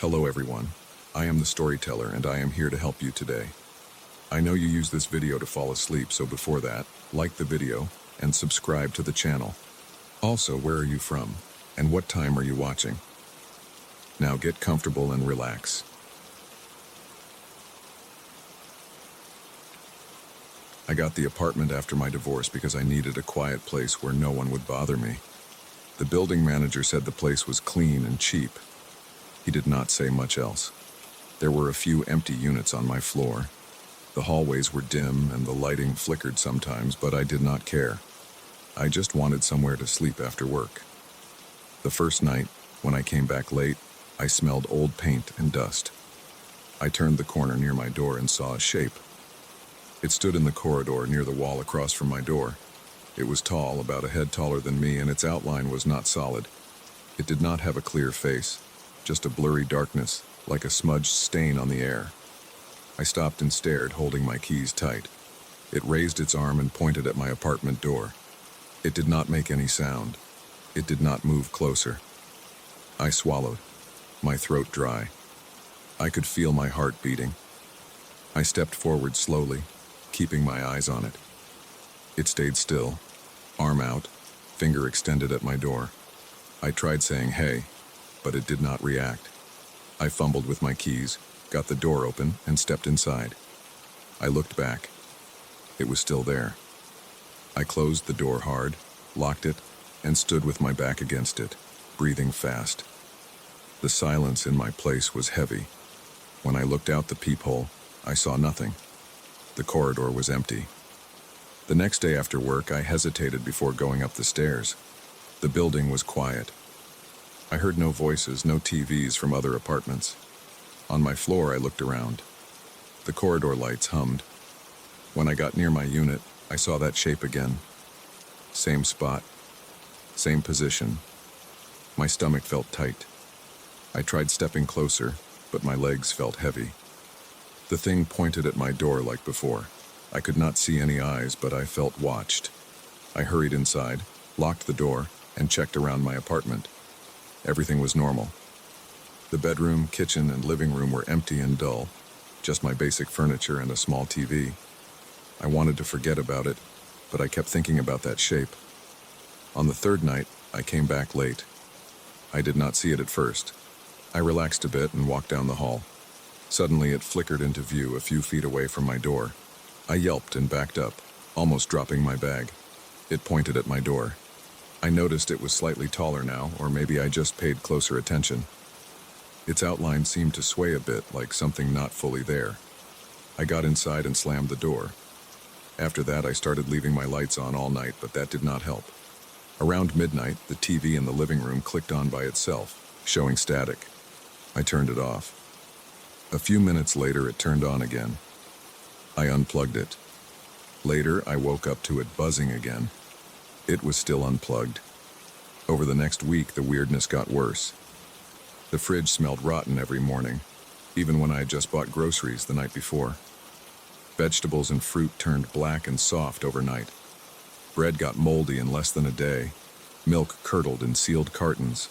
Hello everyone, I am the storyteller and I am here to help you today. I know you use this video to fall asleep, so before that, like the video and subscribe to the channel. Also, where are you from and what time are you watching? Now get comfortable and relax. I got the apartment after my divorce because I needed a quiet place where no one would bother me. The building manager said the place was clean and cheap. He did not say much else. There were a few empty units on my floor. The hallways were dim and the lighting flickered sometimes, but I did not care. I just wanted somewhere to sleep after work. The first night, when I came back late, I smelled old paint and dust. I turned the corner near my door and saw a shape. It stood in the corridor near the wall across from my door. It was tall, about a head taller than me, and its outline was not solid. It did not have a clear face. Just a blurry darkness, like a smudged stain on the air. I stopped and stared, holding my keys tight. It raised its arm and pointed at my apartment door. It did not make any sound. It did not move closer. I swallowed, my throat dry. I could feel my heart beating. I stepped forward slowly, keeping my eyes on it. It stayed still, arm out, finger extended at my door. I tried saying, "Hey," but it did not react. I fumbled with my keys, got the door open, and stepped inside. I looked back. It was still there. I closed the door hard, locked it, and stood with my back against it, breathing fast. The silence in my place was heavy. When I looked out the peephole, I saw nothing. The corridor was empty. The next day after work, I hesitated before going up the stairs. The building was quiet. I heard no voices, no TVs from other apartments. On my floor, I looked around. The corridor lights hummed. When I got near my unit, I saw that shape again. Same spot, same position. My stomach felt tight. I tried stepping closer, but my legs felt heavy. The thing pointed at my door like before. I could not see any eyes, but I felt watched. I hurried inside, locked the door, and checked around my apartment. Everything was normal. The bedroom, kitchen, and living room were empty and dull, just my basic furniture and a small TV. I wanted to forget about it, but I kept thinking about that shape. On the third night, I came back late. I did not see it at first. I relaxed a bit and walked down the hall. Suddenly, it flickered into view a few feet away from my door. I yelped and backed up, almost dropping my bag. It pointed at my door. I noticed it was slightly taller now, or maybe I just paid closer attention. Its outline seemed to sway a bit, like something not fully there. I got inside and slammed the door. After that, I started leaving my lights on all night, but that did not help. Around midnight, the TV in the living room clicked on by itself, showing static. I turned it off. A few minutes later, it turned on again. I unplugged it. Later, I woke up to it buzzing again. It was still unplugged. Over the next week, the weirdness got worse. The fridge smelled rotten every morning, even when I had just bought groceries the night before. Vegetables and fruit turned black and soft overnight. Bread got moldy in less than a day. Milk curdled in sealed cartons.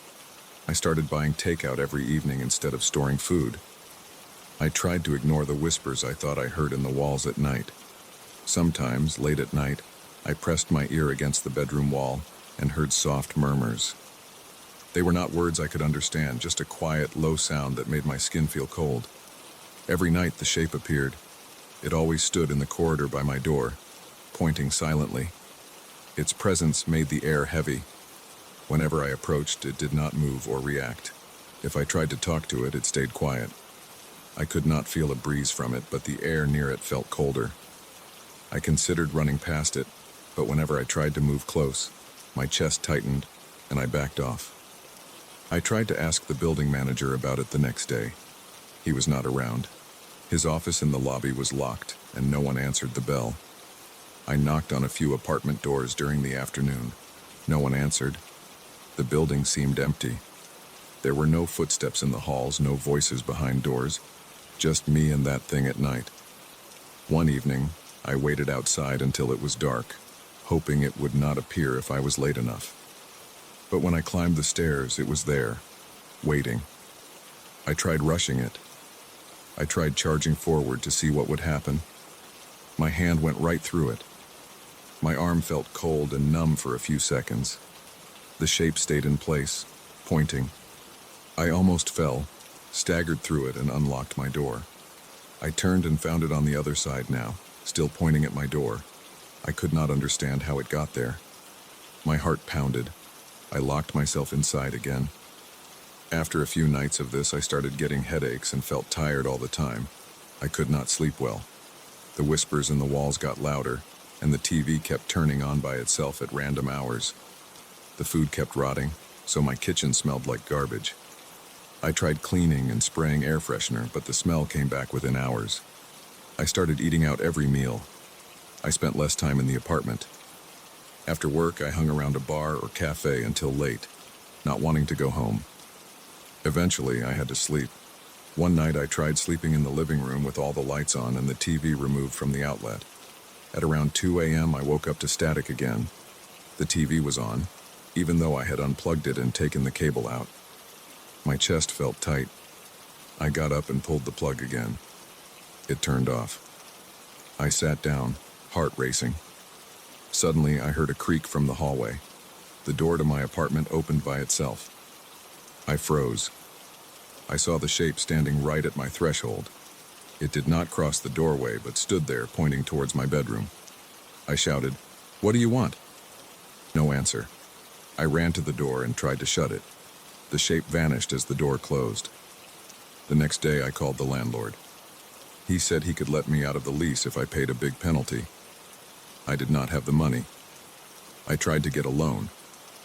I started buying takeout every evening instead of storing food. I tried to ignore the whispers I thought I heard in the walls at night. Sometimes, late at night, I pressed my ear against the bedroom wall and heard soft murmurs. They were not words I could understand, just a quiet, low sound that made my skin feel cold. Every night the shape appeared. It always stood in the corridor by my door, pointing silently. Its presence made the air heavy. Whenever I approached, it did not move or react. If I tried to talk to it, it stayed quiet. I could not feel a breeze from it, but the air near it felt colder. I considered running past it, but whenever I tried to move close, my chest tightened and I backed off. I tried to ask the building manager about it the next day. He was not around. His office in the lobby was locked and no one answered the bell. I knocked on a few apartment doors during the afternoon. No one answered. The building seemed empty. There were no footsteps in the halls, no voices behind doors, just me and that thing at night. One evening, I waited outside until it was dark, hoping it would not appear if I was late enough. But when I climbed the stairs, it was there, waiting. I tried rushing it. I tried charging forward to see what would happen. My hand went right through it. My arm felt cold and numb for a few seconds. The shape stayed in place, pointing. I almost fell, staggered through it, and unlocked my door. I turned and found it on the other side now, still pointing at my door. I could not understand how it got there. My heart pounded. I locked myself inside again. After a few nights of this, I started getting headaches and felt tired all the time. I could not sleep well. The whispers in the walls got louder, and the TV kept turning on by itself at random hours. The food kept rotting, so my kitchen smelled like garbage. I tried cleaning and spraying air freshener, but the smell came back within hours. I started eating out every meal. I spent less time in the apartment. After work, I hung around a bar or cafe until late, not wanting to go home. Eventually, I had to sleep. One night, I tried sleeping in the living room with all the lights on and the TV removed from the outlet. At around 2 a.m., I woke up to static again. The TV was on, even though I had unplugged it and taken the cable out. My chest felt tight. I got up and pulled the plug again. It turned off. I sat down, heart racing. Suddenly, I heard a creak from the hallway. The door to my apartment opened by itself. I froze. I saw the shape standing right at my threshold. It did not cross the doorway, but stood there, pointing towards my bedroom. I shouted, "What do you want?" No answer. I ran to the door and tried to shut it. The shape vanished as the door closed. The next day, I called the landlord. He said he could let me out of the lease if I paid a big penalty. I did not have the money. I tried to get a loan,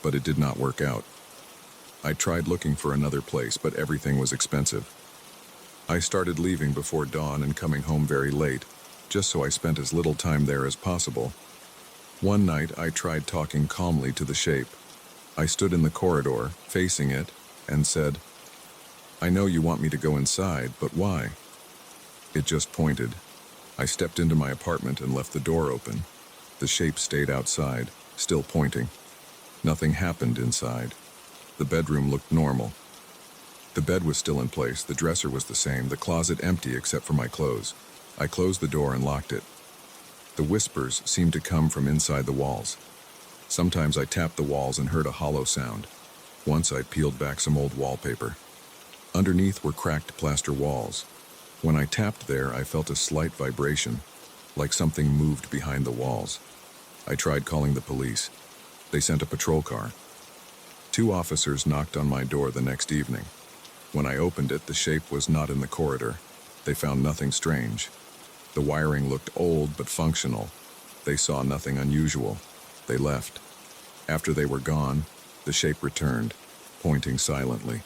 but it did not work out. I tried looking for another place, but everything was expensive. I started leaving before dawn and coming home very late, just so I spent as little time there as possible. One night, I tried talking calmly to the shape. I stood in the corridor, facing it, and said, "I know you want me to go inside, but why?" It just pointed. I stepped into my apartment and left the door open. The shape stayed outside, still pointing. Nothing happened inside. The bedroom looked normal. The bed was still in place, the dresser was the same, the closet empty except for my clothes. I closed the door and locked it. The whispers seemed to come from inside the walls. Sometimes I tapped the walls and heard a hollow sound. Once I peeled back some old wallpaper. Underneath were cracked plaster walls. When I tapped there, I felt a slight vibration, like something moved behind the walls. I tried calling the police. They sent a patrol car. 2 officers knocked on my door the next evening. When I opened it, the shape was not in the corridor. They found nothing strange. The wiring looked old but functional. They saw nothing unusual. They left. After they were gone, the shape returned, pointing silently.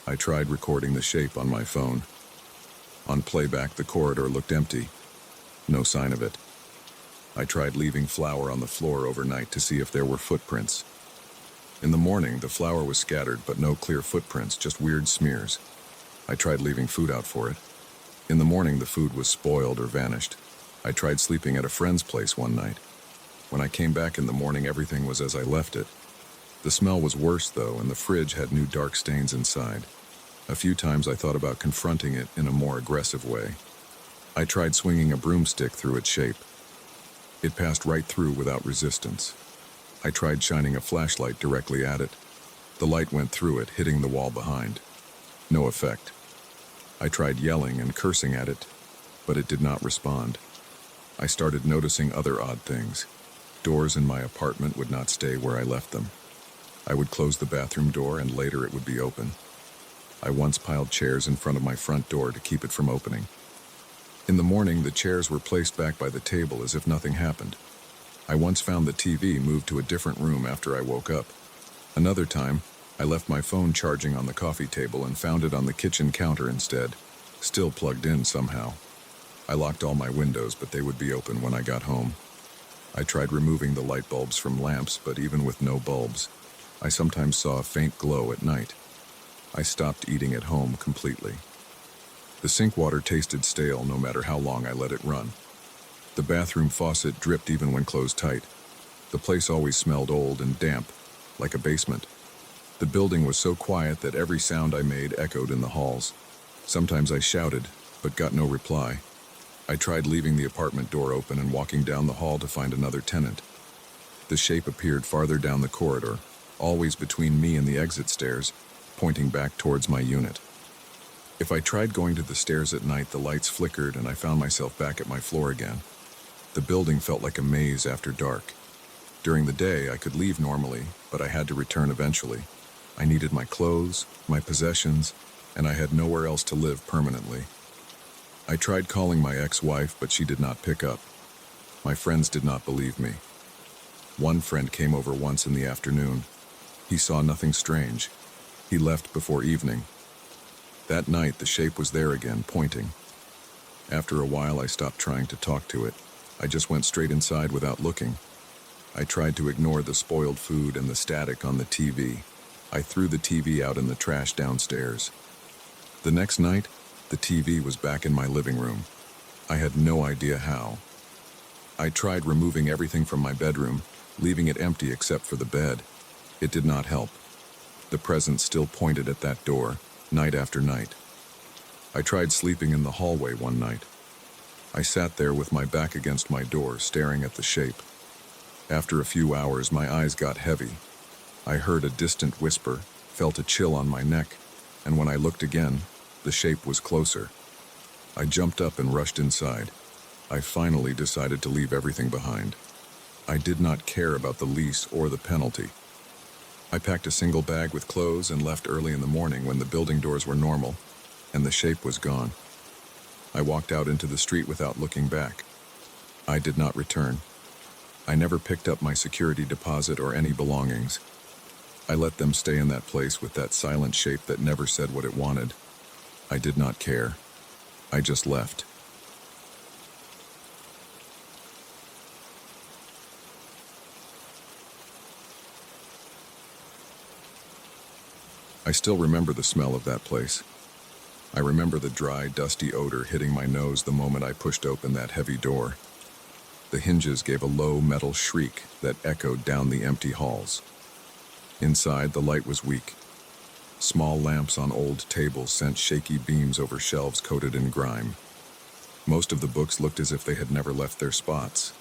I tried recording the shape on my phone. On playback, the corridor looked empty. No sign of it. I tried leaving flour on the floor overnight to see if there were footprints. In the morning, the flour was scattered, but no clear footprints, just weird smears. I tried leaving food out for it. In the morning, the food was spoiled or vanished. I tried sleeping at a friend's place one night. When I came back in the morning, everything was as I left it. The smell was worse, though, and the fridge had new dark stains inside. A few times I thought about confronting it in a more aggressive way. I tried swinging a broomstick through its shape. It passed right through without resistance. I tried shining a flashlight directly at it. The light went through it, hitting the wall behind. No effect. I tried yelling and cursing at it, but it did not respond. I started noticing other odd things. Doors in my apartment would not stay where I left them. I would close the bathroom door and later it would be open. I once piled chairs in front of my front door to keep it from opening. In the morning, the chairs were placed back by the table as if nothing happened. I once found the TV moved to a different room after I woke up. Another time, I left my phone charging on the coffee table and found it on the kitchen counter instead, still plugged in somehow. I locked all my windows, but they would be open when I got home. I tried removing the light bulbs from lamps, but even with no bulbs, I sometimes saw a faint glow at night. I stopped eating at home completely. The sink water tasted stale no matter how long I let it run. The bathroom faucet dripped even when closed tight. The place always smelled old and damp, like a basement. The building was so quiet that every sound I made echoed in the halls. Sometimes I shouted, but got no reply. I tried leaving the apartment door open and walking down the hall to find another tenant. The shape appeared farther down the corridor, always between me and the exit stairs, pointing back towards my unit. If I tried going to the stairs at night, the lights flickered and I found myself back at my floor again. The building felt like a maze after dark. During the day, I could leave normally, but I had to return eventually. I needed my clothes, my possessions, and I had nowhere else to live permanently. I tried calling my ex-wife, but she did not pick up. My friends did not believe me. One friend came over once in the afternoon. He saw nothing strange. He left before evening. That night, the shape was there again, pointing. After a while, I stopped trying to talk to it. I just went straight inside without looking. I tried to ignore the spoiled food and the static on the TV. I threw the TV out in the trash downstairs. The next night, the TV was back in my living room. I had no idea how. I tried removing everything from my bedroom, leaving it empty except for the bed. It did not help. The presence still pointed at that door, night after night. I tried sleeping in the hallway one night. I sat there with my back against my door, staring at the shape. After a few hours, my eyes got heavy. I heard a distant whisper, felt a chill on my neck, and when I looked again, the shape was closer. I jumped up and rushed inside. I finally decided to leave everything behind. I did not care about the lease or the penalty. I packed a single bag with clothes and left early in the morning when the building doors were normal, and the shape was gone. I walked out into the street without looking back. I did not return. I never picked up my security deposit or any belongings. I let them stay in that place with that silent shape that never said what it wanted. I did not care. I just left. I still remember the smell of that place. I remember the dry, dusty odor hitting my nose the moment I pushed open that heavy door. The hinges gave a low metal shriek that echoed down the empty halls. Inside, the light was weak. Small lamps on old tables sent shaky beams over shelves coated in grime. Most of the books looked as if they had never left their spots.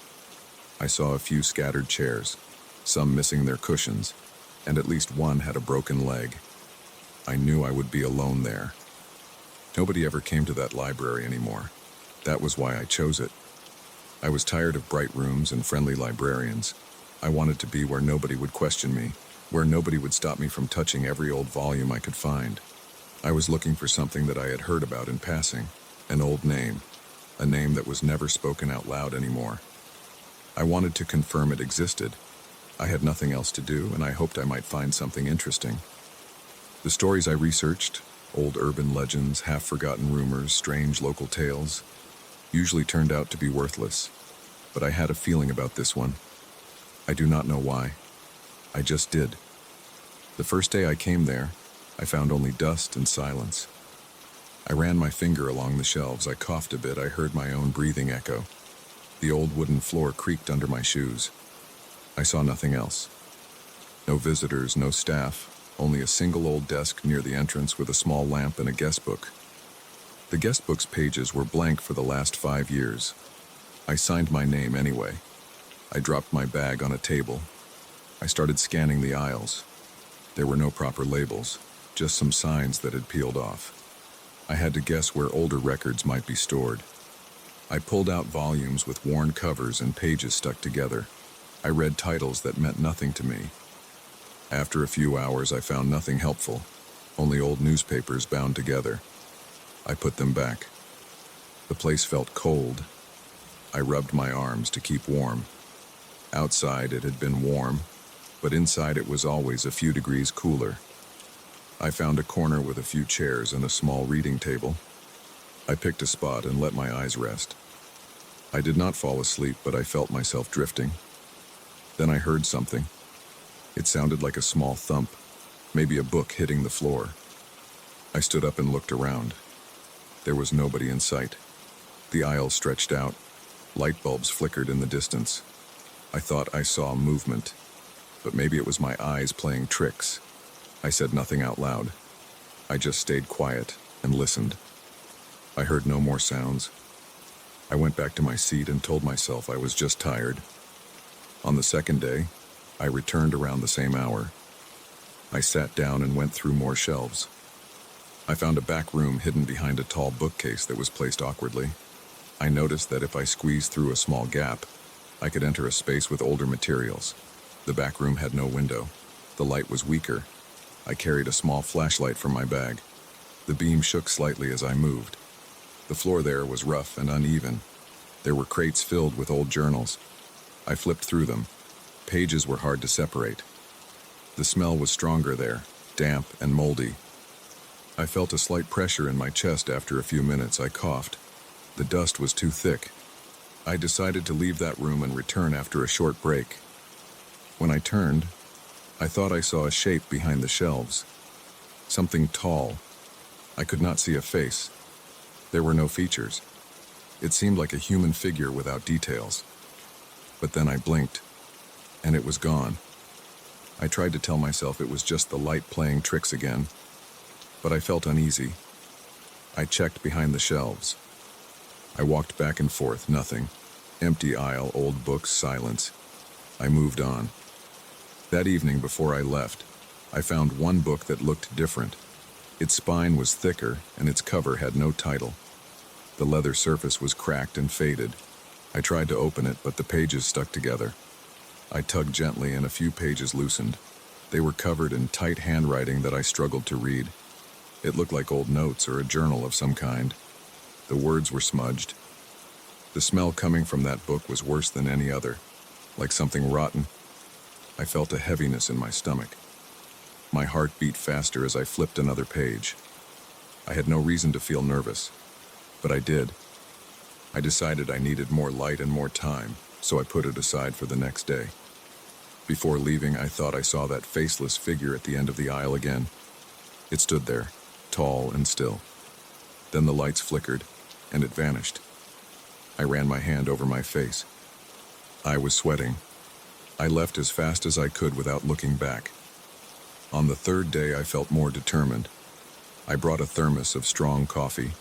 I saw a few scattered chairs, some missing their cushions, and at least one had a broken leg. I knew I would be alone there. Nobody ever came to that library anymore. That was why I chose it. I was tired of bright rooms and friendly librarians. I wanted to be where nobody would question me, where nobody would stop me from touching every old volume I could find. I was looking for something that I had heard about in passing, an old name, a name that was never spoken out loud anymore. I wanted to confirm it existed. I had nothing else to do, and I hoped I might find something interesting. The stories I researched, old urban legends, half-forgotten rumors, strange local tales, usually turned out to be worthless. But I had a feeling about this one. I do not know why. I just did. The first day I came there, I found only dust and silence. I ran my finger along the shelves. I coughed a bit. I heard my own breathing echo. The old wooden floor creaked under my shoes. I saw nothing else. No visitors, no staff, only a single old desk near the entrance with a small lamp and a guest book. The guest book's pages were blank for the last 5 years. I signed my name anyway. I dropped my bag on a table. I started scanning the aisles. There were no proper labels, just some signs that had peeled off. I had to guess where older records might be stored. I pulled out volumes with worn covers and pages stuck together. I read titles that meant nothing to me. After a few hours, I found nothing helpful, only old newspapers bound together. I put them back. The place felt cold. I rubbed my arms to keep warm. Outside, it had been warm, but inside it was always a few degrees cooler. I found a corner with a few chairs and a small reading table. I picked a spot and let my eyes rest. I did not fall asleep, but I felt myself drifting. Then I heard something. It sounded like a small thump, maybe a book hitting the floor. I stood up and looked around. There was nobody in sight. The aisle stretched out. Light bulbs flickered in the distance. I thought I saw movement, but maybe it was my eyes playing tricks. I said nothing out loud. I just stayed quiet and listened. I heard no more sounds. I went back to my seat and told myself I was just tired. On the second day, I returned around the same hour. I sat down and went through more shelves. I found a back room hidden behind a tall bookcase that was placed awkwardly. I noticed that if I squeezed through a small gap, I could enter a space with older materials. The back room had no window. The light was weaker. I carried a small flashlight from my bag. The beam shook slightly as I moved. The floor there was rough and uneven. There were crates filled with old journals. I flipped through them. Pages were hard to separate. The smell was stronger there, damp and moldy. I felt a slight pressure in my chest after a few minutes. I coughed. The dust was too thick. I decided to leave that room and return after a short break. When I turned, I thought I saw a shape behind the shelves. Something tall. I could not see a face. There were no features. It seemed like a human figure without details. But then I blinked, and it was gone. I tried to tell myself it was just the light playing tricks again, but I felt uneasy. I checked behind the shelves. I walked back and forth, nothing. Empty aisle, old books, silence. I moved on. That evening before I left, I found one book that looked different. Its spine was thicker, and its cover had no title. The leather surface was cracked and faded. I tried to open it, but the pages stuck together. I tugged gently, and a few pages loosened. They were covered in tight handwriting that I struggled to read. It looked like old notes or a journal of some kind. The words were smudged. The smell coming from that book was worse than any other, like something rotten. I felt a heaviness in my stomach. My heart beat faster as I flipped another page. I had no reason to feel nervous, but I did. I decided I needed more light and more time, so I put it aside for the next day. Before leaving, I thought I saw that faceless figure at the end of the aisle again. It stood there, tall and still. Then the lights flickered, and it vanished. I ran my hand over my face. I was sweating. I left as fast as I could without looking back. On the third day, I felt more determined. I brought a thermos of strong coffee.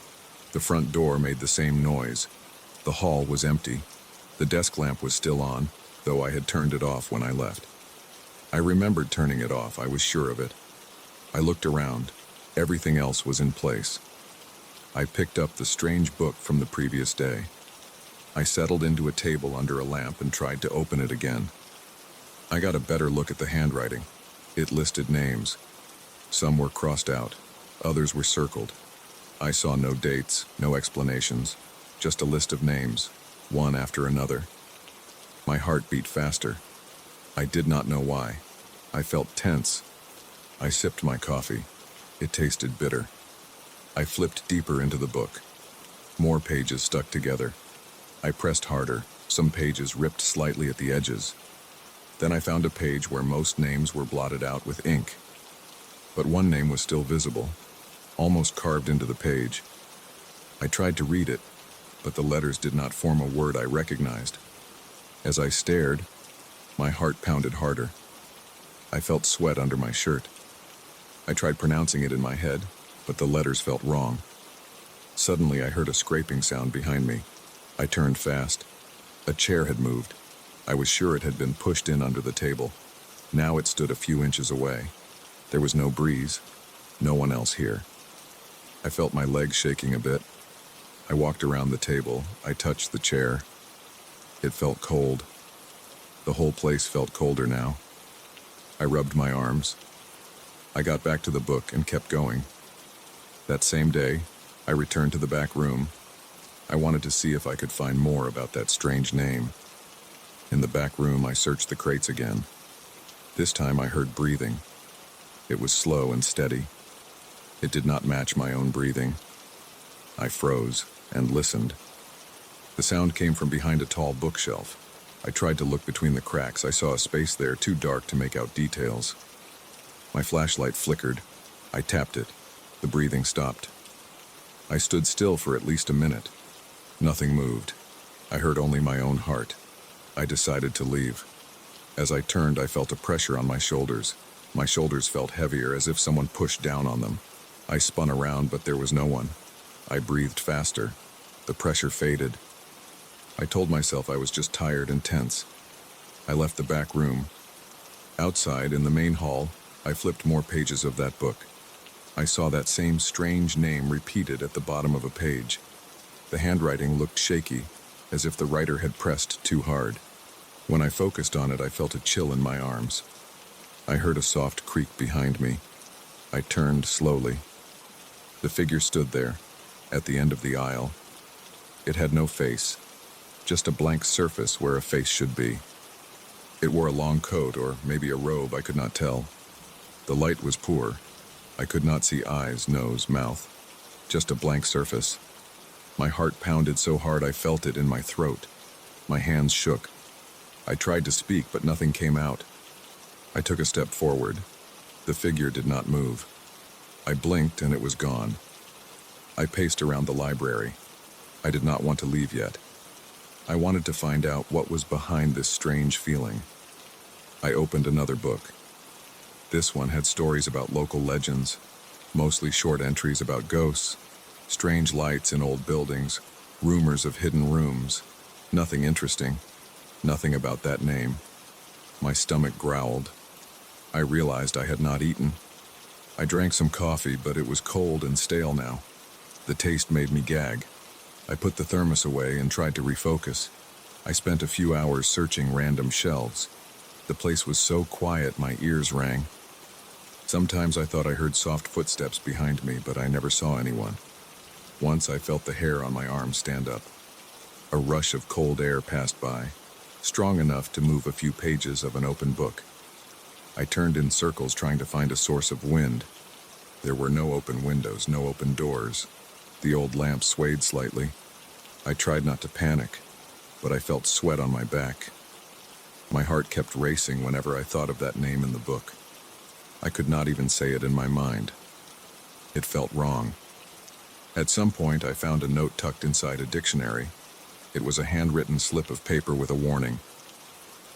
The front door made the same noise. The hall was empty. The desk lamp was still on, though I had turned it off when I left. I remembered turning it off, I was sure of it. I looked around. Everything else was in place. I picked up the strange book from the previous day. I settled into a table under a lamp and tried to open it again. I got a better look at the handwriting. It listed names. Some were crossed out. Others were circled. I saw no dates, no explanations, just a list of names, one after another. My heart beat faster. I did not know why. I felt tense. I sipped my coffee. It tasted bitter. I flipped deeper into the book. More pages stuck together. I pressed harder. Some pages ripped slightly at the edges. Then I found a page where most names were blotted out with ink. But one name was still visible, almost carved into the page. I tried to read it, but the letters did not form a word I recognized. As I stared, my heart pounded harder. I felt sweat under my shirt. I tried pronouncing it in my head, but the letters felt wrong. Suddenly, I heard a scraping sound behind me. I turned fast. A chair had moved. I was sure it had been pushed in under the table. Now it stood a few inches away. There was no breeze, no one else here. I felt my legs shaking a bit. I walked around the table. I touched the chair. It felt cold. The whole place felt colder now. I rubbed my arms. I got back to the book and kept going. That same day, I returned to the back room. I wanted to see if I could find more about that strange name. In the back room, I searched the crates again. This time I heard breathing. It was slow and steady. It did not match my own breathing. I froze and listened. The sound came from behind a tall bookshelf. I tried to look between the cracks. I saw a space there too dark to make out details. My flashlight flickered. I tapped it. The breathing stopped. I stood still for at least a minute. Nothing moved. I heard only my own heart. I decided to leave. As I turned, I felt a pressure on my shoulders. My shoulders felt heavier, as if someone pushed down on them. I spun around, but there was no one. I breathed faster. The pressure faded. I told myself I was just tired and tense. I left the back room. Outside, in the main hall, I flipped more pages of that book. I saw that same strange name repeated at the bottom of a page. The handwriting looked shaky, as if the writer had pressed too hard. When I focused on it, I felt a chill in my arms. I heard a soft creak behind me. I turned slowly. The figure stood there, at the end of the aisle. It had no face, just a blank surface where a face should be. It wore a long coat, or maybe a robe, I could not tell. The light was poor. I could not see eyes, nose, mouth. Just a blank surface. My heart pounded so hard I felt it in my throat. My hands shook. I tried to speak, but nothing came out. I took a step forward. The figure did not move. I blinked and it was gone. I paced around the library. I did not want to leave yet. I wanted to find out what was behind this strange feeling. I opened another book. This one had stories about local legends, mostly short entries about ghosts, strange lights in old buildings, rumors of hidden rooms. Nothing interesting. Nothing about that name. My stomach growled. I realized I had not eaten. I drank some coffee, but it was cold and stale now. The taste made me gag. I put the thermos away and tried to refocus. I spent a few hours searching random shelves. The place was so quiet my ears rang. Sometimes I thought I heard soft footsteps behind me, but I never saw anyone. Once I felt the hair on my arm stand up. A rush of cold air passed by, strong enough to move a few pages of an open book. I turned in circles trying to find a source of wind. There were no open windows, no open doors. The old lamp swayed slightly. I tried not to panic, but I felt sweat on my back. My heart kept racing whenever I thought of that name in the book. I could not even say it in my mind. It felt wrong. At some point, I found a note tucked inside a dictionary. It was a handwritten slip of paper with a warning.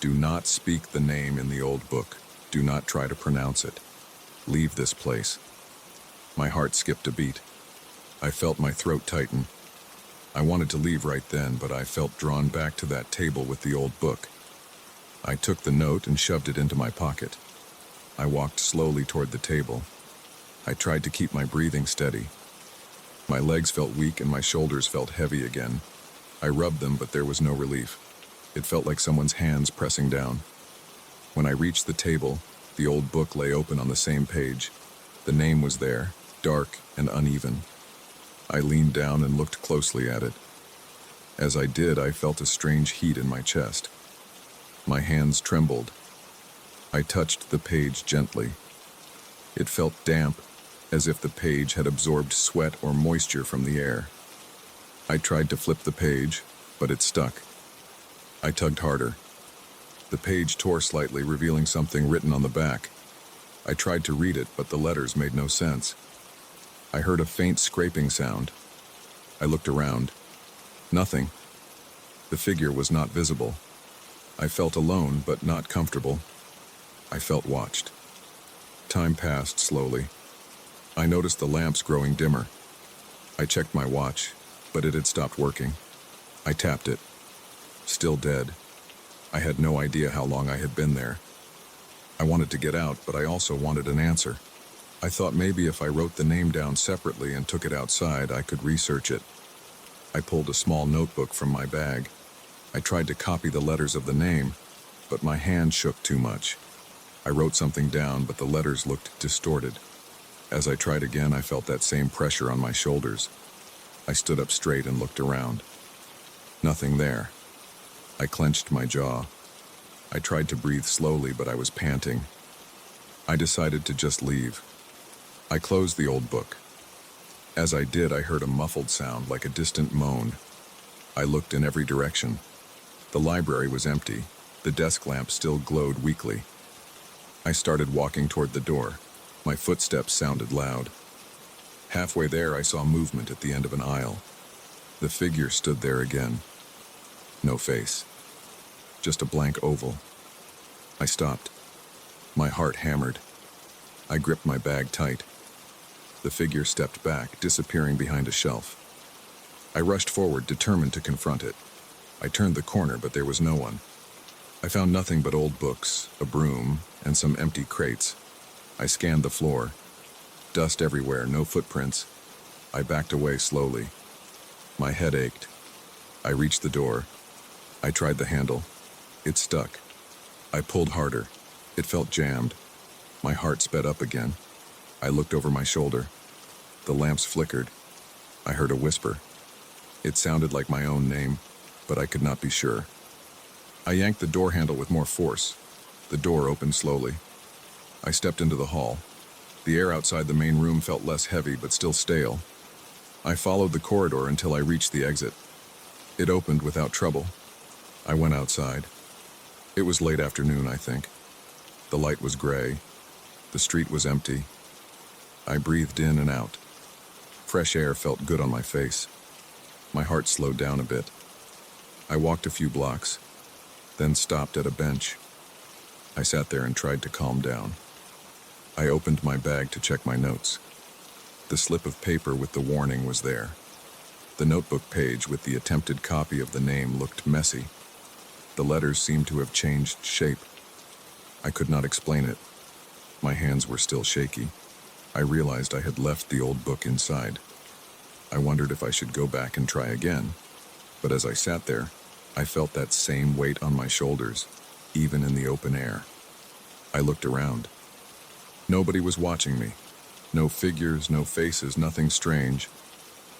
Do not speak the name in the old book. Do not try to pronounce it. Leave this place. My heart skipped a beat. I felt my throat tighten. I wanted to leave right then, but I felt drawn back to that table with the old book. I took the note and shoved it into my pocket. I walked slowly toward the table. I tried to keep my breathing steady. My legs felt weak and my shoulders felt heavy again. I rubbed them, but there was no relief. It felt like someone's hands pressing down. When I reached the table, the old book lay open on the same page. The name was there, dark and uneven. I leaned down and looked closely at it. As I did, I felt a strange heat in my chest. My hands trembled. I touched the page gently. It felt damp, as if the page had absorbed sweat or moisture from the air. I tried to flip the page, but it stuck. I tugged harder. The page tore slightly, revealing something written on the back. I tried to read it, but the letters made no sense. I heard a faint scraping sound. I looked around. Nothing. The figure was not visible. I felt alone, but not comfortable. I felt watched. Time passed slowly. I noticed the lamps growing dimmer. I checked my watch, but it had stopped working. I tapped it. Still dead. I had no idea how long I had been there. I wanted to get out, but I also wanted an answer. I thought maybe if I wrote the name down separately and took it outside, I could research it. I pulled a small notebook from my bag. I tried to copy the letters of the name, but my hand shook too much. I wrote something down, but the letters looked distorted. As I tried again, I felt that same pressure on my shoulders. I stood up straight and looked around. Nothing there. I clenched my jaw. I tried to breathe slowly, but I was panting. I decided to just leave. I closed the old book. As I did, I heard a muffled sound like a distant moan. I looked in every direction. The library was empty. The desk lamp still glowed weakly. I started walking toward the door. My footsteps sounded loud. Halfway there, I saw movement at the end of an aisle. The figure stood there again. No face. Just a blank oval. I stopped. My heart hammered. I gripped my bag tight. The figure stepped back, disappearing behind a shelf. I rushed forward, determined to confront it. I turned the corner, but there was no one. I found nothing but old books, a broom, and some empty crates. I scanned the floor. Dust everywhere, no footprints. I backed away slowly. My head ached. I reached the door. I tried the handle. It stuck. I pulled harder. It felt jammed. My heart sped up again. I looked over my shoulder. The lamps flickered. I heard a whisper. It sounded like my own name, but I could not be sure. I yanked the door handle with more force. The door opened slowly. I stepped into the hall. The air outside the main room felt less heavy, but still stale. I followed the corridor until I reached the exit. It opened without trouble. I went outside. It was late afternoon, I think. The light was gray. The street was empty. I breathed in and out. Fresh air felt good on my face. My heart slowed down a bit. I walked a few blocks, then stopped at a bench. I sat there and tried to calm down. I opened my bag to check my notes. The slip of paper with the warning was there. The notebook page with the attempted copy of the name looked messy. The letters seemed to have changed shape. I could not explain it. My hands were still shaky. I realized I had left the old book inside. I wondered if I should go back and try again. But as I sat there, I felt that same weight on my shoulders, even in the open air. I looked around. Nobody was watching me. No figures, no faces, nothing strange.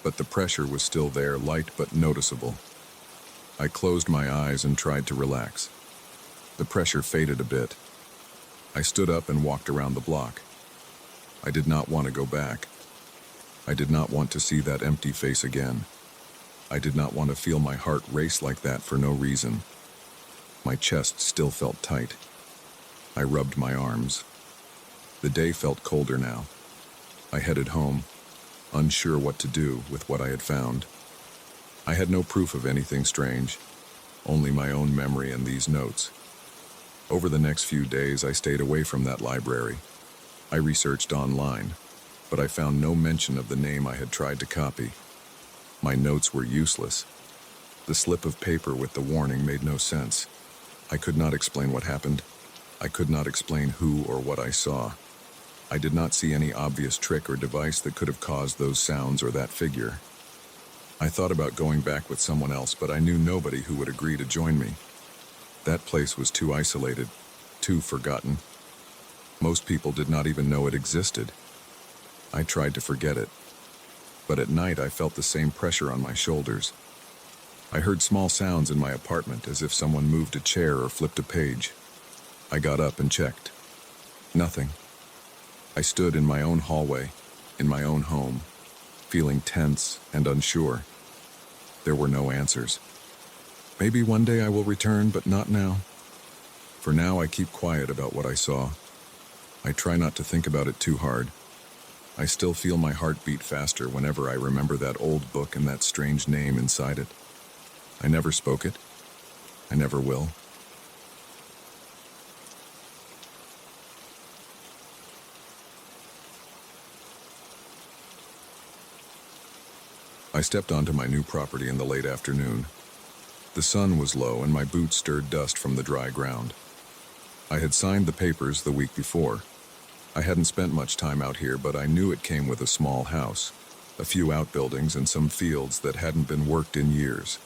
But the pressure was still there, light but noticeable. I closed my eyes and tried to relax. The pressure faded a bit. I stood up and walked around the block. I did not want to go back. I did not want to see that empty face again. I did not want to feel my heart race like that for no reason. My chest still felt tight. I rubbed my arms. The day felt colder now. I headed home, unsure what to do with what I had found. I had no proof of anything strange, only my own memory and these notes. Over the next few days, I stayed away from that library. I researched online, but I found no mention of the name I had tried to copy. My notes were useless. The slip of paper with the warning made no sense. I could not explain what happened. I could not explain who or what I saw. I did not see any obvious trick or device that could have caused those sounds or that figure. I thought about going back with someone else, but I knew nobody who would agree to join me. That place was too isolated, too forgotten. Most people did not even know it existed. I tried to forget it. But at night I felt the same pressure on my shoulders. I heard small sounds in my apartment, as if someone moved a chair or flipped a page. I got up and checked. Nothing. I stood in my own hallway, in my own home, feeling tense and unsure. There were no answers. Maybe one day I will return, but not now. For now, I keep quiet about what I saw. I try not to think about it too hard. I still feel my heart beat faster whenever I remember that old book and that strange name inside it. I never spoke it. I never will. I stepped onto my new property in the late afternoon. The sun was low and my boots stirred dust from the dry ground. I had signed the papers the week before. I hadn't spent much time out here, but I knew it came with a small house, a few outbuildings, and some fields that hadn't been worked in years.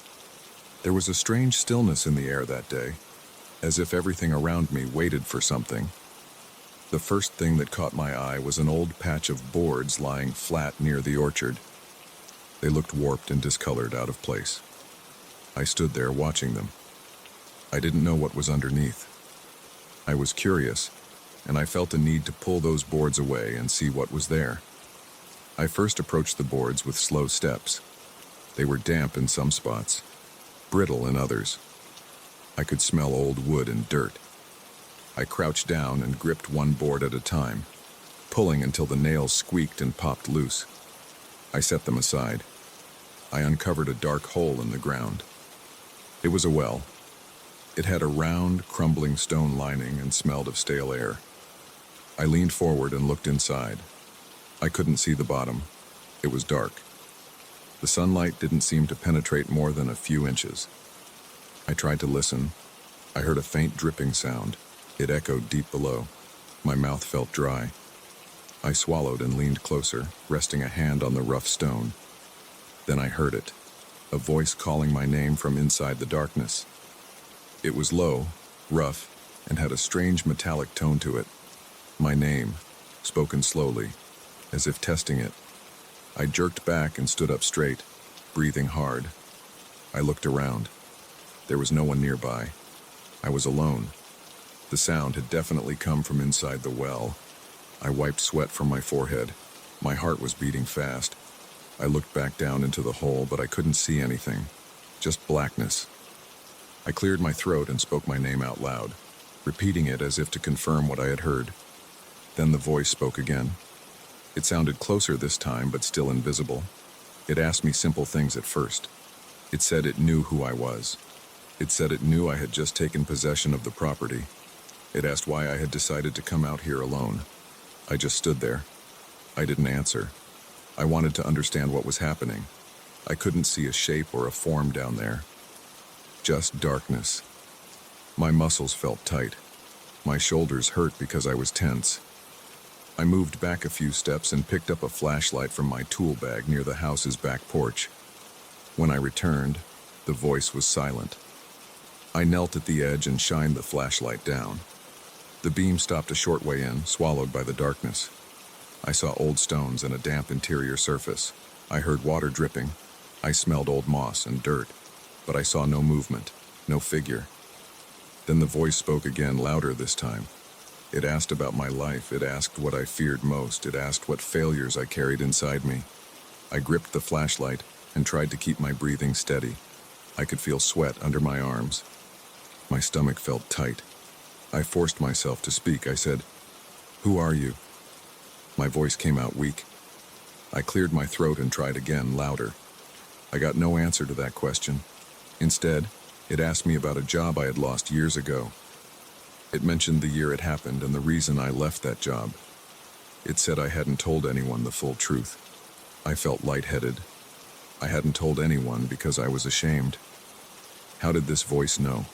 There was a strange stillness in the air that day, as if everything around me waited for something. The first thing that caught my eye was an old patch of boards lying flat near the orchard. They looked warped and discolored, out of place. I stood there watching them. I didn't know what was underneath. I was curious, and I felt a need to pull those boards away and see what was there. I first approached the boards with slow steps. They were damp in some spots, brittle in others. I could smell old wood and dirt. I crouched down and gripped one board at a time, pulling until the nails squeaked and popped loose. I set them aside. I uncovered a dark hole in the ground. It was a well. It had a round, crumbling stone lining and smelled of stale air. I leaned forward and looked inside. I couldn't see the bottom. It was dark. The sunlight didn't seem to penetrate more than a few inches. I tried to listen. I heard a faint dripping sound. It echoed deep below. My mouth felt dry. I swallowed and leaned closer, resting a hand on the rough stone. Then I heard it, a voice calling my name from inside the darkness. It was low, rough, and had a strange metallic tone to it. My name, spoken slowly, as if testing it. I jerked back and stood up straight, breathing hard. I looked around. There was no one nearby. I was alone. The sound had definitely come from inside the well. I wiped sweat from my forehead. My heart was beating fast. I looked back down into the hole, but I couldn't see anything. Just blackness. I cleared my throat and spoke my name out loud, repeating it as if to confirm what I had heard. Then the voice spoke again. It sounded closer this time, but still invisible. It asked me simple things at first. It said it knew who I was. It said it knew I had just taken possession of the property. It asked why I had decided to come out here alone. I just stood there. I didn't answer. I wanted to understand what was happening. I couldn't see a shape or a form down there. Just darkness. My muscles felt tight. My shoulders hurt because I was tense. I moved back a few steps and picked up a flashlight from my tool bag near the house's back porch. When I returned, the voice was silent. I knelt at the edge and shined the flashlight down. The beam stopped a short way in, swallowed by the darkness. I saw old stones and a damp interior surface. I heard water dripping. I smelled old moss and dirt, but I saw no movement, no figure. Then the voice spoke again, louder this time. It asked about my life. It asked what I feared most. It asked what failures I carried inside me. I gripped the flashlight and tried to keep my breathing steady. I could feel sweat under my arms. My stomach felt tight. I forced myself to speak. I said, "Who are you?" My voice came out weak. I cleared my throat and tried again, louder. I got no answer to that question. Instead, it asked me about a job I had lost years ago. It mentioned the year it happened and the reason I left that job. It said I hadn't told anyone the full truth. I felt lightheaded. I hadn't told anyone because I was ashamed. How did this voice know?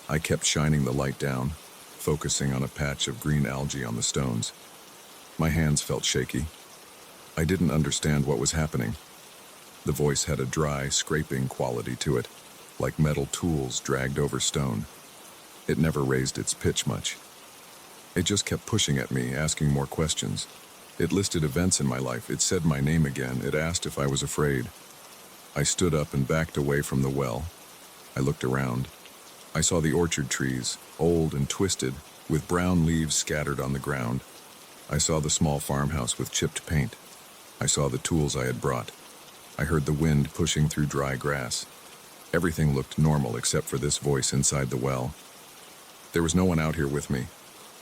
I kept shining the light down, focusing on a patch of green algae on the stones. My hands felt shaky. I didn't understand what was happening. The voice had a dry, scraping quality to it, like metal tools dragged over stone. It never raised its pitch much. It just kept pushing at me, asking more questions. It listed events in my life. It said my name again. It asked if I was afraid. I stood up and backed away from the well. I looked around. I saw the orchard trees, old and twisted, with brown leaves scattered on the ground. I saw the small farmhouse with chipped paint. I saw the tools I had brought. I heard the wind pushing through dry grass. Everything looked normal except for this voice inside the well. There was no one out here with me.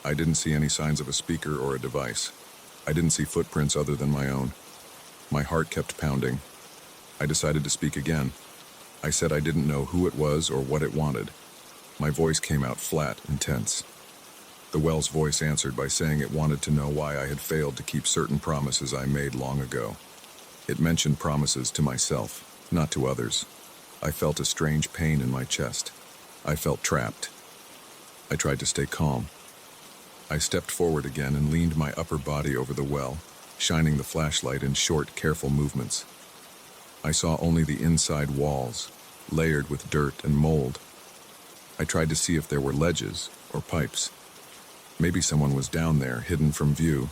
I didn't see any signs of a speaker or a device. I didn't see footprints other than my own. My heart kept pounding. I decided to speak again. I said I didn't know who it was or what it wanted. My voice came out flat and tense. The well's voice answered by saying it wanted to know why I had failed to keep certain promises I made long ago. It mentioned promises to myself, not to others. I felt a strange pain in my chest. I felt trapped. I tried to stay calm. I stepped forward again and leaned my upper body over the well, shining the flashlight in short, careful movements. I saw only the inside walls, layered with dirt and mold. I tried to see if there were ledges or pipes. Maybe someone was down there, hidden from view.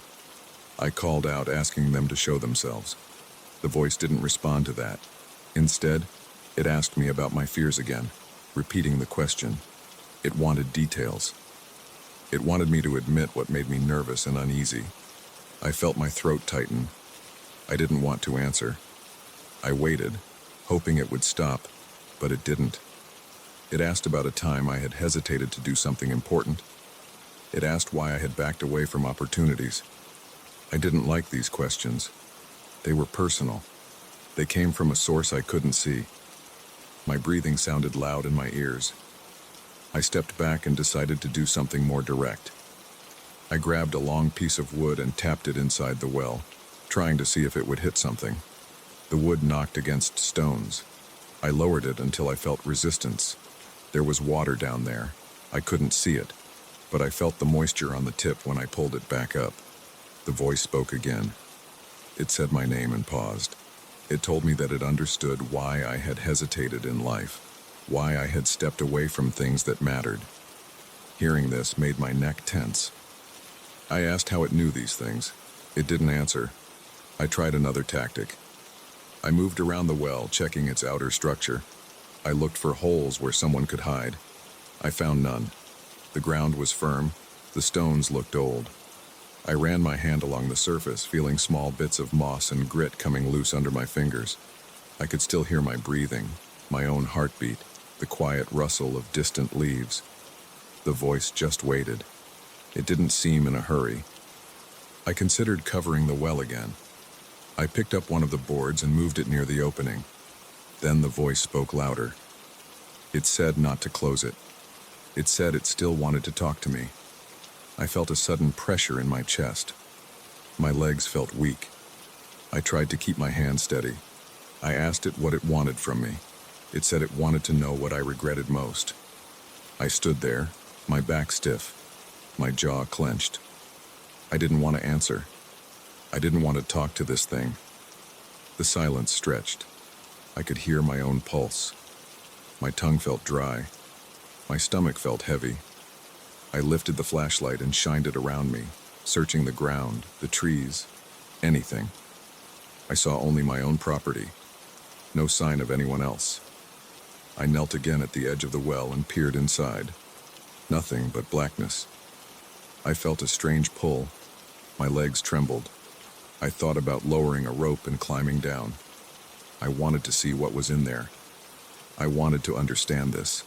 I called out, asking them to show themselves. The voice didn't respond to that. Instead, it asked me about my fears again, repeating the question. It wanted details. It wanted me to admit what made me nervous and uneasy. I felt my throat tighten. I didn't want to answer. I waited, hoping it would stop, but it didn't. It asked about a time I had hesitated to do something important. It asked why I had backed away from opportunities. I didn't like these questions. They were personal. They came from a source I couldn't see. My breathing sounded loud in my ears. I stepped back and decided to do something more direct. I grabbed a long piece of wood and tapped it inside the well, trying to see if it would hit something. The wood knocked against stones. I lowered it until I felt resistance. There was water down there. I couldn't see it, but I felt the moisture on the tip when I pulled it back up. The voice spoke again. It said my name and paused. It told me that it understood why I had hesitated in life, why I had stepped away from things that mattered. Hearing this made my neck tense. I asked how it knew these things. It didn't answer. I tried another tactic. I moved around the well, checking its outer structure. I looked for holes where someone could hide. I found none. The ground was firm. The stones looked old. I ran my hand along the surface, feeling small bits of moss and grit coming loose under my fingers. I could still hear my breathing, my own heartbeat, the quiet rustle of distant leaves. The voice just waited. It didn't seem in a hurry. I considered covering the well again. I picked up one of the boards and moved it near the opening. Then the voice spoke louder. It said not to close it. It said it still wanted to talk to me. I felt a sudden pressure in my chest. My legs felt weak. I tried to keep my hand steady. I asked it what it wanted from me. It said it wanted to know what I regretted most. I stood there, my back stiff, my jaw clenched. I didn't want to answer. I didn't want to talk to this thing. The silence stretched. I could hear my own pulse. My tongue felt dry. My stomach felt heavy. I lifted the flashlight and shined it around me, searching the ground, the trees, anything. I saw only my own property, no sign of anyone else. I knelt again at the edge of the well and peered inside. Nothing but blackness. I felt a strange pull. My legs trembled. I thought about lowering a rope and climbing down. I wanted to see what was in there. I wanted to understand this.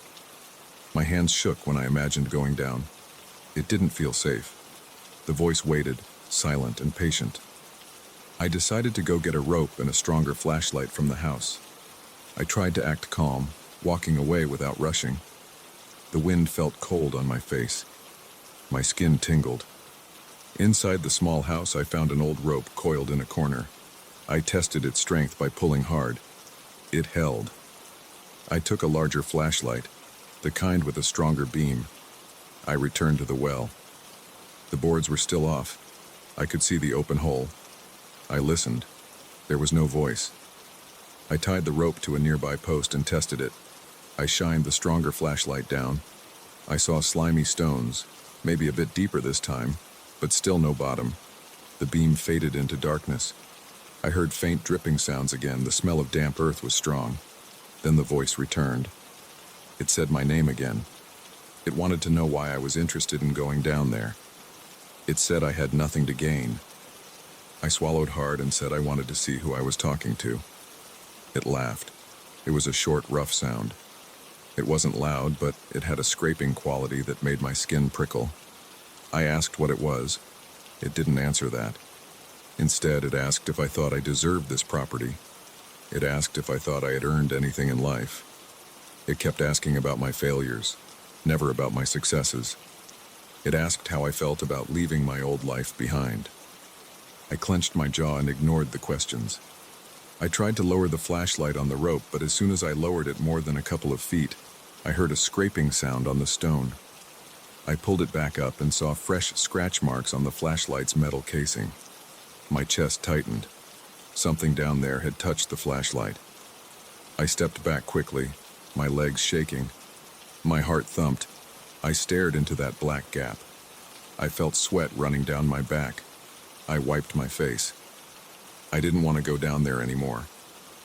My hands shook when I imagined going down. It didn't feel safe. The voice waited, silent and patient. I decided to go get a rope and a stronger flashlight from the house. I tried to act calm, walking away without rushing. The wind felt cold on my face. My skin tingled. Inside the small house, I found an old rope coiled in a corner. I tested its strength by pulling hard. It held. I took a larger flashlight, the kind with a stronger beam. I returned to the well. The boards were still off. I could see the open hole. I listened. There was no voice. I tied the rope to a nearby post and tested it. I shined the stronger flashlight down. I saw slimy stones, maybe a bit deeper this time, but still no bottom. The beam faded into darkness. I heard faint dripping sounds again. The smell of damp earth was strong. Then the voice returned. It said my name again. It wanted to know why I was interested in going down there. It said I had nothing to gain. I swallowed hard and said I wanted to see who I was talking to. It laughed. It was a short, rough sound. It wasn't loud, but it had a scraping quality that made my skin prickle. I asked what it was. It didn't answer that. Instead, it asked if I thought I deserved this property. It asked if I thought I had earned anything in life. It kept asking about my failures, never about my successes. It asked how I felt about leaving my old life behind. I clenched my jaw and ignored the questions. I tried to lower the flashlight on the rope, but as soon as I lowered it more than a couple of feet, I heard a scraping sound on the stone. I pulled it back up and saw fresh scratch marks on the flashlight's metal casing. My chest tightened. Something down there had touched the flashlight. I stepped back quickly, my legs shaking. My heart thumped. I stared into that black gap. I felt sweat running down my back. I wiped my face. I didn't want to go down there anymore.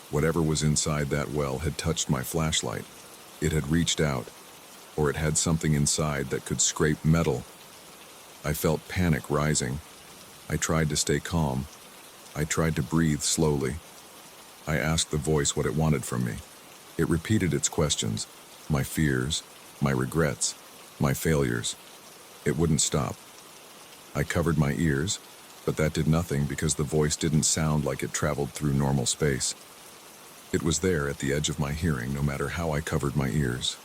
Whatever was inside that well had touched my flashlight. It had reached out, or it had something inside that could scrape metal. I felt panic rising. I tried to stay calm. I tried to breathe slowly. I asked the voice what it wanted from me. It repeated its questions, my fears, my regrets, my failures. It wouldn't stop. I covered my ears, but that did nothing because the voice didn't sound like it traveled through normal space. It was there at the edge of my hearing, no matter how I covered my ears.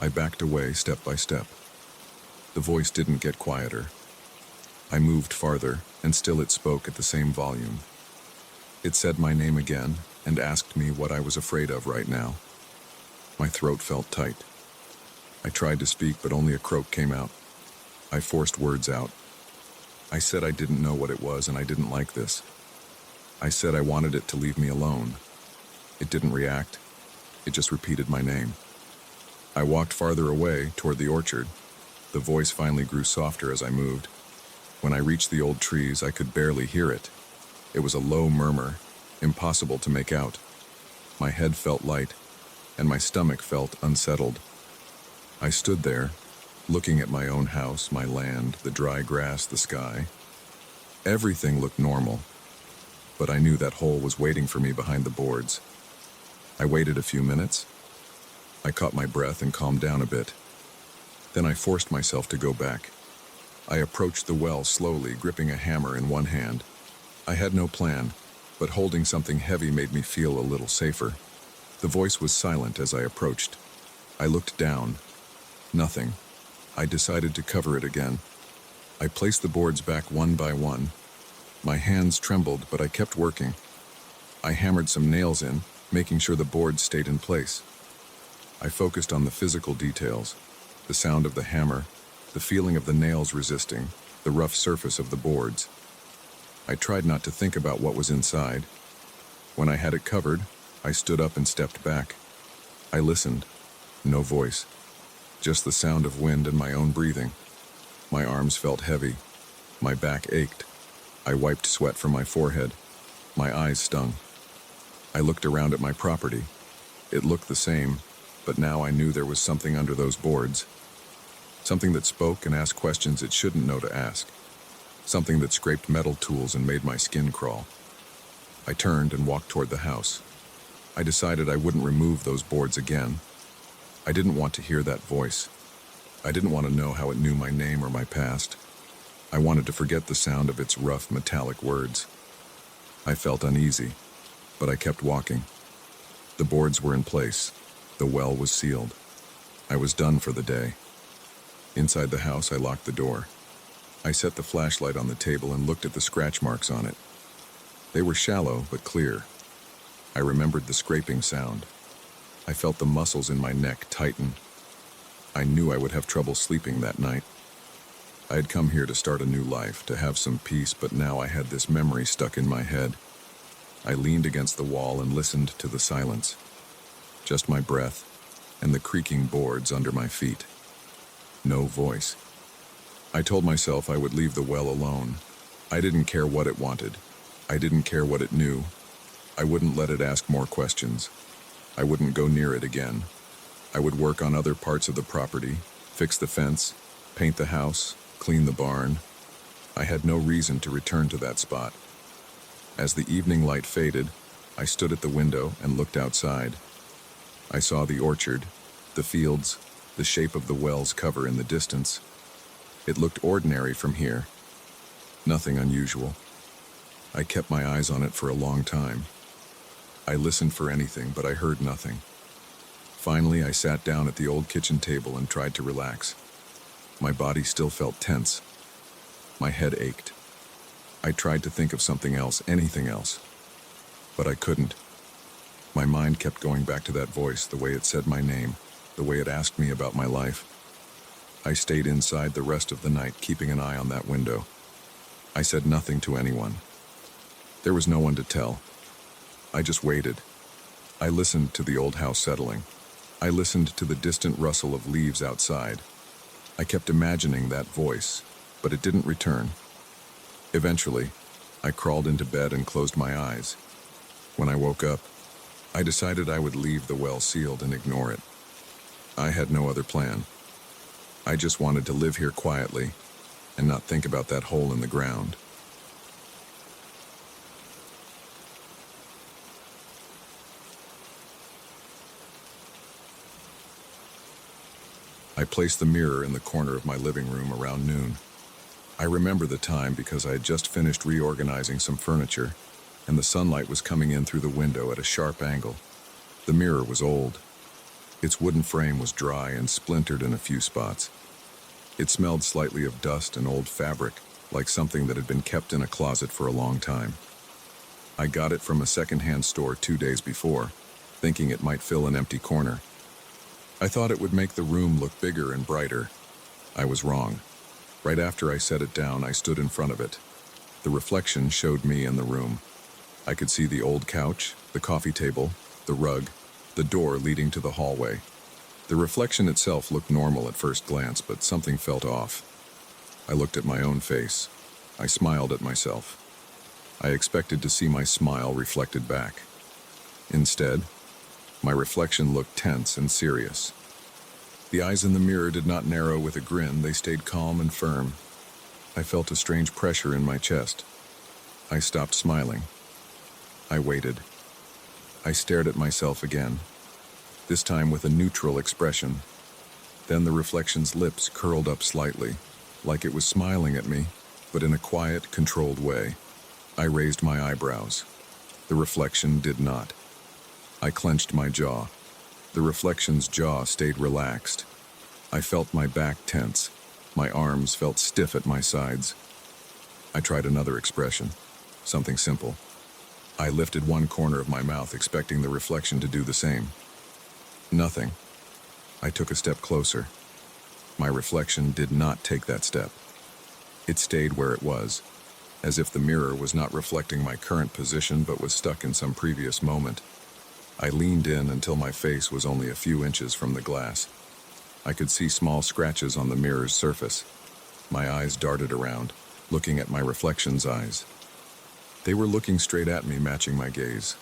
I backed away step by step. The voice didn't get quieter. I moved farther, and still it spoke at the same volume. It said my name again and asked me what I was afraid of right now. My throat felt tight. I tried to speak, but only a croak came out. I forced words out. I said I didn't know what it was and I didn't like this. I said I wanted it to leave me alone. It didn't react. It just repeated my name. I walked farther away, toward the orchard. The voice finally grew softer as I moved. When I reached the old trees, I could barely hear it. It was a low murmur, impossible to make out. My head felt light, and my stomach felt unsettled. I stood there, looking at my own house, my land, the dry grass, the sky. Everything looked normal, but I knew that hole was waiting for me behind the boards. I waited a few minutes. I caught my breath and calmed down a bit. Then I forced myself to go back. I approached the well slowly, gripping a hammer in one hand. I had no plan, but holding something heavy made me feel a little safer. The voice was silent as I approached. I looked down. Nothing. I decided to cover it again. I placed the boards back one by one. My hands trembled, but I kept working. I hammered some nails in, making sure the boards stayed in place. I focused on the physical details, the sound of the hammer, the feeling of the nails resisting, the rough surface of the boards. I tried not to think about what was inside. When I had it covered, I stood up and stepped back. I listened. No voice. Just the sound of wind and my own breathing. My arms felt heavy. My back ached. I wiped sweat from my forehead. My eyes stung. I looked around at my property. It looked the same, but now I knew there was something under those boards. Something that spoke and asked questions it shouldn't know to ask. Something that scraped metal tools and made my skin crawl. I turned and walked toward the house. I decided I wouldn't remove those boards again. I didn't want to hear that voice. I didn't want to know how it knew my name or my past. I wanted to forget the sound of its rough, metallic words. I felt uneasy, but I kept walking. The boards were in place. The well was sealed. I was done for the day. Inside the house, I locked the door. I set the flashlight on the table and looked at the scratch marks on it. They were shallow but clear. I remembered the scraping sound. I felt the muscles in my neck tighten. I knew I would have trouble sleeping that night. I had come here to start a new life, to have some peace, but now I had this memory stuck in my head. I leaned against the wall and listened to the silence. Just my breath and the creaking boards under my feet. No voice. I told myself I would leave the well alone. I didn't care what it wanted. I didn't care what it knew. I wouldn't let it ask more questions. I wouldn't go near it again. I would work on other parts of the property, fix the fence, paint the house, clean the barn. I had no reason to return to that spot. As the evening light faded, I stood at the window and looked outside. I saw the orchard, the fields, the shape of the well's cover in the distance. It looked ordinary from here. Nothing unusual. I kept my eyes on it for a long time. I listened for anything, but I heard nothing. Finally, I sat down at the old kitchen table and tried to relax. My body still felt tense. My head ached. I tried to think of something else, anything else. But I couldn't. My mind kept going back to that voice, the way it said my name, the way it asked me about my life. I stayed inside the rest of the night, keeping an eye on that window. I said nothing to anyone. There was no one to tell. I just waited. I listened to the old house settling. I listened to the distant rustle of leaves outside. I kept imagining that voice, but it didn't return. Eventually, I crawled into bed and closed my eyes. When I woke up, I decided I would leave the well sealed and ignore it. I had no other plan. I just wanted to live here quietly and not think about that hole in the ground. I placed the mirror in the corner of my living room around noon. I remember the time because I had just finished reorganizing some furniture, and the sunlight was coming in through the window at a sharp angle. The mirror was old. Its wooden frame was dry and splintered in a few spots. It smelled slightly of dust and old fabric. like something that had been kept in a closet for a long time. I got it from a secondhand store 2 days before, thinking it might fill an empty corner. I thought it would make the room look bigger and brighter. I was wrong. Right after I set it down, I stood in front of it. The reflection showed me in the room. I could see the old couch, the coffee table, the rug, the door leading to the hallway. The reflection itself looked normal at first glance, but something felt off. I looked at my own face. I smiled at myself. I expected to see my smile reflected back. Instead, my reflection looked tense and serious. The eyes in the mirror did not narrow with a grin, they stayed calm and firm. I felt a strange pressure in my chest. I stopped smiling. I waited. I stared at myself again, this time with a neutral expression. Then the reflection's lips curled up slightly, like it was smiling at me, but in a quiet, controlled way. I raised my eyebrows. The reflection did not. I clenched my jaw. The reflection's jaw stayed relaxed. I felt my back tense. My arms felt stiff at my sides. I tried another expression, something simple. I lifted one corner of my mouth, expecting the reflection to do the same. Nothing. I took a step closer. My reflection did not take that step. It stayed where it was, as if the mirror was not reflecting my current position but was stuck in some previous moment. I leaned in until my face was only a few inches from the glass. I could see small scratches on the mirror's surface. My eyes darted around, looking at my reflection's eyes. They were looking straight at me, matching my gaze.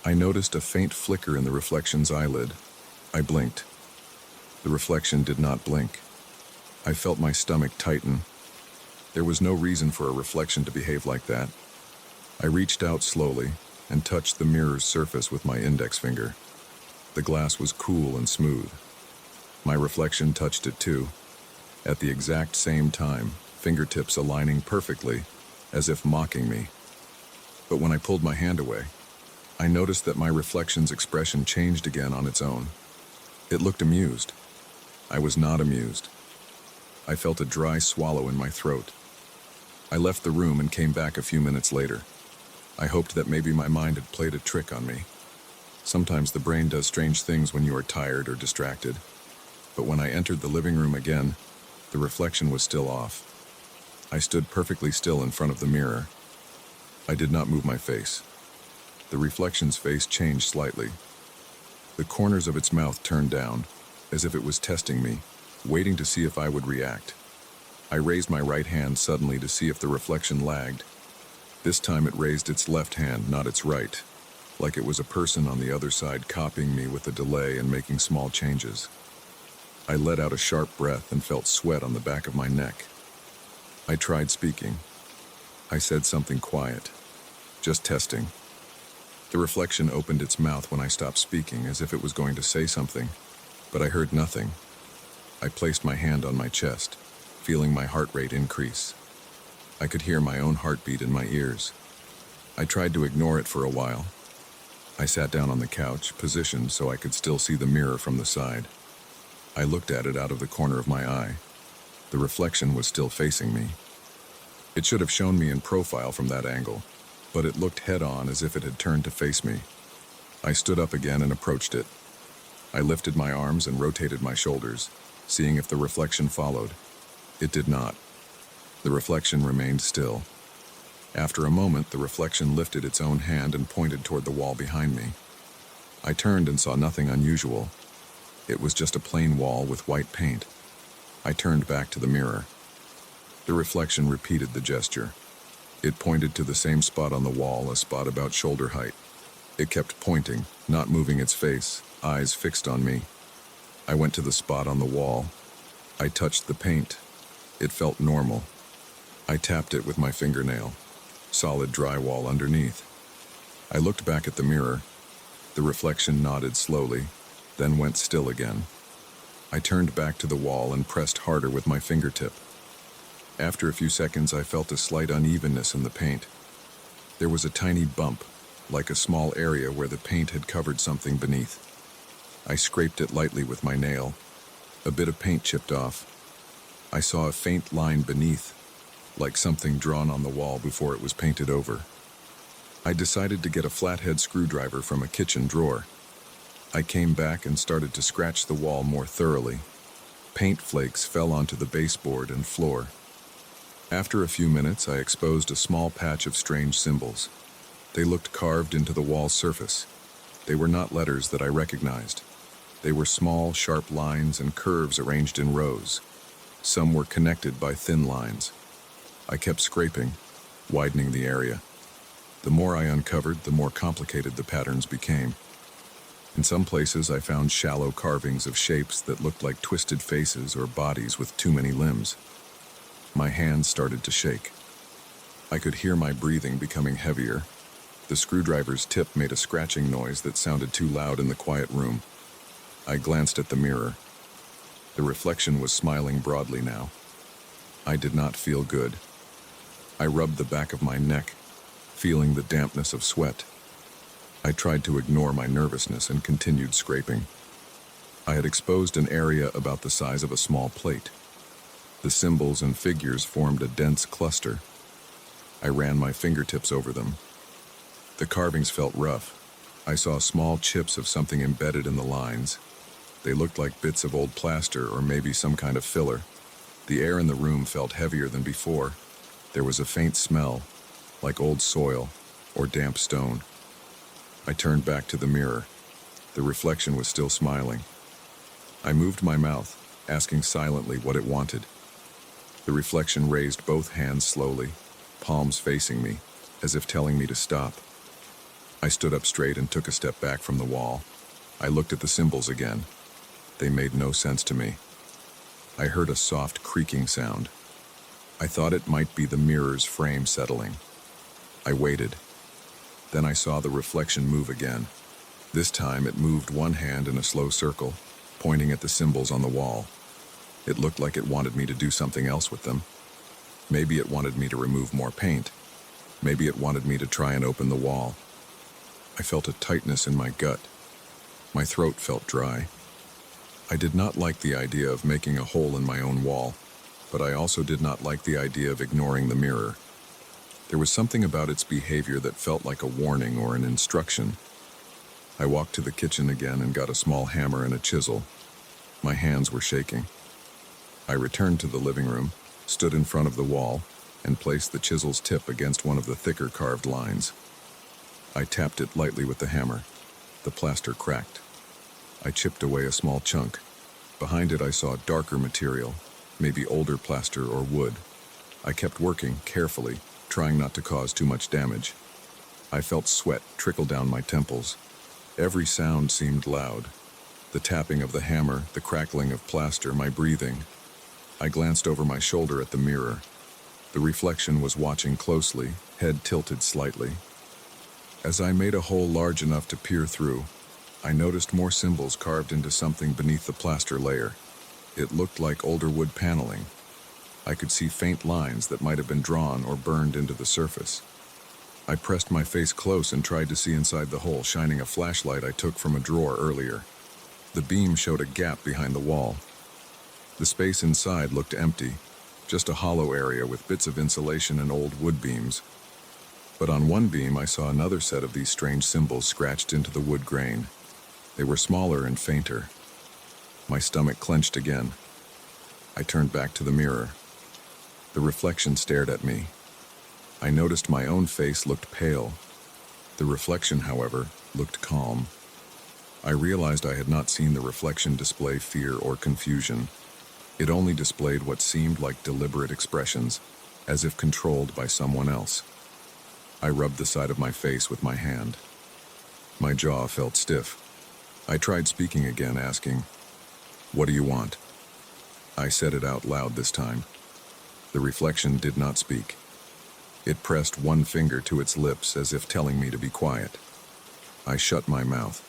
I noticed a faint flicker in the reflection's eyelid. I blinked. The reflection did not blink. I felt my stomach tighten. There was no reason for a reflection to behave like that. I reached out slowly and touched the mirror's surface with my index finger. The glass was cool and smooth. My reflection touched it too, at the exact same time, fingertips aligning perfectly, as if mocking me. But when I pulled my hand away, I noticed that my reflection's expression changed again on its own. It looked amused. I was not amused. I felt a dry swallow in my throat. I left the room and came back a few minutes later. I hoped that maybe my mind had played a trick on me. Sometimes the brain does strange things when you are tired or distracted. But when I entered the living room again, the reflection was still off. I stood perfectly still in front of the mirror. I did not move my face. The reflection's face changed slightly. The corners of its mouth turned down, as if it was testing me, waiting to see if I would react. I raised my right hand suddenly to see if the reflection lagged. This time it raised its left hand, not its right, like it was a person on the other side copying me with a delay and making small changes. I let out a sharp breath and felt sweat on the back of my neck. I tried speaking. I said something quiet, just testing. The reflection opened its mouth when I stopped speaking, as if it was going to say something, but I heard nothing. I placed my hand on my chest, feeling my heart rate increase. I could hear my own heartbeat in my ears. I tried to ignore it for a while. I sat down on the couch, positioned so I could still see the mirror from the side. I looked at it out of the corner of my eye. The reflection was still facing me. It should have shown me in profile from that angle, but it looked head-on as if it had turned to face me. I stood up again and approached it. I lifted my arms and rotated my shoulders, seeing if the reflection followed. It did not. The reflection remained still. After a moment, the reflection lifted its own hand and pointed toward the wall behind me. I turned and saw nothing unusual. It was just a plain wall with white paint. I turned back to the mirror. The reflection repeated the gesture. It pointed to the same spot on the wall, a spot about shoulder height. It kept pointing, not moving its face, eyes fixed on me. I went to the spot on the wall. I touched the paint. It felt normal. I tapped it with my fingernail. Solid drywall underneath. I looked back at the mirror. The reflection nodded slowly, then went still again. I turned back to the wall and pressed harder with my fingertip. After a few seconds, I felt a slight unevenness in the paint. There was a tiny bump, like a small area where the paint had covered something beneath. I scraped it lightly with my nail. A bit of paint chipped off. I saw a faint line beneath, like something drawn on the wall before it was painted over. I decided to get a flathead screwdriver from a kitchen drawer. I came back and started to scratch the wall more thoroughly. Paint flakes fell onto the baseboard and floor. After a few minutes, I exposed a small patch of strange symbols. They looked carved into the wall's surface. They were not letters that I recognized. They were small, sharp lines and curves arranged in rows. Some were connected by thin lines. I kept scraping, widening the area. The more I uncovered, the more complicated the patterns became. In some places, I found shallow carvings of shapes that looked like twisted faces or bodies with too many limbs. My hands started to shake. I could hear my breathing becoming heavier. The screwdriver's tip made a scratching noise that sounded too loud in the quiet room. I glanced at the mirror. The reflection was smiling broadly now. I did not feel good. I rubbed the back of my neck, feeling the dampness of sweat. I tried to ignore my nervousness and continued scraping. I had exposed an area about the size of a small plate. The symbols and figures formed a dense cluster. I ran my fingertips over them. The carvings felt rough. I saw small chips of something embedded in the lines. They looked like bits of old plaster or maybe some kind of filler. The air in the room felt heavier than before. There was a faint smell, like old soil or damp stone. I turned back to the mirror. The reflection was still smiling. I moved my mouth, asking silently what it wanted. The reflection raised both hands slowly, palms facing me, as if telling me to stop. I stood up straight and took a step back from the wall. I looked at the symbols again. They made no sense to me. I heard a soft creaking sound. I thought it might be the mirror's frame settling. I waited. Then I saw the reflection move again. This time it moved one hand in a slow circle, pointing at the symbols on the wall. It looked like it wanted me to do something else with them. Maybe it wanted me to remove more paint. Maybe it wanted me to try and open the wall. I felt a tightness in my gut. My throat felt dry. I did not like the idea of making a hole in my own wall, but I also did not like the idea of ignoring the mirror. There was something about its behavior that felt like a warning or an instruction. I walked to the kitchen again and got a small hammer and a chisel. My hands were shaking. I returned to the living room, stood in front of the wall, and placed the chisel's tip against one of the thicker carved lines. I tapped it lightly with the hammer. The plaster cracked. I chipped away a small chunk. Behind it I saw darker material, maybe older plaster or wood. I kept working carefully, trying not to cause too much damage. I felt sweat trickle down my temples. Every sound seemed loud. The tapping of the hammer, the crackling of plaster, my breathing. I glanced over my shoulder at the mirror. The reflection was watching closely, head tilted slightly. As I made a hole large enough to peer through, I noticed more symbols carved into something beneath the plaster layer. It looked like older wood paneling. I could see faint lines that might have been drawn or burned into the surface. I pressed my face close and tried to see inside the hole, shining a flashlight I took from a drawer earlier. The beam showed a gap behind the wall. The space inside looked empty, just a hollow area with bits of insulation and old wood beams. But on one beam I saw another set of these strange symbols scratched into the wood grain. They were smaller and fainter. My stomach clenched again. I turned back to the mirror. The reflection stared at me. I noticed my own face looked pale. The reflection, however, looked calm. I realized I had not seen the reflection display fear or confusion. It only displayed what seemed like deliberate expressions, as if controlled by someone else. I rubbed the side of my face with my hand. My jaw felt stiff. I tried speaking again, asking, "What do you want?" I said it out loud this time. The reflection did not speak. It pressed one finger to its lips as if telling me to be quiet. I shut my mouth.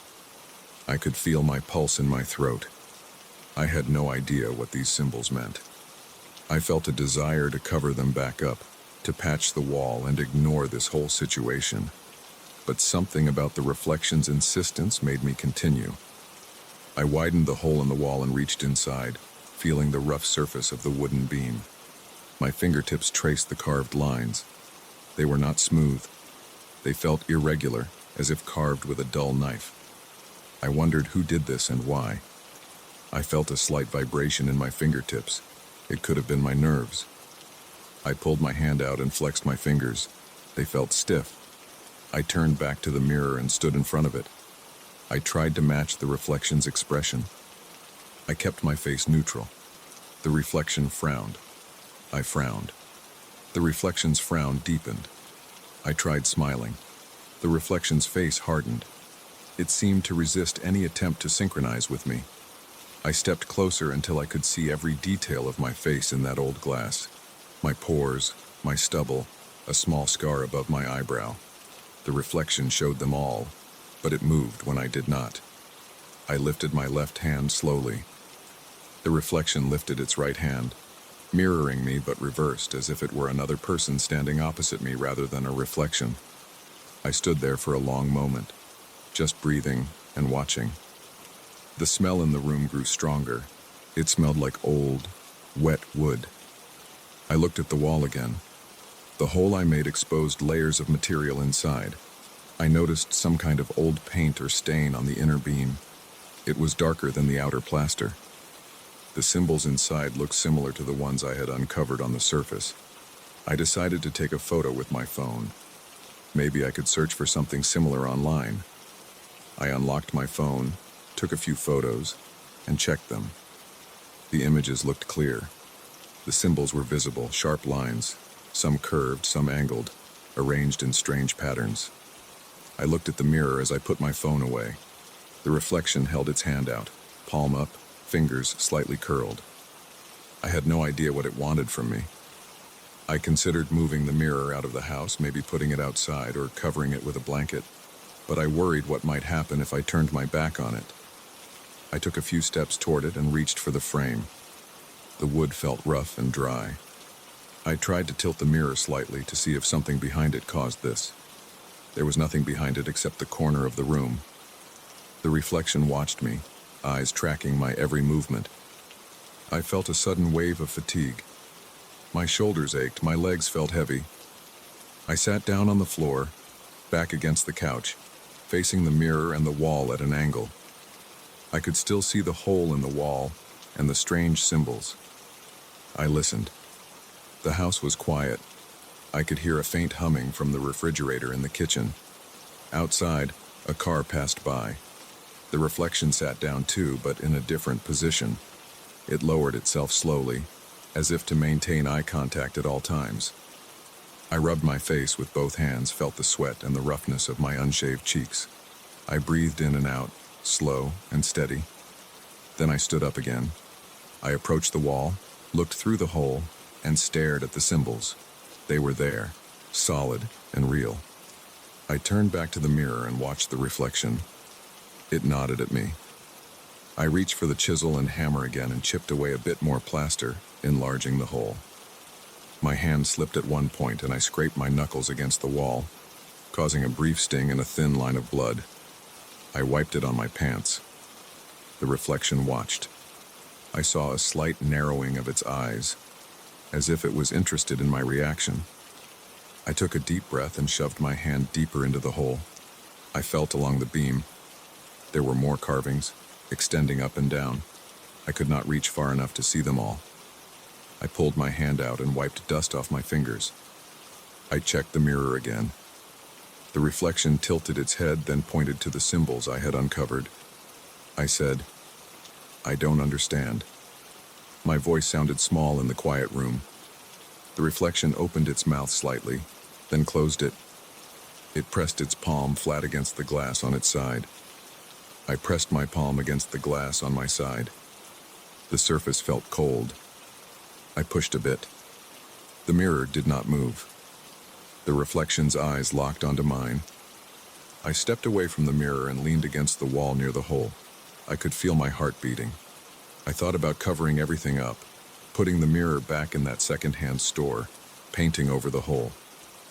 I could feel my pulse in my throat. I had no idea what these symbols meant. I felt a desire to cover them back up, to patch the wall and ignore this whole situation. But something about the reflection's insistence made me continue. I widened the hole in the wall and reached inside, feeling the rough surface of the wooden beam. My fingertips traced the carved lines. They were not smooth. They felt irregular, as if carved with a dull knife. I wondered who did this and why. I felt a slight vibration in my fingertips. It could have been my nerves. I pulled my hand out and flexed my fingers. They felt stiff. I turned back to the mirror and stood in front of it. I tried to match the reflection's expression. I kept my face neutral. The reflection frowned. I frowned. The reflection's frown deepened. I tried smiling. The reflection's face hardened. It seemed to resist any attempt to synchronize with me. I stepped closer until I could see every detail of my face in that old glass. My pores, my stubble, a small scar above my eyebrow. The reflection showed them all, but it moved when I did not. I lifted my left hand slowly. The reflection lifted its right hand, mirroring me but reversed as if it were another person standing opposite me rather than a reflection. I stood there for a long moment, just breathing and watching. The smell in the room grew stronger. It smelled like old, wet wood. I looked at the wall again. The hole I made exposed layers of material inside. I noticed some kind of old paint or stain on the inner beam. It was darker than the outer plaster. The symbols inside looked similar to the ones I had uncovered on the surface. I decided to take a photo with my phone. Maybe I could search for something similar online. I unlocked my phone, took a few photos, and checked them. The images looked clear. The symbols were visible, sharp lines, some curved, some angled, arranged in strange patterns. I looked at the mirror as I put my phone away. The reflection held its hand out, palm up, fingers slightly curled. I had no idea what it wanted from me. I considered moving the mirror out of the house, maybe putting it outside or covering it with a blanket, but I worried what might happen if I turned my back on it. I took a few steps toward it and reached for the frame. The wood felt rough and dry. I tried to tilt the mirror slightly to see if something behind it caused this. There was nothing behind it except the corner of the room. The reflection watched me, eyes tracking my every movement. I felt a sudden wave of fatigue. My shoulders ached, my legs felt heavy. I sat down on the floor, back against the couch, facing the mirror and the wall at an angle. I could still see the hole in the wall and the strange symbols. I listened. The house was quiet. I could hear a faint humming from the refrigerator in the kitchen. Outside, a car passed by. The reflection sat down too, but in a different position. It lowered itself slowly, as if to maintain eye contact at all times. I rubbed my face with both hands, felt the sweat and the roughness of my unshaved cheeks. I breathed in and out, slow and steady. Then I stood up again. I approached the wall, looked through the hole, and stared at the symbols. They were there, solid and real. I turned back to the mirror and watched the reflection. It nodded at me. I reached for the chisel and hammer again and chipped away a bit more plaster, enlarging the hole. My hand slipped at one point and I scraped my knuckles against the wall, causing a brief sting and a thin line of blood. I wiped it on my pants. The reflection watched. I saw a slight narrowing of its eyes, as if it was interested in my reaction. I took a deep breath and shoved my hand deeper into the hole. I felt along the beam. There were more carvings, extending up and down. I could not reach far enough to see them all. I pulled my hand out and wiped dust off my fingers. I checked the mirror again. The reflection tilted its head, then pointed to the symbols I had uncovered. I said, "I don't understand." My voice sounded small in the quiet room. The reflection opened its mouth slightly, then closed it. It pressed its palm flat against the glass on its side. I pressed my palm against the glass on my side. The surface felt cold. I pushed a bit. The mirror did not move. The reflection's eyes locked onto mine. I stepped away from the mirror and leaned against the wall near the hole. I could feel my heart beating. I thought about covering everything up, putting the mirror back in that second-hand store, painting over the hole.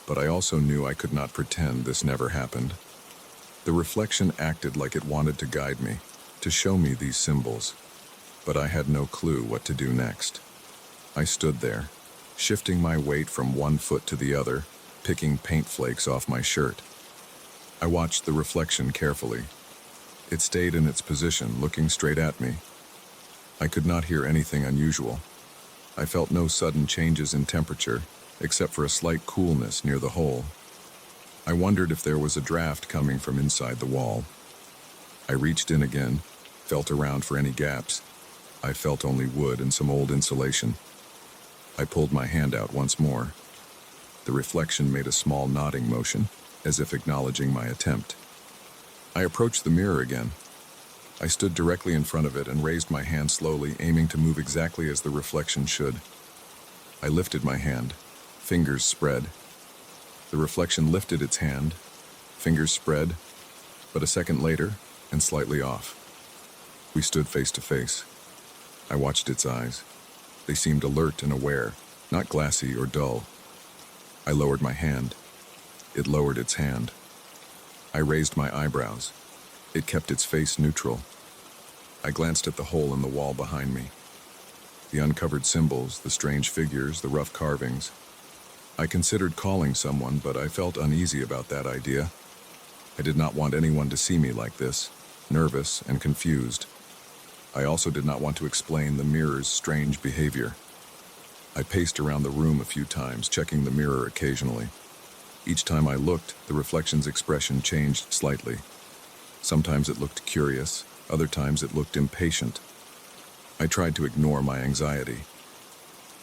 But I also knew I could not pretend this never happened. The reflection acted like it wanted to guide me, to show me these symbols. But I had no clue what to do next. I stood there, shifting my weight from one foot to the other, picking paint flakes off my shirt. I watched the reflection carefully. It stayed in its position, looking straight at me. I could not hear anything unusual. I felt no sudden changes in temperature, except for a slight coolness near the hole. I wondered if there was a draft coming from inside the wall. I reached in again, felt around for any gaps. I felt only wood and some old insulation. I pulled my hand out once more. The reflection made a small nodding motion, as if acknowledging my attempt. I approached the mirror again. I stood directly in front of it and raised my hand slowly, aiming to move exactly as the reflection should. I lifted my hand, fingers spread. The reflection lifted its hand, fingers spread, but a second later, and slightly off. We stood face to face. I watched its eyes. They seemed alert and aware, not glassy or dull. I lowered my hand. It lowered its hand. I raised my eyebrows. It kept its face neutral. I glanced at the hole in the wall behind me. The uncovered symbols, the strange figures, the rough carvings. I considered calling someone, but I felt uneasy about that idea. I did not want anyone to see me like this, nervous and confused. I also did not want to explain the mirror's strange behavior. I paced around the room a few times, checking the mirror occasionally. Each time I looked, the reflection's expression changed slightly. Sometimes it looked curious, other times it looked impatient. I tried to ignore my anxiety.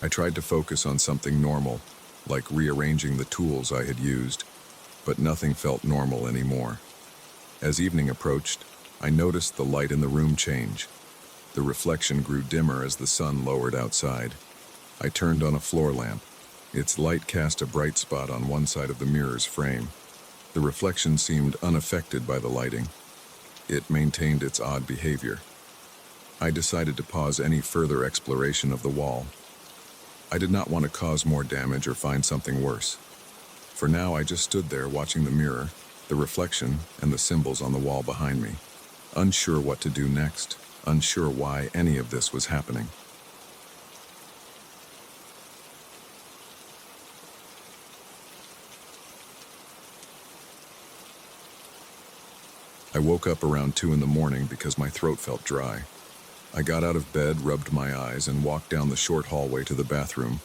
I tried to focus on something normal, like rearranging the tools I had used, but nothing felt normal anymore. As evening approached, I noticed the light in the room change. The reflection grew dimmer as the sun lowered outside. I turned on a floor lamp. Its light cast a bright spot on one side of the mirror's frame. The reflection seemed unaffected by the lighting. It maintained its odd behavior. I decided to pause any further exploration of the wall. I did not want to cause more damage or find something worse. For now, I just stood there watching the mirror, the reflection, and the symbols on the wall behind me, unsure what to do next, unsure why any of this was happening. I woke up around 2 in the morning because my throat felt dry. I got out of bed, rubbed my eyes, and walked down the short hallway to the bathroom.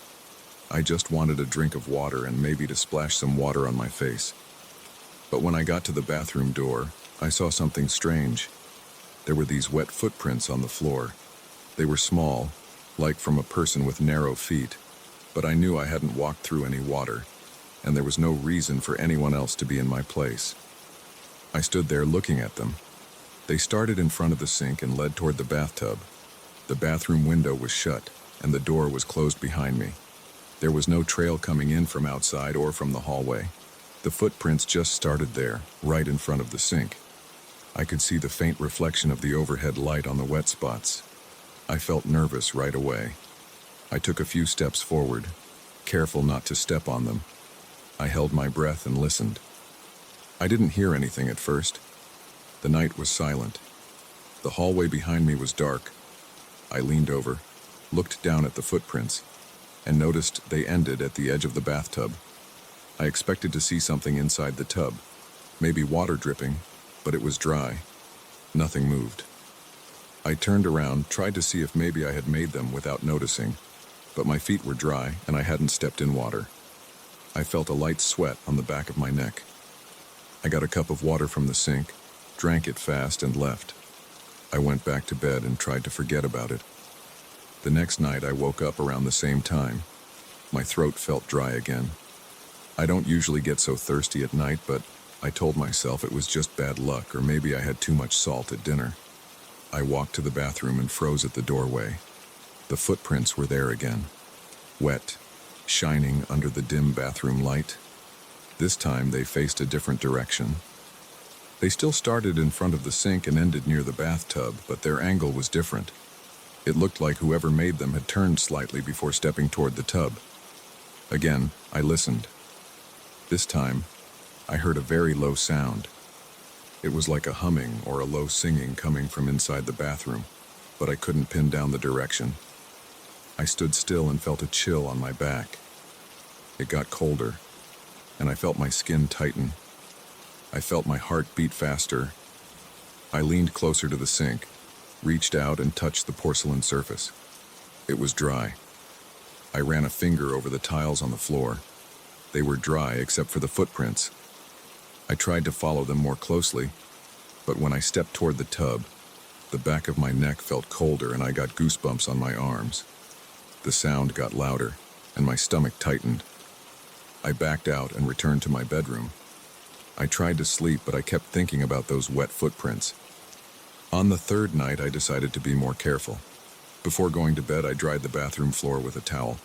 I just wanted a drink of water and maybe to splash some water on my face. But when I got to the bathroom door, I saw something strange. There were these wet footprints on the floor. They were small, like from a person with narrow feet, but I knew I hadn't walked through any water, and there was no reason for anyone else to be in my place. I stood there looking at them. They started in front of the sink and led toward the bathtub. The bathroom window was shut, and the door was closed behind me. There was no trail coming in from outside or from the hallway. The footprints just started there, right in front of the sink. I could see the faint reflection of the overhead light on the wet spots. I felt nervous right away. I took a few steps forward, careful not to step on them. I held my breath and listened. I didn't hear anything at first. The night was silent. The hallway behind me was dark. I leaned over, looked down at the footprints, and noticed they ended at the edge of the bathtub. I expected to see something inside the tub, maybe water dripping, but it was dry. Nothing moved. I turned around, tried to see if maybe I had made them without noticing, but my feet were dry and I hadn't stepped in water. I felt a light sweat on the back of my neck. I got a cup of water from the sink, drank it fast, and left. I went back to bed and tried to forget about it. The next night I woke up around the same time. My throat felt dry again. I don't usually get so thirsty at night, but I told myself it was just bad luck, or maybe I had too much salt at dinner. I walked to the bathroom and froze at the doorway. The footprints were there again, wet, shining under the dim bathroom light. This time they faced a different direction. They still started in front of the sink and ended near the bathtub, but their angle was different. It looked like whoever made them had turned slightly before stepping toward the tub. Again, I listened. This time, I heard a very low sound. It was like a humming or a low singing coming from inside the bathroom, but I couldn't pin down the direction. I stood still and felt a chill on my back. It got colder, and I felt my skin tighten. I felt my heart beat faster. I leaned closer to the sink, reached out and touched the porcelain surface. It was dry. I ran a finger over the tiles on the floor. They were dry except for the footprints. I tried to follow them more closely, but when I stepped toward the tub, the back of my neck felt colder and I got goosebumps on my arms. The sound got louder, and my stomach tightened. I backed out and returned to my bedroom. I tried to sleep, but I kept thinking about those wet footprints. On the third night, I decided to be more careful. Before going to bed, I dried the bathroom floor with a towel.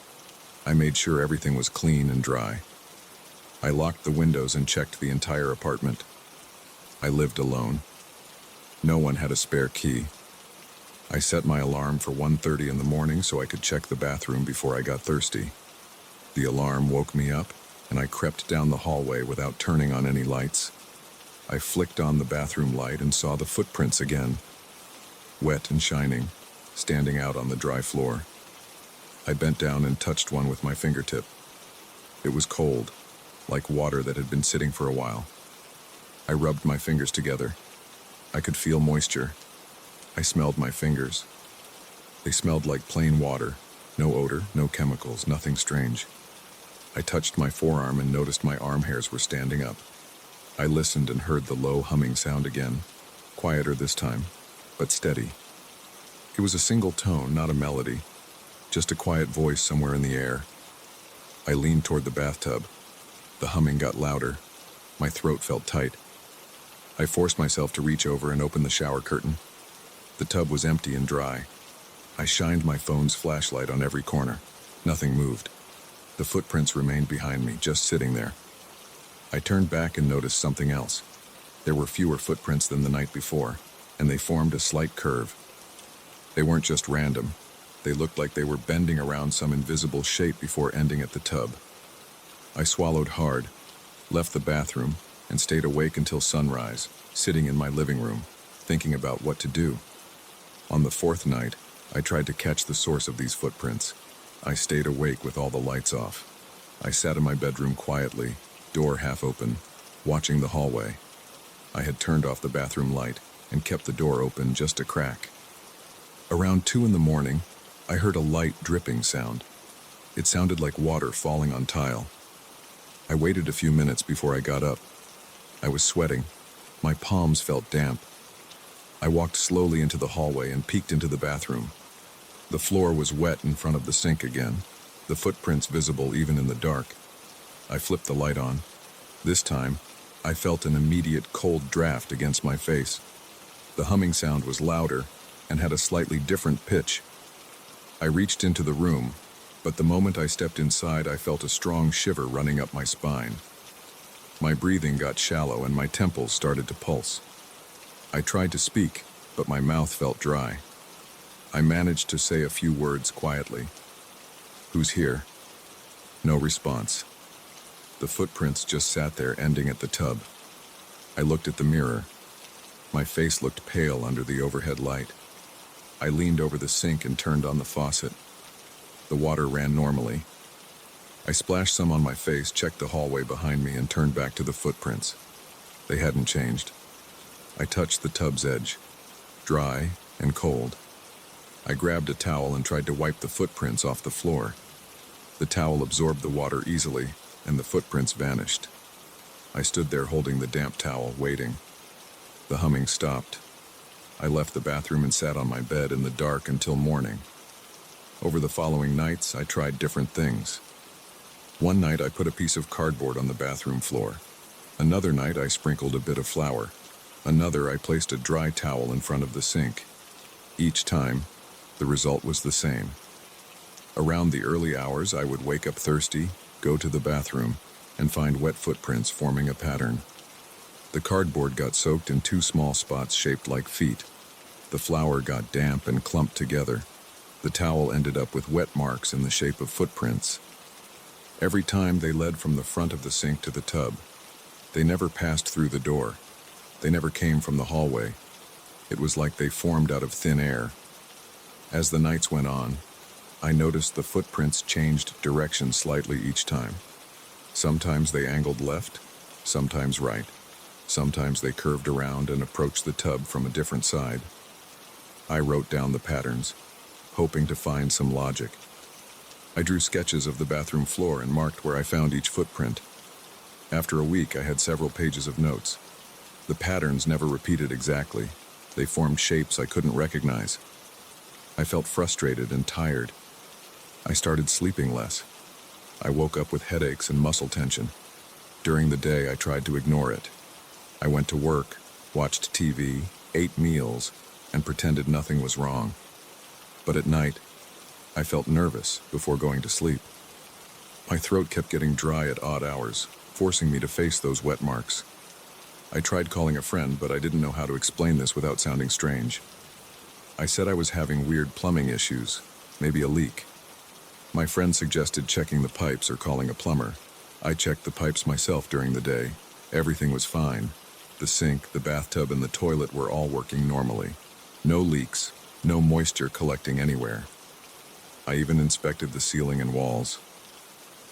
I made sure everything was clean and dry. I locked the windows and checked the entire apartment. I lived alone. No one had a spare key. I set my alarm for 1:30 in the morning so I could check the bathroom before I got thirsty. The alarm woke me up, and I crept down the hallway without turning on any lights. I flicked on the bathroom light and saw the footprints again, wet and shining, standing out on the dry floor. I bent down and touched one with my fingertip. It was cold, like water that had been sitting for a while. I rubbed my fingers together. I could feel moisture. I smelled my fingers. They smelled like plain water, no odor, no chemicals, nothing strange. I touched my forearm and noticed my arm hairs were standing up. I listened and heard the low humming sound again, quieter this time, but steady. It was a single tone, not a melody, just a quiet voice somewhere in the air. I leaned toward the bathtub. The humming got louder. My throat felt tight. I forced myself to reach over and open the shower curtain. The tub was empty and dry. I shined my phone's flashlight on every corner. Nothing moved. The footprints remained behind me, just sitting there. I turned back and noticed something else. There were fewer footprints than the night before, and they formed a slight curve. They weren't just random. They looked like they were bending around some invisible shape before ending at the tub. I swallowed hard, left the bathroom, and stayed awake until sunrise, sitting in my living room, thinking about what to do. On the fourth night, I tried to catch the source of these footprints. I stayed awake with all the lights off. I sat in my bedroom quietly, door half open, watching the hallway. I had turned off the bathroom light and kept the door open just a crack. Around 2 in the morning, I heard a light dripping sound. It sounded like water falling on tile. I waited a few minutes before I got up. I was sweating. My palms felt damp. I walked slowly into the hallway and peeked into the bathroom. The floor was wet in front of the sink again, the footprints visible even in the dark. I flipped the light on. This time, I felt an immediate cold draft against my face. The humming sound was louder and had a slightly different pitch. I reached into the room, but the moment I stepped inside, I felt a strong shiver running up my spine. My breathing got shallow and my temples started to pulse. I tried to speak, but my mouth felt dry. I managed to say a few words quietly. "Who's here?" No response. The footprints just sat there, ending at the tub. I looked at the mirror. My face looked pale under the overhead light. I leaned over the sink and turned on the faucet. The water ran normally. I splashed some on my face, checked the hallway behind me, and turned back to the footprints. They hadn't changed. I touched the tub's edge, dry and cold. I grabbed a towel and tried to wipe the footprints off the floor. The towel absorbed the water easily, and the footprints vanished. I stood there holding the damp towel, waiting. The humming stopped. I left the bathroom and sat on my bed in the dark until morning. Over the following nights, I tried different things. One night, I put a piece of cardboard on the bathroom floor. Another night, I sprinkled a bit of flour. Another, I placed a dry towel in front of the sink. Each time, the result was the same. Around the early hours, I would wake up thirsty, go to the bathroom, and find wet footprints forming a pattern. The cardboard got soaked in 2 small spots shaped like feet. The flour got damp and clumped together. The towel ended up with wet marks in the shape of footprints. Every time they led from the front of the sink to the tub. They never passed through the door. They never came from the hallway. It was like they formed out of thin air. As the nights went on, I noticed the footprints changed direction slightly each time. Sometimes they angled left, sometimes right. Sometimes they curved around and approached the tub from a different side. I wrote down the patterns, hoping to find some logic. I drew sketches of the bathroom floor and marked where I found each footprint. After a week, I had several pages of notes. The patterns never repeated exactly. They formed shapes I couldn't recognize. I felt frustrated and tired. I started sleeping less. I woke up with headaches and muscle tension. During the day, I tried to ignore it. I went to work, watched TV, ate meals, and pretended nothing was wrong. But at night, I felt nervous before going to sleep. My throat kept getting dry at odd hours, forcing me to face those wet marks. I tried calling a friend, but I didn't know how to explain this without sounding strange. I said I was having weird plumbing issues, maybe a leak. My friend suggested checking the pipes or calling a plumber. I checked the pipes myself during the day. Everything was fine. The sink, the bathtub, and the toilet were all working normally. No leaks, no moisture collecting anywhere. I even inspected the ceiling and walls.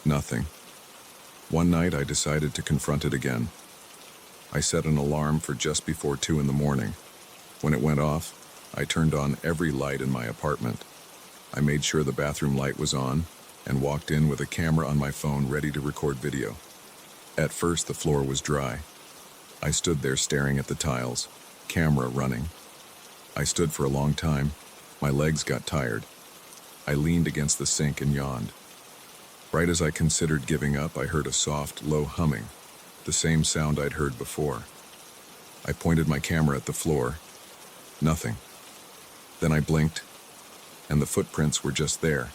Nothing. One night, I decided to confront it again. I set an alarm for just before 2 in the morning. When it went off, I turned on every light in my apartment. I made sure the bathroom light was on and walked in with a camera on my phone ready to record video. At first, the floor was dry. I stood there staring at the tiles, camera running. I stood for a long time. My legs got tired. I leaned against the sink and yawned. Right as I considered giving up, I heard a soft, low humming, the same sound I'd heard before. I pointed my camera at the floor. Nothing. Then I blinked, and the footprints were just there,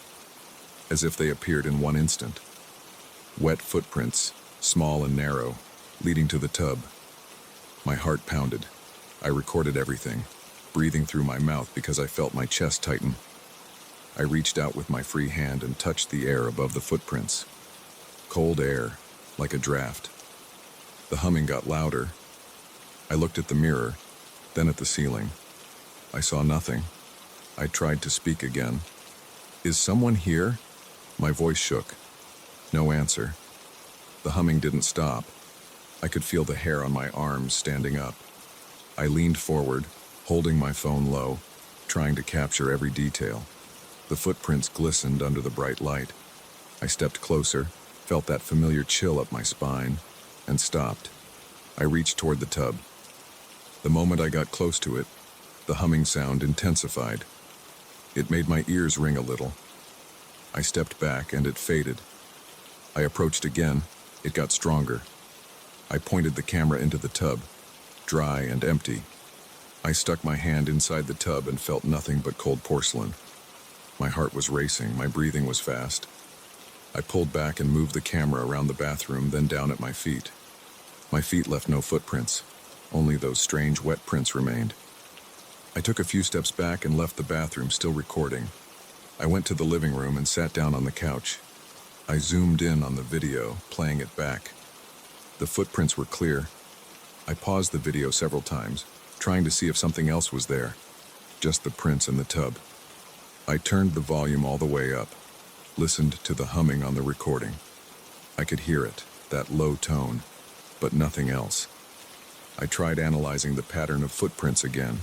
as if they appeared in one instant. Wet footprints, small and narrow, leading to the tub. My heart pounded. I recorded everything, breathing through my mouth because I felt my chest tighten. I reached out with my free hand and touched the air above the footprints. Cold air, like a draft. The humming got louder. I looked at the mirror, then at the ceiling. I saw nothing. I tried to speak again. "Is someone here?" My voice shook. No answer. The humming didn't stop. I could feel the hair on my arms standing up. I leaned forward, holding my phone low, trying to capture every detail. The footprints glistened under the bright light. I stepped closer, felt that familiar chill up my spine, and stopped. I reached toward the tub. The moment I got close to it, the humming sound intensified. It made my ears ring a little. I stepped back and it faded. I approached again. It got stronger. I pointed the camera into the tub, dry and empty. I stuck my hand inside the tub and felt nothing but cold porcelain. My heart was racing, my breathing was fast. I pulled back and moved the camera around the bathroom, then down at my feet. My feet left no footprints. Only those strange wet prints remained. I took a few steps back and left the bathroom, still recording. I went to the living room and sat down on the couch. I zoomed in on the video, playing it back. The footprints were clear. I paused the video several times, trying to see if something else was there. Just the prints in the tub. I turned the volume all the way up, listened to the humming on the recording. I could hear it, that low tone, but nothing else. I tried analyzing the pattern of footprints again.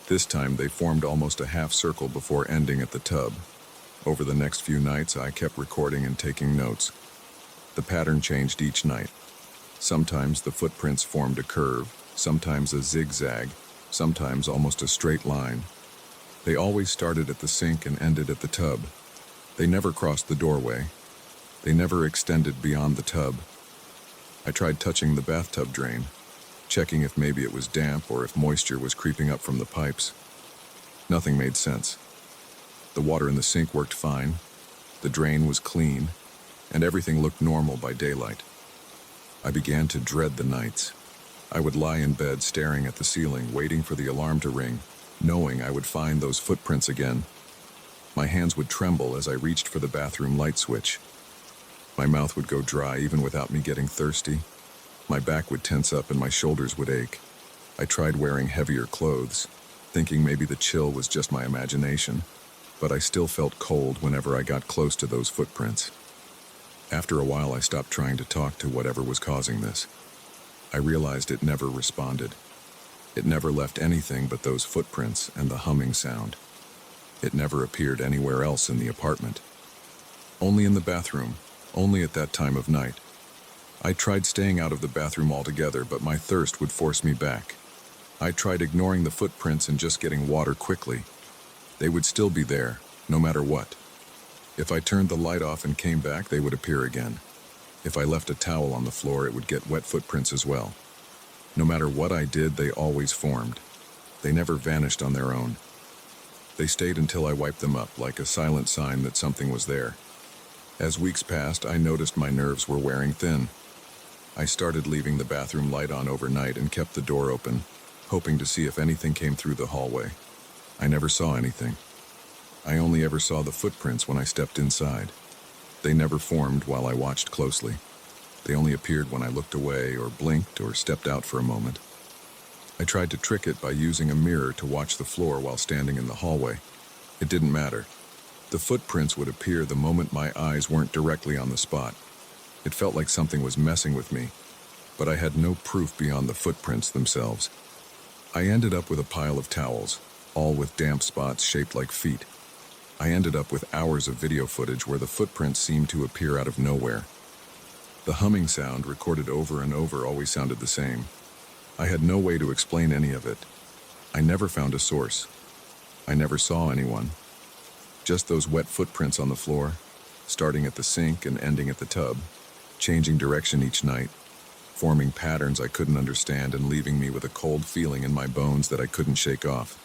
This time they formed almost a half circle before ending at the tub. Over the next few nights, I kept recording and taking notes. The pattern changed each night. Sometimes the footprints formed a curve, sometimes a zigzag, sometimes almost a straight line. They always started at the sink and ended at the tub. They never crossed the doorway. They never extended beyond the tub. I tried touching the bathtub drain, checking if maybe it was damp or if moisture was creeping up from the pipes. Nothing made sense. The water in the sink worked fine, the drain was clean, and everything looked normal by daylight. I began to dread the nights. I would lie in bed staring at the ceiling, waiting for the alarm to ring, knowing I would find those footprints again. My hands would tremble as I reached for the bathroom light switch. My mouth would go dry even without me getting thirsty. My back would tense up and my shoulders would ache. I tried wearing heavier clothes, thinking maybe the chill was just my imagination. but I still felt cold whenever I got close to those footprints. After a while, I stopped trying to talk to whatever was causing this. I realized it never responded. It never left anything but those footprints and the humming sound. It never appeared anywhere else in the apartment. Only in the bathroom, only at that time of night. I tried staying out of the bathroom altogether, but my thirst would force me back. I tried ignoring the footprints and just getting water quickly. They would still be there, no matter what. If I turned the light off and came back, they would appear again. If I left a towel on the floor, it would get wet footprints as well. No matter what I did, they always formed. They never vanished on their own. They stayed until I wiped them up, like a silent sign that something was there. As weeks passed, I noticed my nerves were wearing thin. I started leaving the bathroom light on overnight and kept the door open, hoping to see if anything came through the hallway. I never saw anything. I only ever saw the footprints when I stepped inside. They never formed while I watched closely. They only appeared when I looked away or blinked or stepped out for a moment. I tried to trick it by using a mirror to watch the floor while standing in the hallway. It didn't matter. The footprints would appear the moment my eyes weren't directly on the spot. It felt like something was messing with me, but I had no proof beyond the footprints themselves. I ended up with a pile of towels, all with damp spots shaped like feet. I ended up with hours of video footage where the footprints seemed to appear out of nowhere. The humming sound, recorded over and over, always sounded the same. I had no way to explain any of it. I never found a source. I never saw anyone. Just those wet footprints on the floor, starting at the sink and ending at the tub, changing direction each night, forming patterns I couldn't understand and leaving me with a cold feeling in my bones that I couldn't shake off.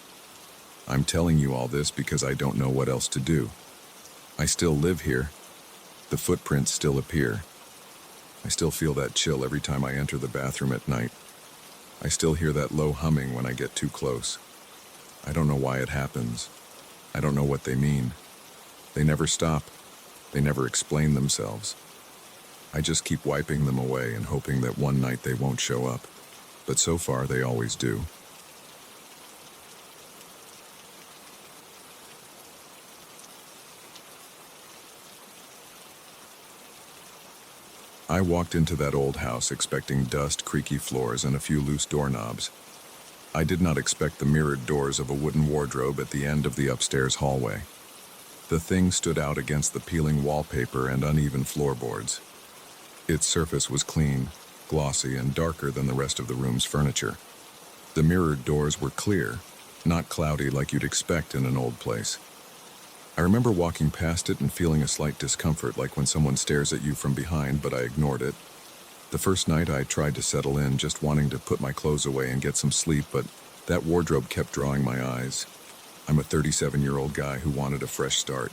I'm telling you all this because I don't know what else to do. I still live here. The footprints still appear. I still feel that chill every time I enter the bathroom at night. I still hear that low humming when I get too close. I don't know why it happens. I don't know what they mean. They never stop. They never explain themselves. I just keep wiping them away and hoping that one night they won't show up. But so far, they always do. I walked into that old house expecting dust, creaky floors, and a few loose doorknobs. I did not expect the mirrored doors of a wooden wardrobe at the end of the upstairs hallway. The thing stood out against the peeling wallpaper and uneven floorboards. Its surface was clean, glossy, and darker than the rest of the room's furniture. The mirrored doors were clear, not cloudy like you'd expect in an old place. I remember walking past it and feeling a slight discomfort, like when someone stares at you from behind, but I ignored it. The first night I tried to settle in, just wanting to put my clothes away and get some sleep, but that wardrobe kept drawing my eyes. I'm a 37-year-old guy who wanted a fresh start.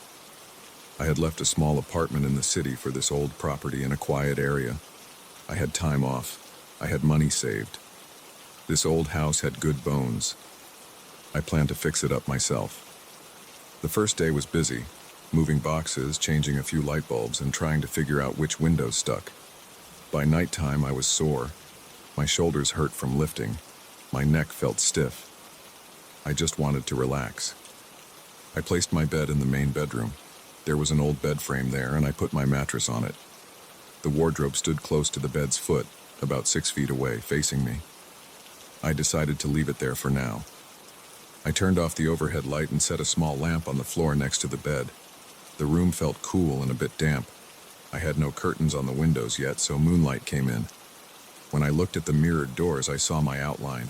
I had left a small apartment in the city for this old property in a quiet area. I had time off. I had money saved. This old house had good bones. I planned to fix it up myself. The first day was busy, moving boxes, changing a few light bulbs, and trying to figure out which windows stuck. By nighttime, I was sore. My shoulders hurt from lifting. My neck felt stiff. I just wanted to relax. I placed my bed in the main bedroom. There was an old bed frame there, and I put my mattress on it. The wardrobe stood close to the bed's foot, about 6 feet away, facing me. I decided to leave it there for now. I turned off the overhead light and set a small lamp on the floor next to the bed. The room felt cool and a bit damp. I had no curtains on the windows yet, so moonlight came in. When I looked at the mirrored doors, I saw my outline.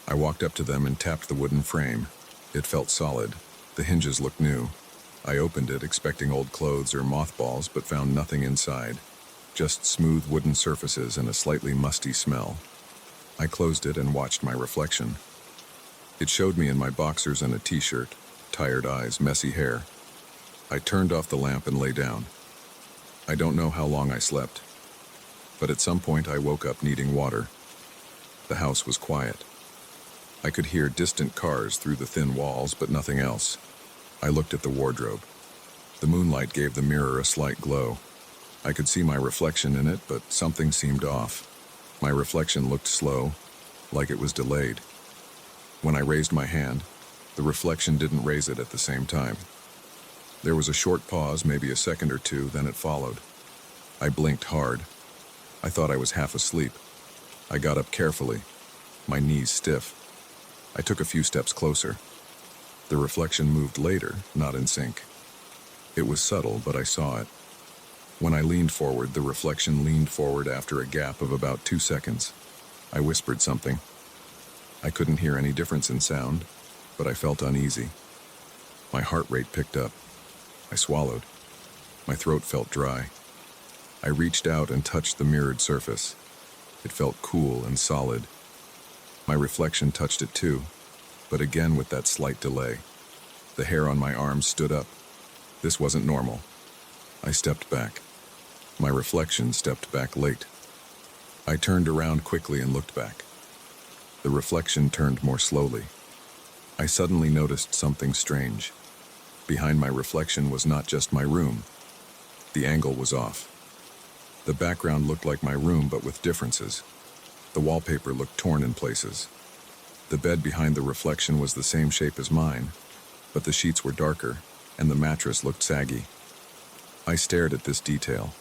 I walked up to them and tapped the wooden frame. It felt solid. The hinges looked new. I opened it, expecting old clothes or mothballs, but found nothing inside. Just smooth wooden surfaces and a slightly musty smell. I closed it and watched my reflection. It showed me in my boxers and a t-shirt, tired eyes, messy hair. I turned off the lamp and lay down. I don't know how long I slept, but at some point I woke up needing water. The house was quiet. I could hear distant cars through the thin walls, but nothing else. I looked at the wardrobe. The moonlight gave the mirror a slight glow. I could see my reflection in it, but something seemed off. My reflection looked slow, like it was delayed. When I raised my hand, The reflection didn't raise it at the same time. There was a short pause, maybe a second or two, then it followed. I blinked hard. I thought I was half asleep. I got up carefully, my knees stiff. I took a few steps closer. The reflection moved later, not in sync. It was subtle, but I saw it. When I leaned forward, the reflection leaned forward after a gap of about 2 seconds. I whispered something. I couldn't hear any difference in sound, but I felt uneasy. My heart rate picked up. I swallowed. My throat felt dry. I reached out and touched the mirrored surface. It felt cool and solid. My reflection touched it too, but again with that slight delay. The hair on my arms stood up. This wasn't normal. I stepped back. My reflection stepped back late. I turned around quickly and looked back. The reflection turned more slowly. I suddenly noticed something strange. Behind my reflection was not just my room. The angle was off. The background looked like my room, but with differences. The wallpaper looked torn in places. The bed behind the reflection was the same shape as mine, but the sheets were darker, and the mattress looked saggy. I stared at this detail.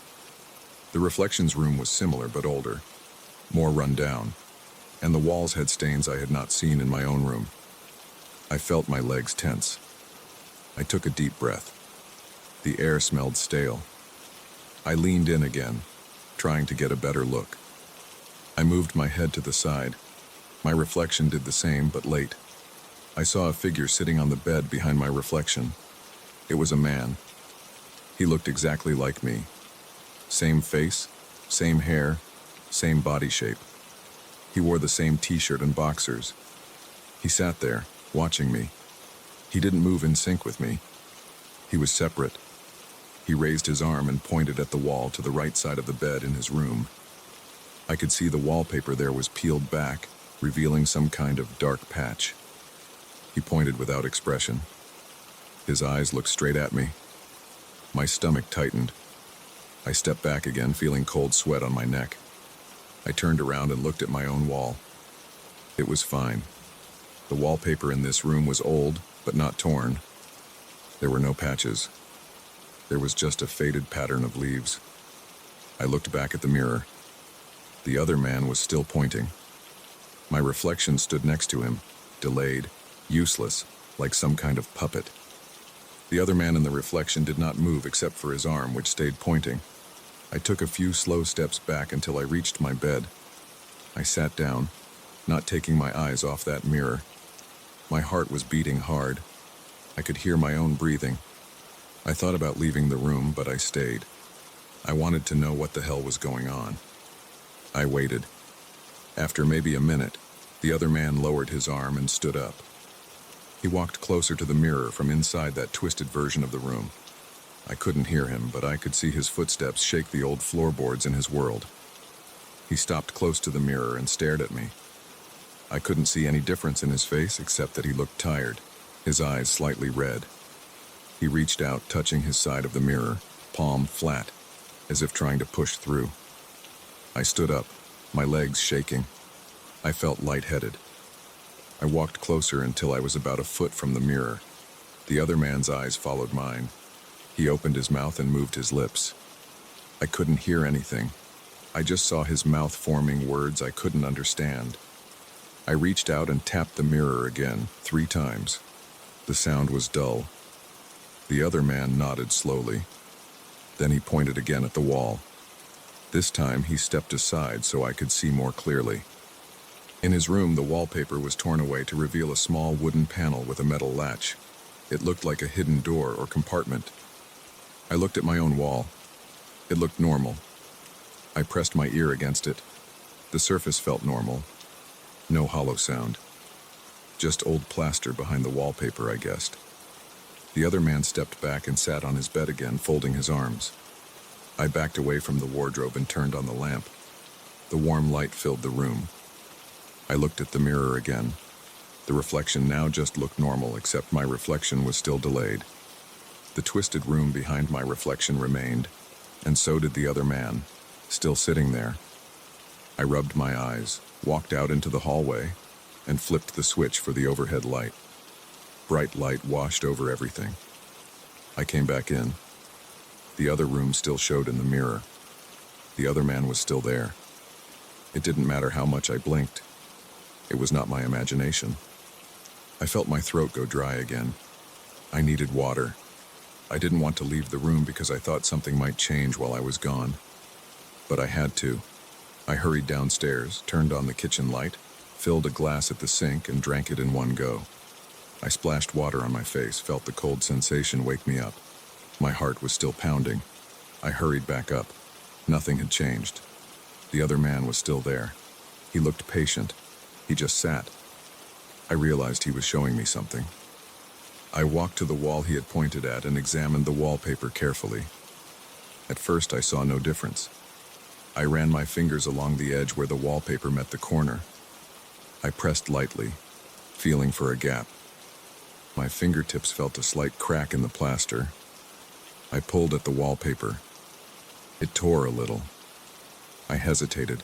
The reflection's room was similar but older, more run down, and the walls had stains I had not seen in my own room. I felt my legs tense. I took a deep breath. The air smelled stale. I leaned in again, trying to get a better look. I moved my head to the side. My reflection did the same, but late. I saw a figure sitting on the bed behind my reflection. It was a man. He looked exactly like me. Same face, same hair, same body shape. He wore the same t-shirt and boxers. He sat there, watching me. He didn't move in sync with me. He was separate. He raised his arm and pointed at the wall to the right side of the bed in his room. I could see the wallpaper there was peeled back, revealing some kind of dark patch. He pointed without expression. His eyes looked straight at me. My stomach tightened. I stepped back again, feeling cold sweat on my neck. I turned around and looked at my own wall. It was fine. The wallpaper in this room was old, but not torn. There were no patches. There was just a faded pattern of leaves. I looked back at the mirror. The other man was still pointing. My reflection stood next to him, delayed, useless, like some kind of puppet. The other man in the reflection did not move except for his arm, which stayed pointing. I took a few slow steps back until I reached my bed. I sat down, not taking my eyes off that mirror. My heart was beating hard. I could hear my own breathing. I thought about leaving the room, but I stayed. I wanted to know what the hell was going on. I waited. After maybe a minute, the other man lowered his arm and stood up. He walked closer to the mirror from inside that twisted version of the room. I couldn't hear him, but I could see his footsteps shake the old floorboards in his world. He stopped close to the mirror and stared at me. I couldn't see any difference in his face except that he looked tired, his eyes slightly red. He reached out, touching his side of the mirror, palm flat, as if trying to push through. I stood up, my legs shaking. I felt lightheaded. I walked closer until I was about a foot from the mirror. The other man's eyes followed mine. He opened his mouth and moved his lips. I couldn't hear anything. I just saw his mouth forming words I couldn't understand. I reached out and tapped the mirror again, 3 times. The sound was dull. The other man nodded slowly. Then he pointed again at the wall. This time he stepped aside so I could see more clearly. In his room, the wallpaper was torn away to reveal a small wooden panel with a metal latch. It looked like a hidden door or compartment. I looked at my own wall. It looked normal. I pressed my ear against it. The surface felt normal. No hollow sound. Just old plaster behind the wallpaper, I guessed. The other man stepped back and sat on his bed again, folding his arms. I backed away from the wardrobe and turned on the lamp. The warm light filled the room. I looked at the mirror again. The reflection now just looked normal, except my reflection was still delayed. The twisted room behind my reflection remained, and so did the other man, still sitting there. I rubbed my eyes, walked out into the hallway, and flipped the switch for the overhead light. Bright light washed over everything. I came back in. The other room still showed in the mirror. The other man was still there. It didn't matter how much I blinked. It was not my imagination. I felt my throat go dry again. I needed water. I didn't want to leave the room because I thought something might change while I was gone. But I had to. I hurried downstairs, turned on the kitchen light, filled a glass at the sink, and drank it in one go. I splashed water on my face, felt the cold sensation wake me up. My heart was still pounding. I hurried back up. Nothing had changed. The other man was still there. He looked patient. He just sat. I realized he was showing me something. I walked to the wall he had pointed at and examined the wallpaper carefully. At first, I saw no difference. I ran my fingers along the edge where the wallpaper met the corner. I pressed lightly, feeling for a gap. My fingertips felt a slight crack in the plaster. I pulled at the wallpaper. It tore a little. I hesitated.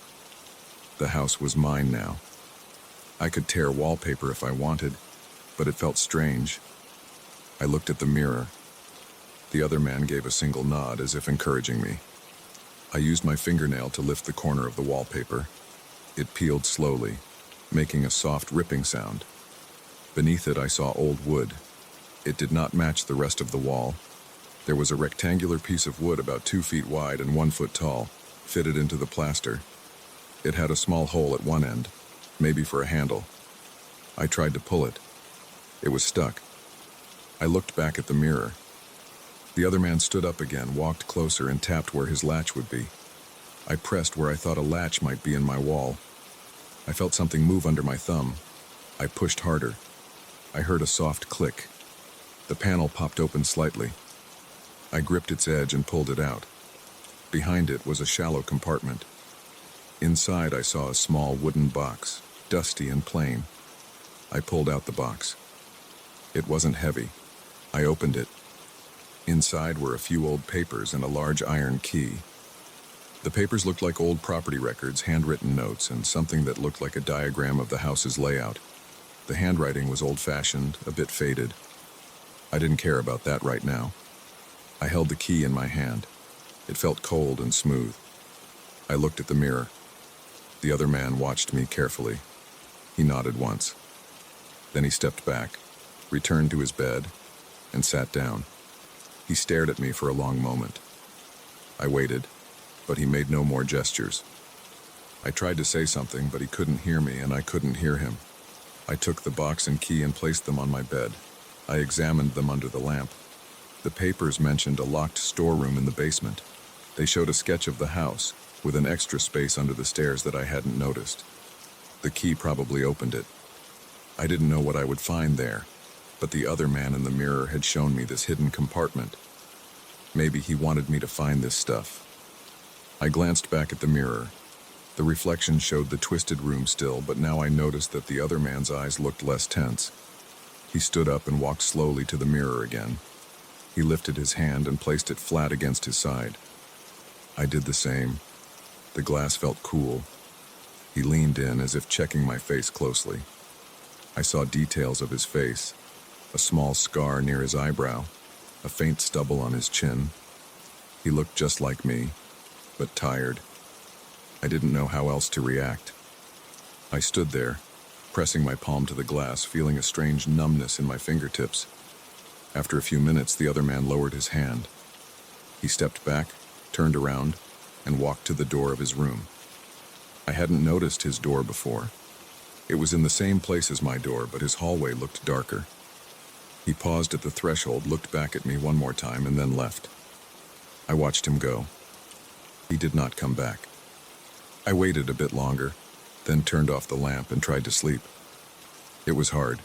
The house was mine now. I could tear wallpaper if I wanted, but it felt strange. I looked at the mirror. The other man gave a single nod as if encouraging me. I used my fingernail to lift the corner of the wallpaper. It peeled slowly, making a soft ripping sound. Beneath it, I saw old wood. It did not match the rest of the wall. There was a rectangular piece of wood about 2 feet wide and 1 foot tall, fitted into the plaster. It had a small hole at one end, maybe for a handle. I tried to pull it. It was stuck. I looked back at the mirror. The other man stood up again, walked closer, and tapped where his latch would be. I pressed where I thought a latch might be in my wall. I felt something move under my thumb. I pushed harder. I heard a soft click. The panel popped open slightly. I gripped its edge and pulled it out. Behind it was a shallow compartment. Inside, I saw a small wooden box, dusty and plain. I pulled out the box. It wasn't heavy. I opened it. Inside were a few old papers and a large iron key. The papers looked like old property records, handwritten notes, and something that looked like a diagram of the house's layout. The handwriting was old-fashioned, a bit faded. I didn't care about that right now. I held the key in my hand. It felt cold and smooth. I looked at the mirror. The other man watched me carefully. He nodded once. Then he stepped back, returned to his bed, and sat down. He stared at me for a long moment. I waited, but he made no more gestures. I tried to say something, but he couldn't hear me, and I couldn't hear him. I took the box and key and placed them on my bed. I examined them under the lamp. The papers mentioned a locked storeroom in the basement. They showed a sketch of the house, with an extra space under the stairs that I hadn't noticed. The key probably opened it. I didn't know what I would find there, but the other man in the mirror had shown me this hidden compartment. Maybe he wanted me to find this stuff. I glanced back at the mirror. The reflection showed the twisted room still, but now I noticed that the other man's eyes looked less tense. He stood up and walked slowly to the mirror again. He lifted his hand and placed it flat against his side. I did the same. The glass felt cool. He leaned in as if checking my face closely. I saw details of his face, a small scar near his eyebrow, a faint stubble on his chin. He looked just like me, but tired. I didn't know how else to react. I stood there, pressing my palm to the glass, feeling a strange numbness in my fingertips. After a few minutes, the other man lowered his hand. He stepped back, turned around, and walked to the door of his room. I hadn't noticed his door before. It was in the same place as my door, but his hallway looked darker. He paused at the threshold, looked back at me one more time, and then left. I watched him go. He did not come back. I waited a bit longer, then turned off the lamp and tried to sleep. It was hard.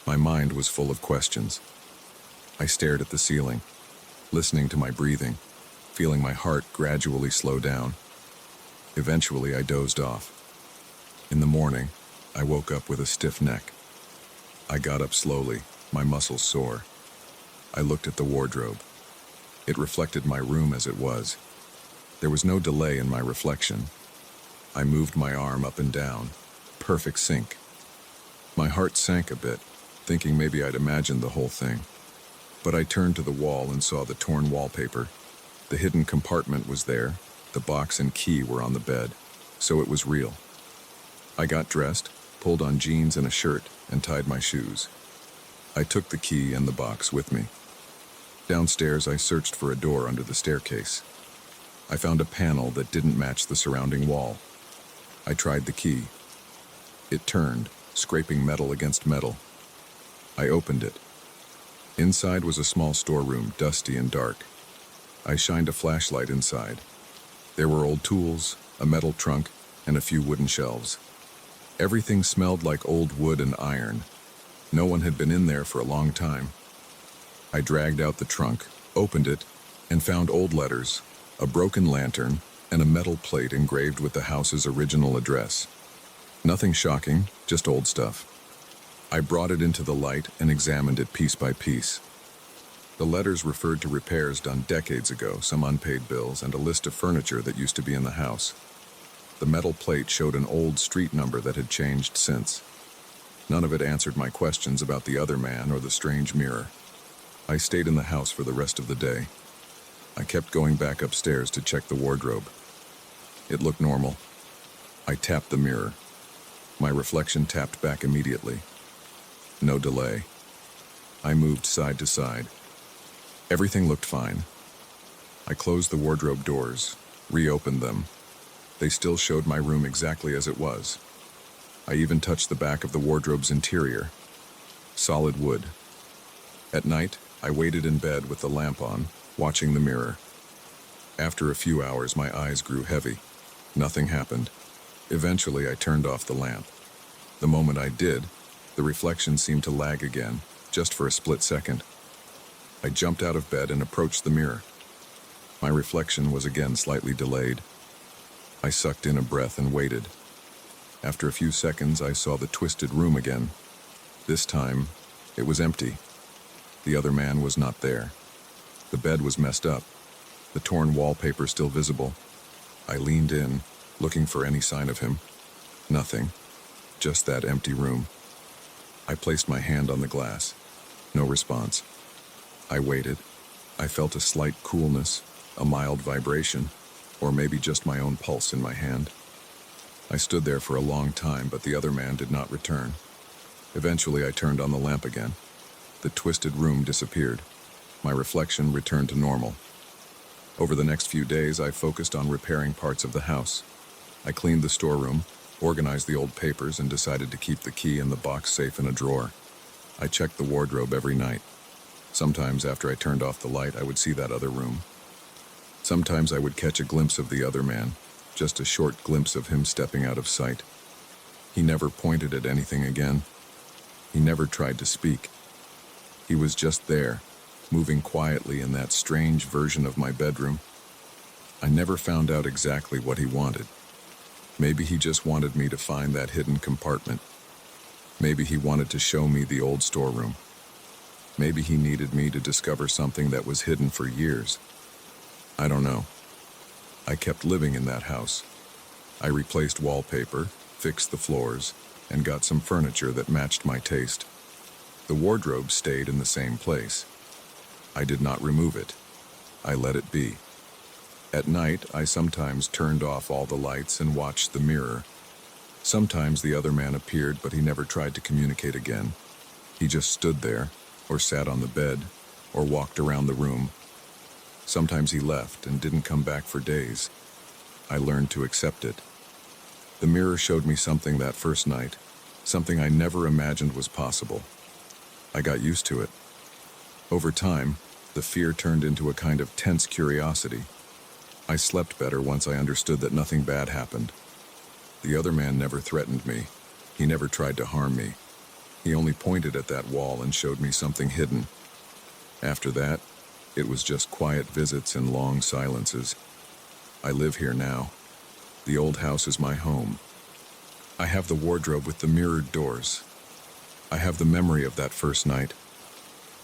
My mind was full of questions. I stared at the ceiling, listening to my breathing, feeling my heart gradually slow down. Eventually, I dozed off. In the morning, I woke up with a stiff neck. I got up slowly, my muscles sore. I looked at the wardrobe. It reflected my room as it was. There was no delay in my reflection. I moved my arm up and down. Perfect sync. My heart sank a bit, thinking maybe I'd imagined the whole thing. But I turned to the wall and saw the torn wallpaper. The hidden compartment was there, the box and key were on the bed, so it was real. I got dressed, pulled on jeans and a shirt, and tied my shoes. I took the key and the box with me. Downstairs, I searched for a door under the staircase. I found a panel that didn't match the surrounding wall. I tried the key. It turned, scraping metal against metal. I opened it. Inside was a small storeroom, dusty and dark. I shined a flashlight inside. There were old tools, a metal trunk, and a few wooden shelves. Everything smelled like old wood and iron. No one had been in there for a long time. I dragged out the trunk, opened it, and found old letters, a broken lantern, and a metal plate engraved with the house's original address. Nothing shocking, just old stuff. I brought it into the light and examined it piece by piece. The letters referred to repairs done decades ago, some unpaid bills, and a list of furniture that used to be in the house. The metal plate showed an old street number that had changed since. None of it answered my questions about the other man or the strange mirror. I stayed in the house for the rest of the day. I kept going back upstairs to check the wardrobe. It looked normal. I tapped the mirror. My reflection tapped back immediately. No delay. I moved side to side. Everything looked fine. I closed the wardrobe doors, reopened them. They still showed my room exactly as it was. I even touched the back of the wardrobe's interior. Solid wood. At night, I waited in bed with the lamp on, watching the mirror. After a few hours, my eyes grew heavy. Nothing happened. Eventually, I turned off the lamp. The moment I did, the reflection seemed to lag again, just for a split second. I jumped out of bed and approached the mirror. My reflection was again slightly delayed. I sucked in a breath and waited. After a few seconds, I saw the twisted room again. This time, it was empty. The other man was not there. The bed was messed up, the torn wallpaper still visible. I leaned in, looking for any sign of him. Nothing. Just that empty room. I placed my hand on the glass. No response. I waited. I felt a slight coolness, a mild vibration, or maybe just my own pulse in my hand. I stood there for a long time, but the other man did not return. Eventually, I turned on the lamp again. The twisted room disappeared. My reflection returned to normal. Over the next few days, I focused on repairing parts of the house. I cleaned the storeroom, organized the old papers, and decided to keep the key and the box safe in a drawer. I checked the wardrobe every night. Sometimes after I turned off the light, I would see that other room. Sometimes I would catch a glimpse of the other man, just a short glimpse of him stepping out of sight. He never pointed at anything again. He never tried to speak. He was just there, moving quietly in that strange version of my bedroom. I never found out exactly what he wanted. Maybe he just wanted me to find that hidden compartment. Maybe he wanted to show me the old storeroom. Maybe he needed me to discover something that was hidden for years. I don't know. I kept living in that house. I replaced wallpaper, fixed the floors, and got some furniture that matched my taste. The wardrobe stayed in the same place. I did not remove it. I let it be. At night, I sometimes turned off all the lights and watched the mirror. Sometimes the other man appeared, but he never tried to communicate again. He just stood there, or sat on the bed, or walked around the room. Sometimes he left and didn't come back for days. I learned to accept it. The mirror showed me something that first night, something I never imagined was possible. I got used to it. Over time, the fear turned into a kind of tense curiosity. I slept better once I understood that nothing bad happened. The other man never threatened me. He never tried to harm me. He only pointed at that wall and showed me something hidden. After that, it was just quiet visits and long silences. I live here now. The old house is my home. I have the wardrobe with the mirrored doors. I have the memory of that first night.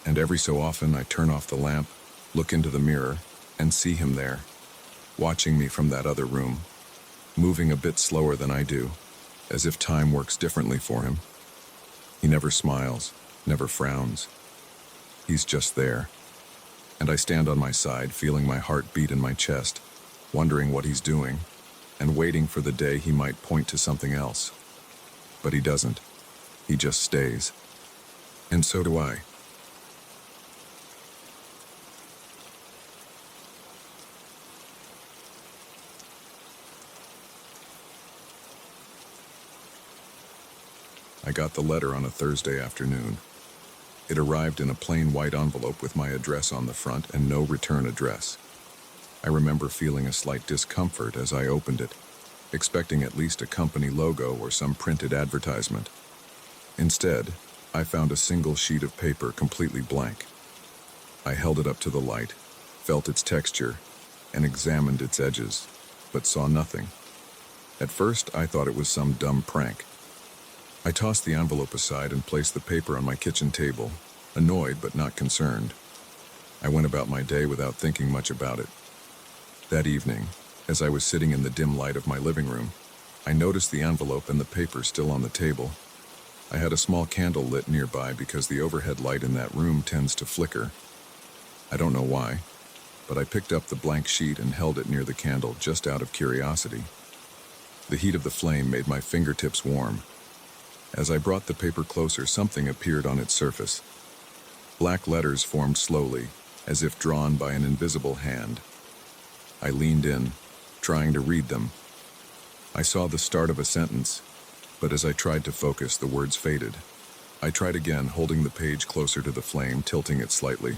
And every so often I turn off the lamp, look into the mirror, and see him there, watching me from that other room, moving a bit slower than I do, as if time works differently for him. He never smiles, never frowns. He's just there. And I stand on my side, feeling my heart beat in my chest, wondering what he's doing, and waiting for the day he might point to something else. But he doesn't. He just stays. And so do I. I got the letter on a Thursday afternoon. It arrived in a plain white envelope with my address on the front and no return address. I remember feeling a slight discomfort as I opened it, expecting at least a company logo or some printed advertisement. Instead, I found a single sheet of paper completely blank. I held it up to the light, felt its texture, and examined its edges, but saw nothing. At first, I thought it was some dumb prank. I tossed the envelope aside and placed the paper on my kitchen table, annoyed but not concerned. I went about my day without thinking much about it. That evening, as I was sitting in the dim light of my living room, I noticed the envelope and the paper still on the table. I had a small candle lit nearby because the overhead light in that room tends to flicker. I don't know why, but I picked up the blank sheet and held it near the candle just out of curiosity. The heat of the flame made my fingertips warm. As I brought the paper closer, something appeared on its surface. Black letters formed slowly, as if drawn by an invisible hand. I leaned in, trying to read them. I saw the start of a sentence, but as I tried to focus, the words faded. I tried again, holding the page closer to the flame, tilting it slightly.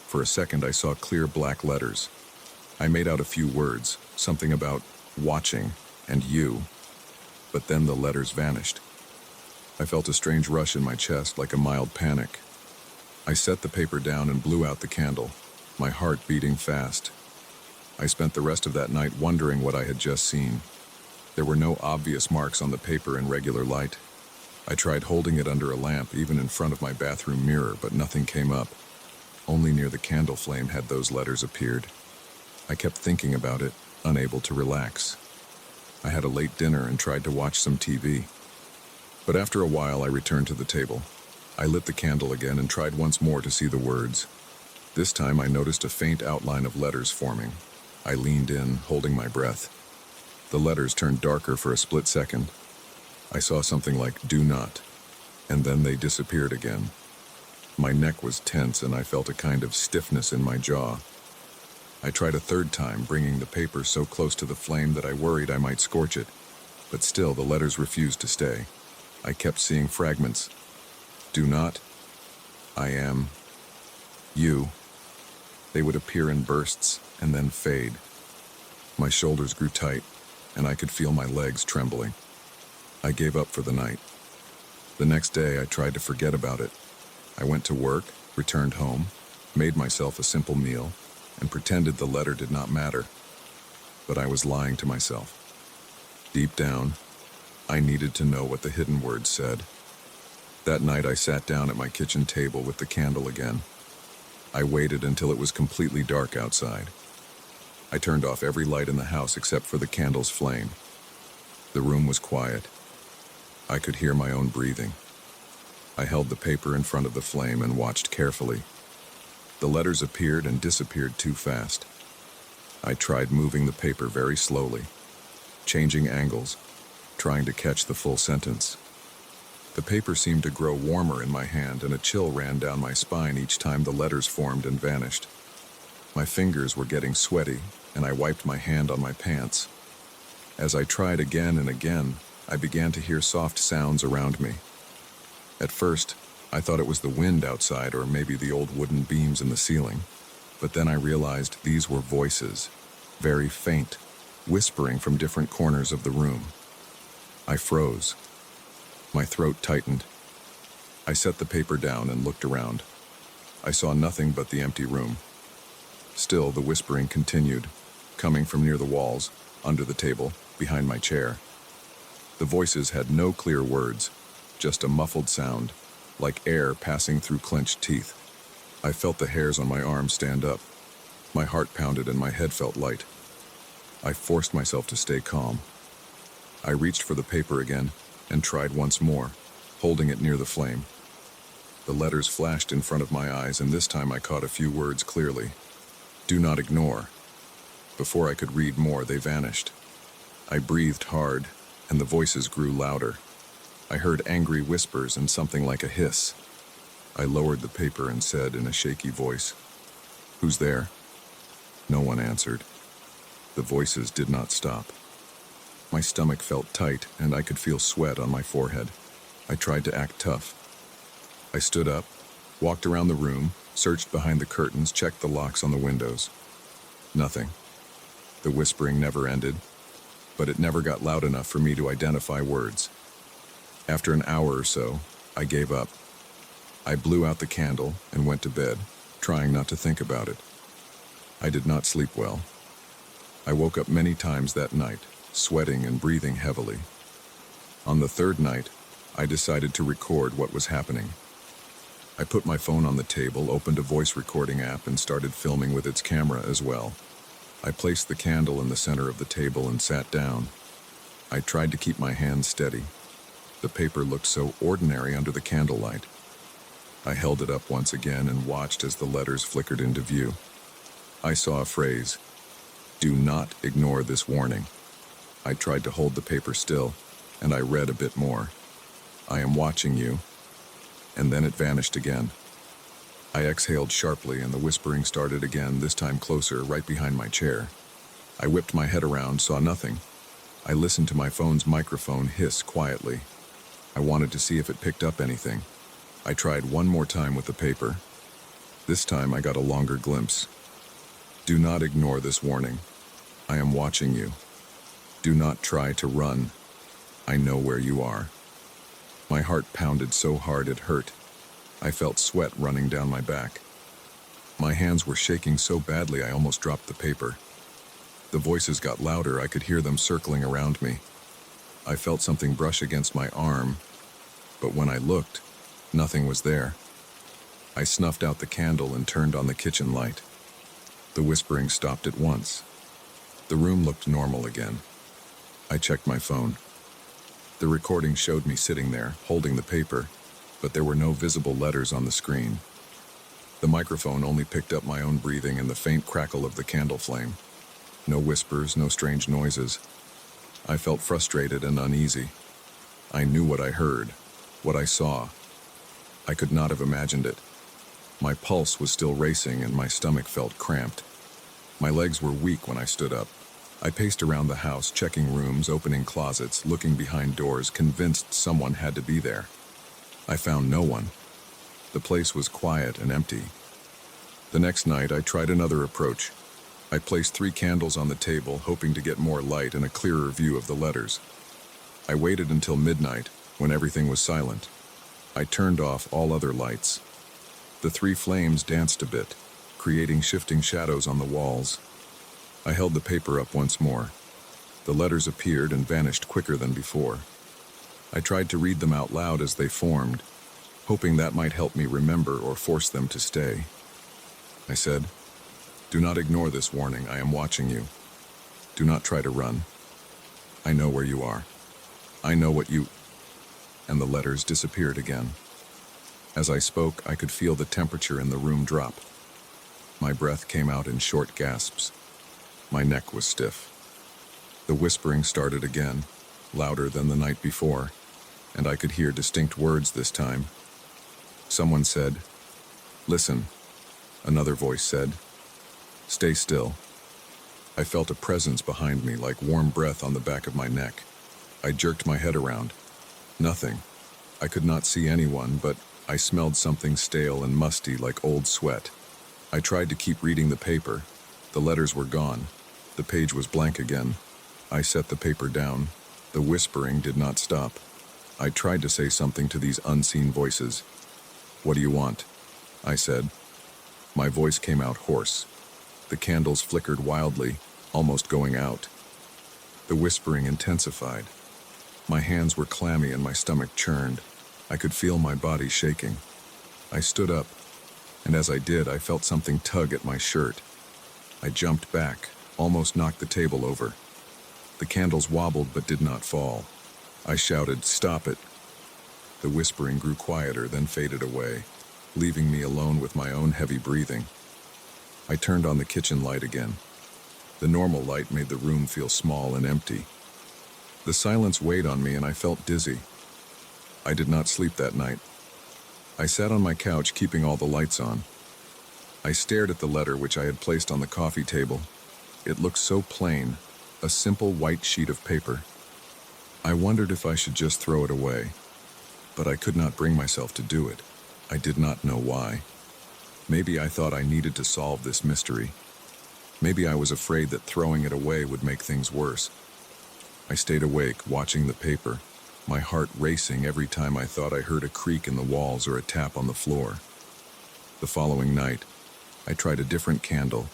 For a second, I saw clear black letters. I made out a few words, something about watching and you, but then the letters vanished. I felt a strange rush in my chest, like a mild panic. I set the paper down and blew out the candle, my heart beating fast. I spent the rest of that night wondering what I had just seen. There were no obvious marks on the paper in regular light. I tried holding it under a lamp, even in front of my bathroom mirror, but nothing came up. Only near the candle flame had those letters appeared. I kept thinking about it, unable to relax. I had a late dinner and tried to watch some TV. But after a while, I returned to the table. I lit the candle again and tried once more to see the words. This time, I noticed a faint outline of letters forming. I leaned in, holding my breath. The letters turned darker for a split second. I saw something like "do not," and then they disappeared again. My neck was tense and I felt a kind of stiffness in my jaw. I tried a third time, bringing the paper so close to the flame that I worried I might scorch it, but still the letters refused to stay. I kept seeing fragments. Do not. I am. You. They would appear in bursts and then fade. My shoulders grew tight, and I could feel my legs trembling. I gave up for the night. The next day, I tried to forget about it. I went to work, returned home, made myself a simple meal, and pretended the letter did not matter. But I was lying to myself. Deep down, I needed to know what the hidden words said. That night, I sat down at my kitchen table with the candle again. I waited until it was completely dark outside. I turned off every light in the house except for the candle's flame. The room was quiet. I could hear my own breathing. I held the paper in front of the flame and watched carefully. The letters appeared and disappeared too fast. I tried moving the paper very slowly, changing angles, trying to catch the full sentence. The paper seemed to grow warmer in my hand, and a chill ran down my spine each time the letters formed and vanished. My fingers were getting sweaty, and I wiped my hand on my pants. As I tried again and again, I began to hear soft sounds around me. At first, I thought it was the wind outside or maybe the old wooden beams in the ceiling, but then I realized these were voices, very faint, whispering from different corners of the room. I froze. My throat tightened. I set the paper down and looked around. I saw nothing but the empty room. Still, the whispering continued, coming from near the walls, under the table, behind my chair. The voices had no clear words, just a muffled sound, like air passing through clenched teeth. I felt the hairs on my arms stand up. My heart pounded and my head felt light. I forced myself to stay calm. I reached for the paper again and tried once more, holding it near the flame. The letters flashed in front of my eyes, and this time I caught a few words clearly. Do not ignore. Before I could read more, they vanished. I breathed hard, and the voices grew louder. I heard angry whispers and something like a hiss. I lowered the paper and said in a shaky voice, "Who's there?" No one answered. The voices did not stop. My stomach felt tight, and I could feel sweat on my forehead. I tried to act tough. I stood up, walked around the room, searched behind the curtains, checked the locks on the windows. Nothing. The whispering never ended, but it never got loud enough for me to identify words. After an hour or so, I gave up. I blew out the candle and went to bed, trying not to think about it. I did not sleep well. I woke up many times that night, sweating and breathing heavily. On the third night, I decided to record what was happening. I put my phone on the table, opened a voice recording app, and started filming with its camera as well. I placed the candle in the center of the table and sat down. I tried to keep my hands steady. The paper looked so ordinary under the candlelight. I held it up once again and watched as the letters flickered into view. I saw a phrase, "Do not ignore this warning." I tried to hold the paper still, and I read a bit more. "I am watching you," and then it vanished again. I exhaled sharply, and the whispering started again, this time closer, right behind my chair. I whipped my head around, saw nothing. I listened to my phone's microphone hiss quietly. I wanted to see if it picked up anything. I tried one more time with the paper. This time I got a longer glimpse. "Do not ignore this warning. I am watching you. Do not try to run. I know where you are." My heart pounded so hard it hurt. I felt sweat running down my back. My hands were shaking so badly I almost dropped the paper. The voices got louder. I could hear them circling around me. I felt something brush against my arm, but when I looked, nothing was there. I snuffed out the candle and turned on the kitchen light. The whispering stopped at once. The room looked normal again. I checked my phone. The recording showed me sitting there, holding the paper, but there were no visible letters on the screen. The microphone only picked up my own breathing and the faint crackle of the candle flame. No whispers, no strange noises. I felt frustrated and uneasy. I knew what I heard, what I saw. I could not have imagined it. My pulse was still racing and my stomach felt cramped. My legs were weak when I stood up. I paced around the house, checking rooms, opening closets, looking behind doors, convinced someone had to be there. I found no one. The place was quiet and empty. The next night, I tried another approach. I placed 3 candles on the table, hoping to get more light and a clearer view of the letters. I waited until midnight, when everything was silent. I turned off all other lights. The 3 flames danced a bit, creating shifting shadows on the walls. I held the paper up once more. The letters appeared and vanished quicker than before. I tried to read them out loud as they formed, hoping that might help me remember or force them to stay. I said, "Do not ignore this warning. I am watching you. Do not try to run. I know where you are. I know what you..." And the letters disappeared again. As I spoke, I could feel the temperature in the room drop. My breath came out in short gasps. My neck was stiff. The whispering started again, louder than the night before, and I could hear distinct words this time. Someone said, "Listen." Another voice said, "Stay still." I felt a presence behind me, like warm breath on the back of my neck. I jerked my head around. Nothing. I could not see anyone, but I smelled something stale and musty, like old sweat. I tried to keep reading the paper. The letters were gone. The page was blank again. I set the paper down. The whispering did not stop. I tried to say something to these unseen voices. "What do you want?" I said. My voice came out hoarse. The candles flickered wildly, almost going out. The whispering intensified. My hands were clammy and my stomach churned. I could feel my body shaking. I stood up, and as I did, I felt something tug at my shirt. I jumped back, almost knocked the table over. The candles wobbled but did not fall. I shouted, "Stop it!" The whispering grew quieter, then faded away. leaving me alone with my own heavy breathing. I turned on the kitchen light again. The normal light made the room feel small and empty. The silence weighed on me and I felt dizzy. I did not sleep that night. I sat on my couch, keeping all the lights on. I stared at the letter which I had placed on the coffee table. It looked so plain, a simple white sheet of paper. I wondered if I should just throw it away, but I could not bring myself to do it. I did not know why. Maybe I thought I needed to solve this mystery. Maybe I was afraid that throwing it away would make things worse. I stayed awake, watching the paper, my heart racing every time I thought I heard a creak in the walls or a tap on the floor. The following night, I tried a different candle.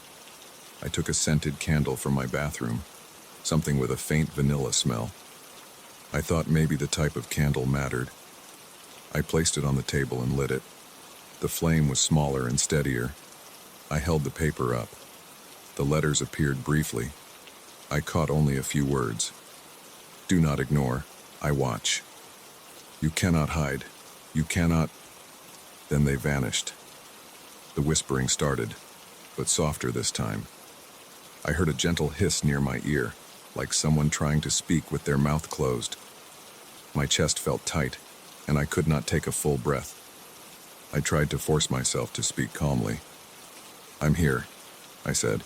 I took a scented candle from my bathroom, something with a faint vanilla smell. I thought maybe the type of candle mattered. I placed it on the table and lit it. The flame was smaller and steadier. I held the paper up. The letters appeared briefly. I caught only a few words. Do not ignore. I watch. You cannot hide. You cannot. Then they vanished. The whispering started, but softer this time. I heard a gentle hiss near my ear, like someone trying to speak with their mouth closed. My chest felt tight, and I could not take a full breath. I tried to force myself to speak calmly. I'm here, I said.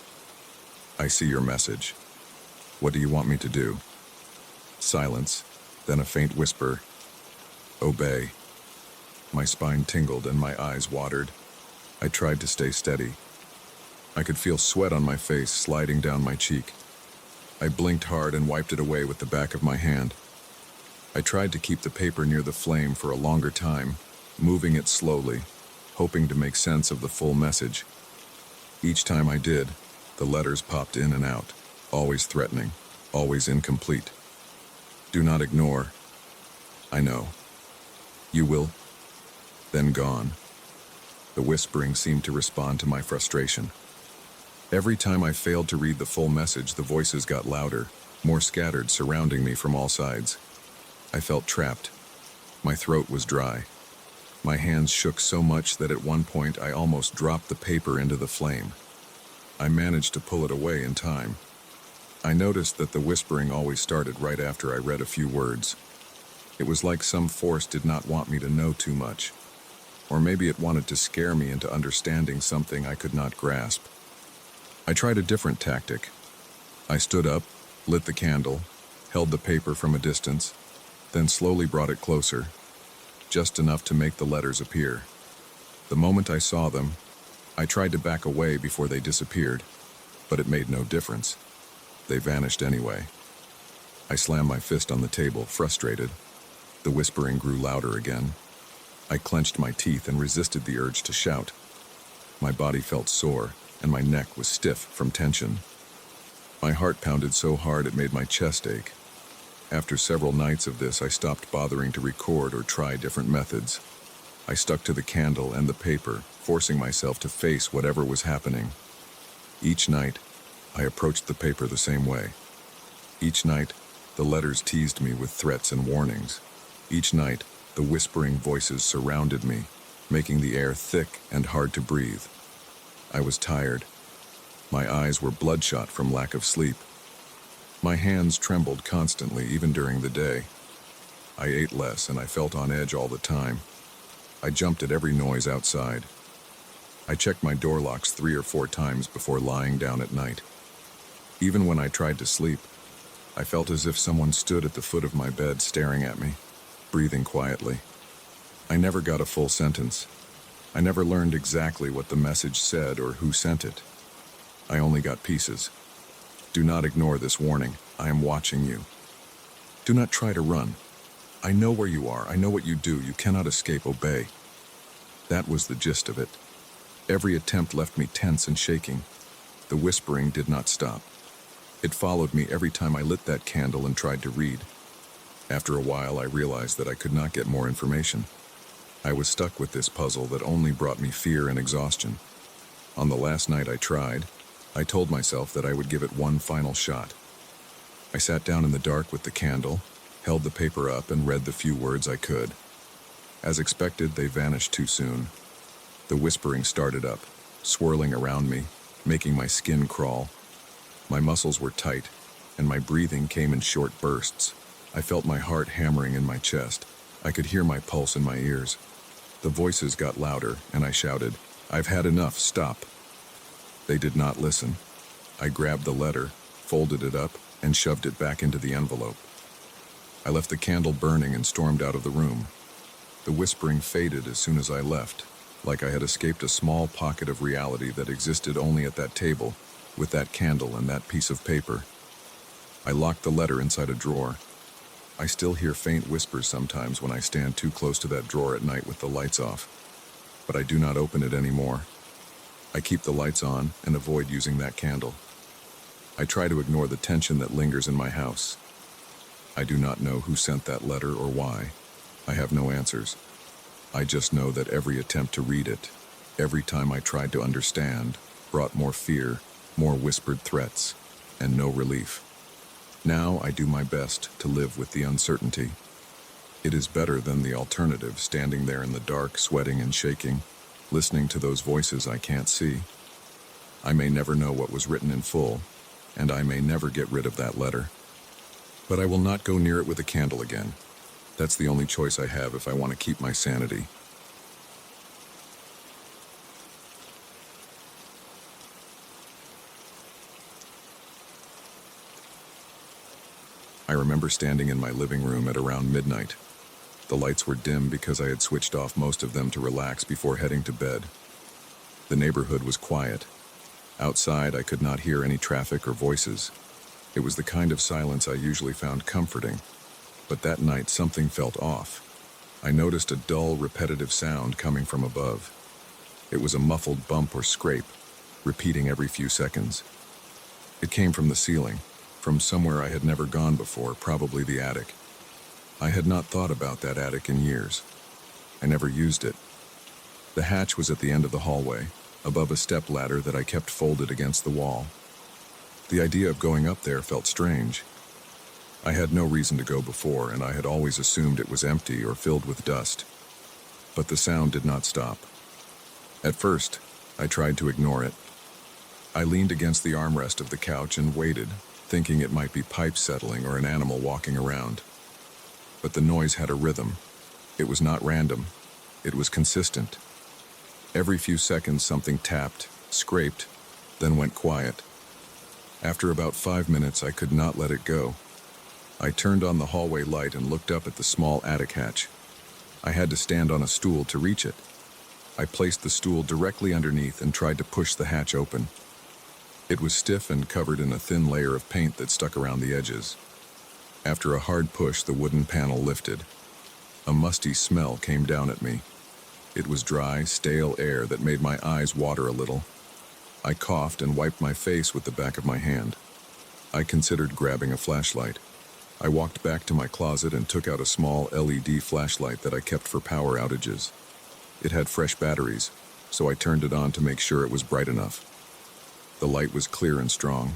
I see your message. What do you want me to do? Silence, then a faint whisper. Obey. My spine tingled and my eyes watered. I tried to stay steady. I could feel sweat on my face sliding down my cheek. I blinked hard and wiped it away with the back of my hand. I tried to keep the paper near the flame for a longer time, moving it slowly, hoping to make sense of the full message. Each time I did, the letters popped in and out, always threatening, always incomplete. Do not ignore. I know. You will. Then gone. The whispering seemed to respond to my frustration. Every time I failed to read the full message, the voices got louder, more scattered, surrounding me from all sides. I felt trapped. My throat was dry. My hands shook so much that at one point I almost dropped the paper into the flame. I managed to pull it away in time. I noticed that the whispering always started right after I read a few words. It was like some force did not want me to know too much. Or maybe it wanted to scare me into understanding something I could not grasp. I tried a different tactic. I stood up, lit the candle, held the paper from a distance, then slowly brought it closer, just enough to make the letters appear. The moment I saw them, I tried to back away before they disappeared, but it made no difference. They vanished anyway. I slammed my fist on the table, frustrated. The whispering grew louder again. I clenched my teeth and resisted the urge to shout. My body felt sore, and my neck was stiff from tension. My heart pounded so hard it made my chest ache. After several nights of this, I stopped bothering to record or try different methods. I stuck to the candle and the paper, forcing myself to face whatever was happening. Each night, I approached the paper the same way. Each night, the letters teased me with threats and warnings. Each night, the whispering voices surrounded me, making the air thick and hard to breathe. I was tired. My eyes were bloodshot from lack of sleep. My hands trembled constantly, even during the day. I ate less and I felt on edge all the time. I jumped at every noise outside. I checked my door locks 3 or 4 times before lying down at night. Even when I tried to sleep, I felt as if someone stood at the foot of my bed staring at me, breathing quietly. I never got a full sentence. I never learned exactly what the message said or who sent it. I only got pieces. Do not ignore this warning. I am watching you. Do not try to run. I know where you are. I know what you do. You cannot escape. Obey. That was the gist of it. Every attempt left me tense and shaking. The whispering did not stop. It followed me every time I lit that candle and tried to read. After a while, I realized that I could not get more information. I was stuck with this puzzle that only brought me fear and exhaustion. On the last night I tried, I told myself that I would give it one final shot. I sat down in the dark with the candle, held the paper up, and read the few words I could. As expected, they vanished too soon. The whispering started up, swirling around me, making my skin crawl. My muscles were tight, and my breathing came in short bursts. I felt my heart hammering in my chest. I could hear my pulse in my ears. The voices got louder, and I shouted, "I've had enough, stop." They did not listen. I grabbed the letter, folded it up, and shoved it back into the envelope. I left the candle burning and stormed out of the room. The whispering faded as soon as I left, like I had escaped a small pocket of reality that existed only at that table, with that candle and that piece of paper. I locked the letter inside a drawer. I still hear faint whispers sometimes when I stand too close to that drawer at night with the lights off, but I do not open it anymore. I keep the lights on and avoid using that candle. I try to ignore the tension that lingers in my house. I do not know who sent that letter or why. I have no answers. I just know that every attempt to read it, every time I tried to understand, brought more fear, more whispered threats, and no relief. Now I do my best to live with the uncertainty. It is better than the alternative, standing there in the dark, sweating and shaking, listening to those voices I can't see. I may never know what was written in full, and I may never get rid of that letter. But I will not go near it with a candle again. That's the only choice I have if I want to keep my sanity. I remember standing in my living room at around midnight. The lights were dim because I had switched off most of them to relax before heading to bed. The neighborhood was quiet. Outside, I could not hear any traffic or voices. It was the kind of silence I usually found comforting. But that night, something felt off. I noticed a dull, repetitive sound coming from above. It was a muffled bump or scrape, repeating every few seconds. It came from the ceiling, from somewhere I had never gone before, probably the attic. I had not thought about that attic in years. I never used it. The hatch was at the end of the hallway, above a step ladder that I kept folded against the wall. The idea of going up there felt strange. I had no reason to go before, and I had always assumed it was empty or filled with dust. But the sound did not stop. At first, I tried to ignore it. I leaned against the armrest of the couch and waited, thinking it might be pipes settling or an animal walking around. But the noise had a rhythm. It was not random. It was consistent. Every few seconds something tapped, scraped, then went quiet. After about 5 minutes, I could not let it go. I turned on the hallway light and looked up at the small attic hatch. I had to stand on a stool to reach it. I placed the stool directly underneath and tried to push the hatch open. It was stiff and covered in a thin layer of paint that stuck around the edges. After a hard push, the wooden panel lifted. A musty smell came down at me. It was dry, stale air that made my eyes water a little. I coughed and wiped my face with the back of my hand. I considered grabbing a flashlight. I walked back to my closet and took out a small LED flashlight that I kept for power outages. It had fresh batteries, so I turned it on to make sure it was bright enough. The light was clear and strong.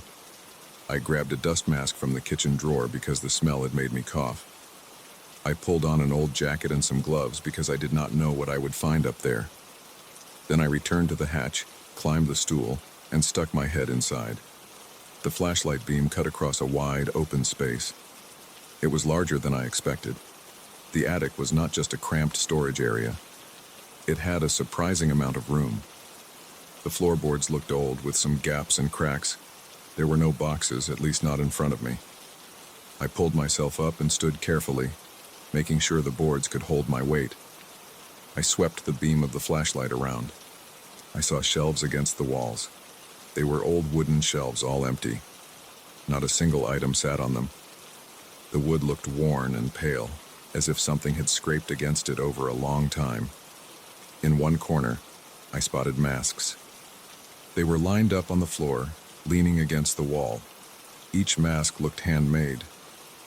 I grabbed a dust mask from the kitchen drawer because the smell had made me cough. I pulled on an old jacket and some gloves because I did not know what I would find up there. Then I returned to the hatch, climbed the stool, and stuck my head inside. The flashlight beam cut across a wide, open space. It was larger than I expected. The attic was not just a cramped storage area. It had a surprising amount of room. The floorboards looked old, with some gaps and cracks. There were no boxes, at least not in front of me. I pulled myself up and stood carefully, making sure the boards could hold my weight. I swept the beam of the flashlight around. I saw shelves against the walls. They were old wooden shelves, all empty. Not a single item sat on them. The wood looked worn and pale, as if something had scraped against it over a long time. In one corner, I spotted masks. They were lined up on the floor, leaning against the wall. Each mask looked handmade,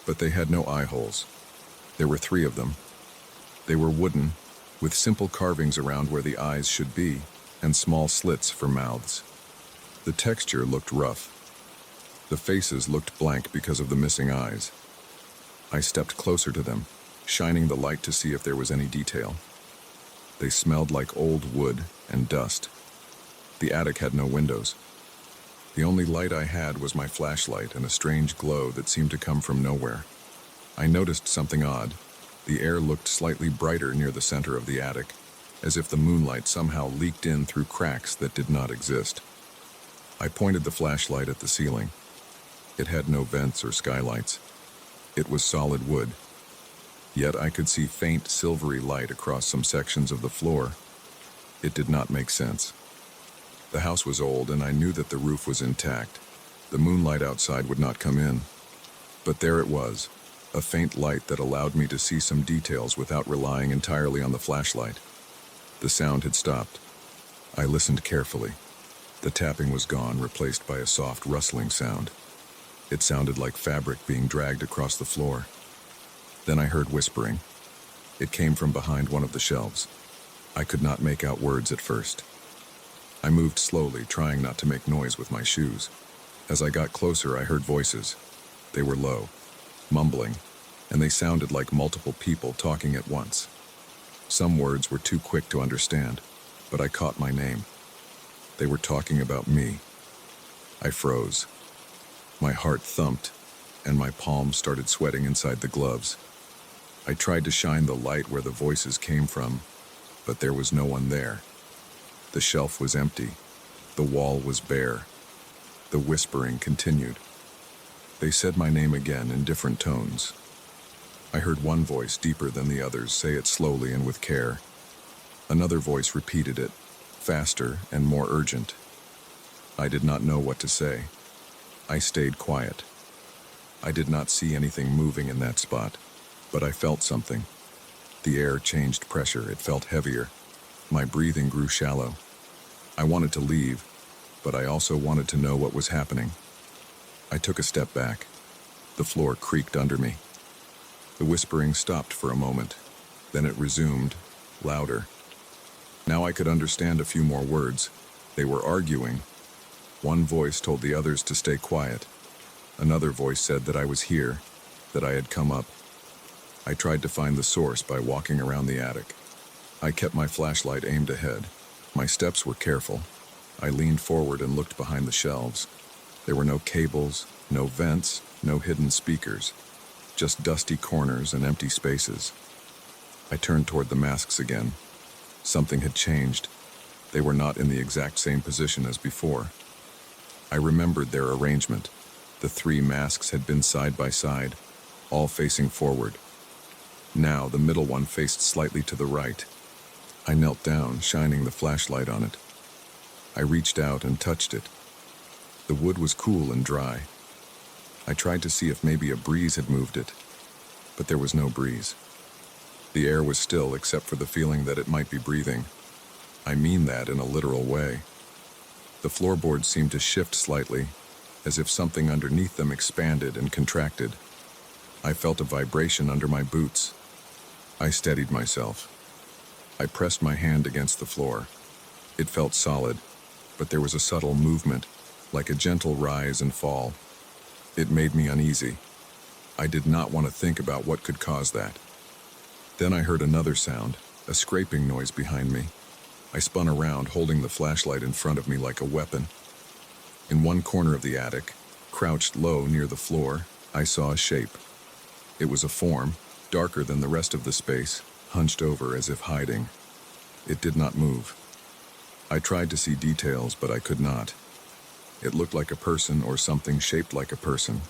but they had no eye holes. There were 3 of them. They were wooden, with simple carvings around where the eyes should be, and small slits for mouths. The texture looked rough. The faces looked blank because of the missing eyes. I stepped closer to them, shining the light to see if there was any detail. They smelled like old wood and dust. The attic had no windows. The only light I had was my flashlight and a strange glow that seemed to come from nowhere. I noticed something odd. The air looked slightly brighter near the center of the attic, as if the moonlight somehow leaked in through cracks that did not exist. I pointed the flashlight at the ceiling. It had no vents or skylights. It was solid wood. Yet I could see faint silvery light across some sections of the floor. It did not make sense. The house was old, and I knew that the roof was intact. The moonlight outside would not come in. But there it was, a faint light that allowed me to see some details without relying entirely on the flashlight. The sound had stopped. I listened carefully. The tapping was gone, replaced by a soft rustling sound. It sounded like fabric being dragged across the floor. Then I heard whispering. It came from behind one of the shelves. I could not make out words at first. I moved slowly, trying not to make noise with my shoes. As I got closer, I heard voices. They were low, mumbling, and they sounded like multiple people talking at once. Some words were too quick to understand, but I caught my name. They were talking about me. I froze. My heart thumped, and my palms started sweating inside the gloves. I tried to shine the light where the voices came from, but there was no one there. The shelf was empty. The wall was bare. The whispering continued. They said my name again in different tones. I heard one voice, deeper than the others, say it slowly and with care. Another voice repeated it, faster and more urgent. I did not know what to say. I stayed quiet. I did not see anything moving in that spot, but I felt something. The air changed pressure. It felt heavier. My breathing grew shallow. I wanted to leave, but I also wanted to know what was happening. I took a step back. The floor creaked under me. The whispering stopped for a moment. Then it resumed, louder. Now I could understand a few more words. They were arguing. One voice told the others to stay quiet. Another voice said that I was here, that I had come up. I tried to find the source by walking around the attic. I kept my flashlight aimed ahead. My steps were careful. I leaned forward and looked behind the shelves. There were no cables, no vents, no hidden speakers, just dusty corners and empty spaces. I turned toward the masks again. Something had changed. They were not in the exact same position as before. I remembered their arrangement. The 3 masks had been side by side, all facing forward. Now the middle one faced slightly to the right. I knelt down, shining the flashlight on it. I reached out and touched it. The wood was cool and dry. I tried to see if maybe a breeze had moved it, but there was no breeze. The air was still except for the feeling that it might be breathing. I mean that in a literal way. The floorboards seemed to shift slightly, as if something underneath them expanded and contracted. I felt a vibration under my boots. I steadied myself. I pressed my hand against the floor. It felt solid, but there was a subtle movement, like a gentle rise and fall. It made me uneasy. I did not want to think about what could cause that. Then I heard another sound, a scraping noise behind me. I spun around, holding the flashlight in front of me like a weapon. In one corner of the attic, crouched low near the floor, I saw a shape. It was a form, darker than the rest of the space, hunched over as if hiding. It did not move. I tried to see details, but I could not. It looked like a person or something shaped like a person.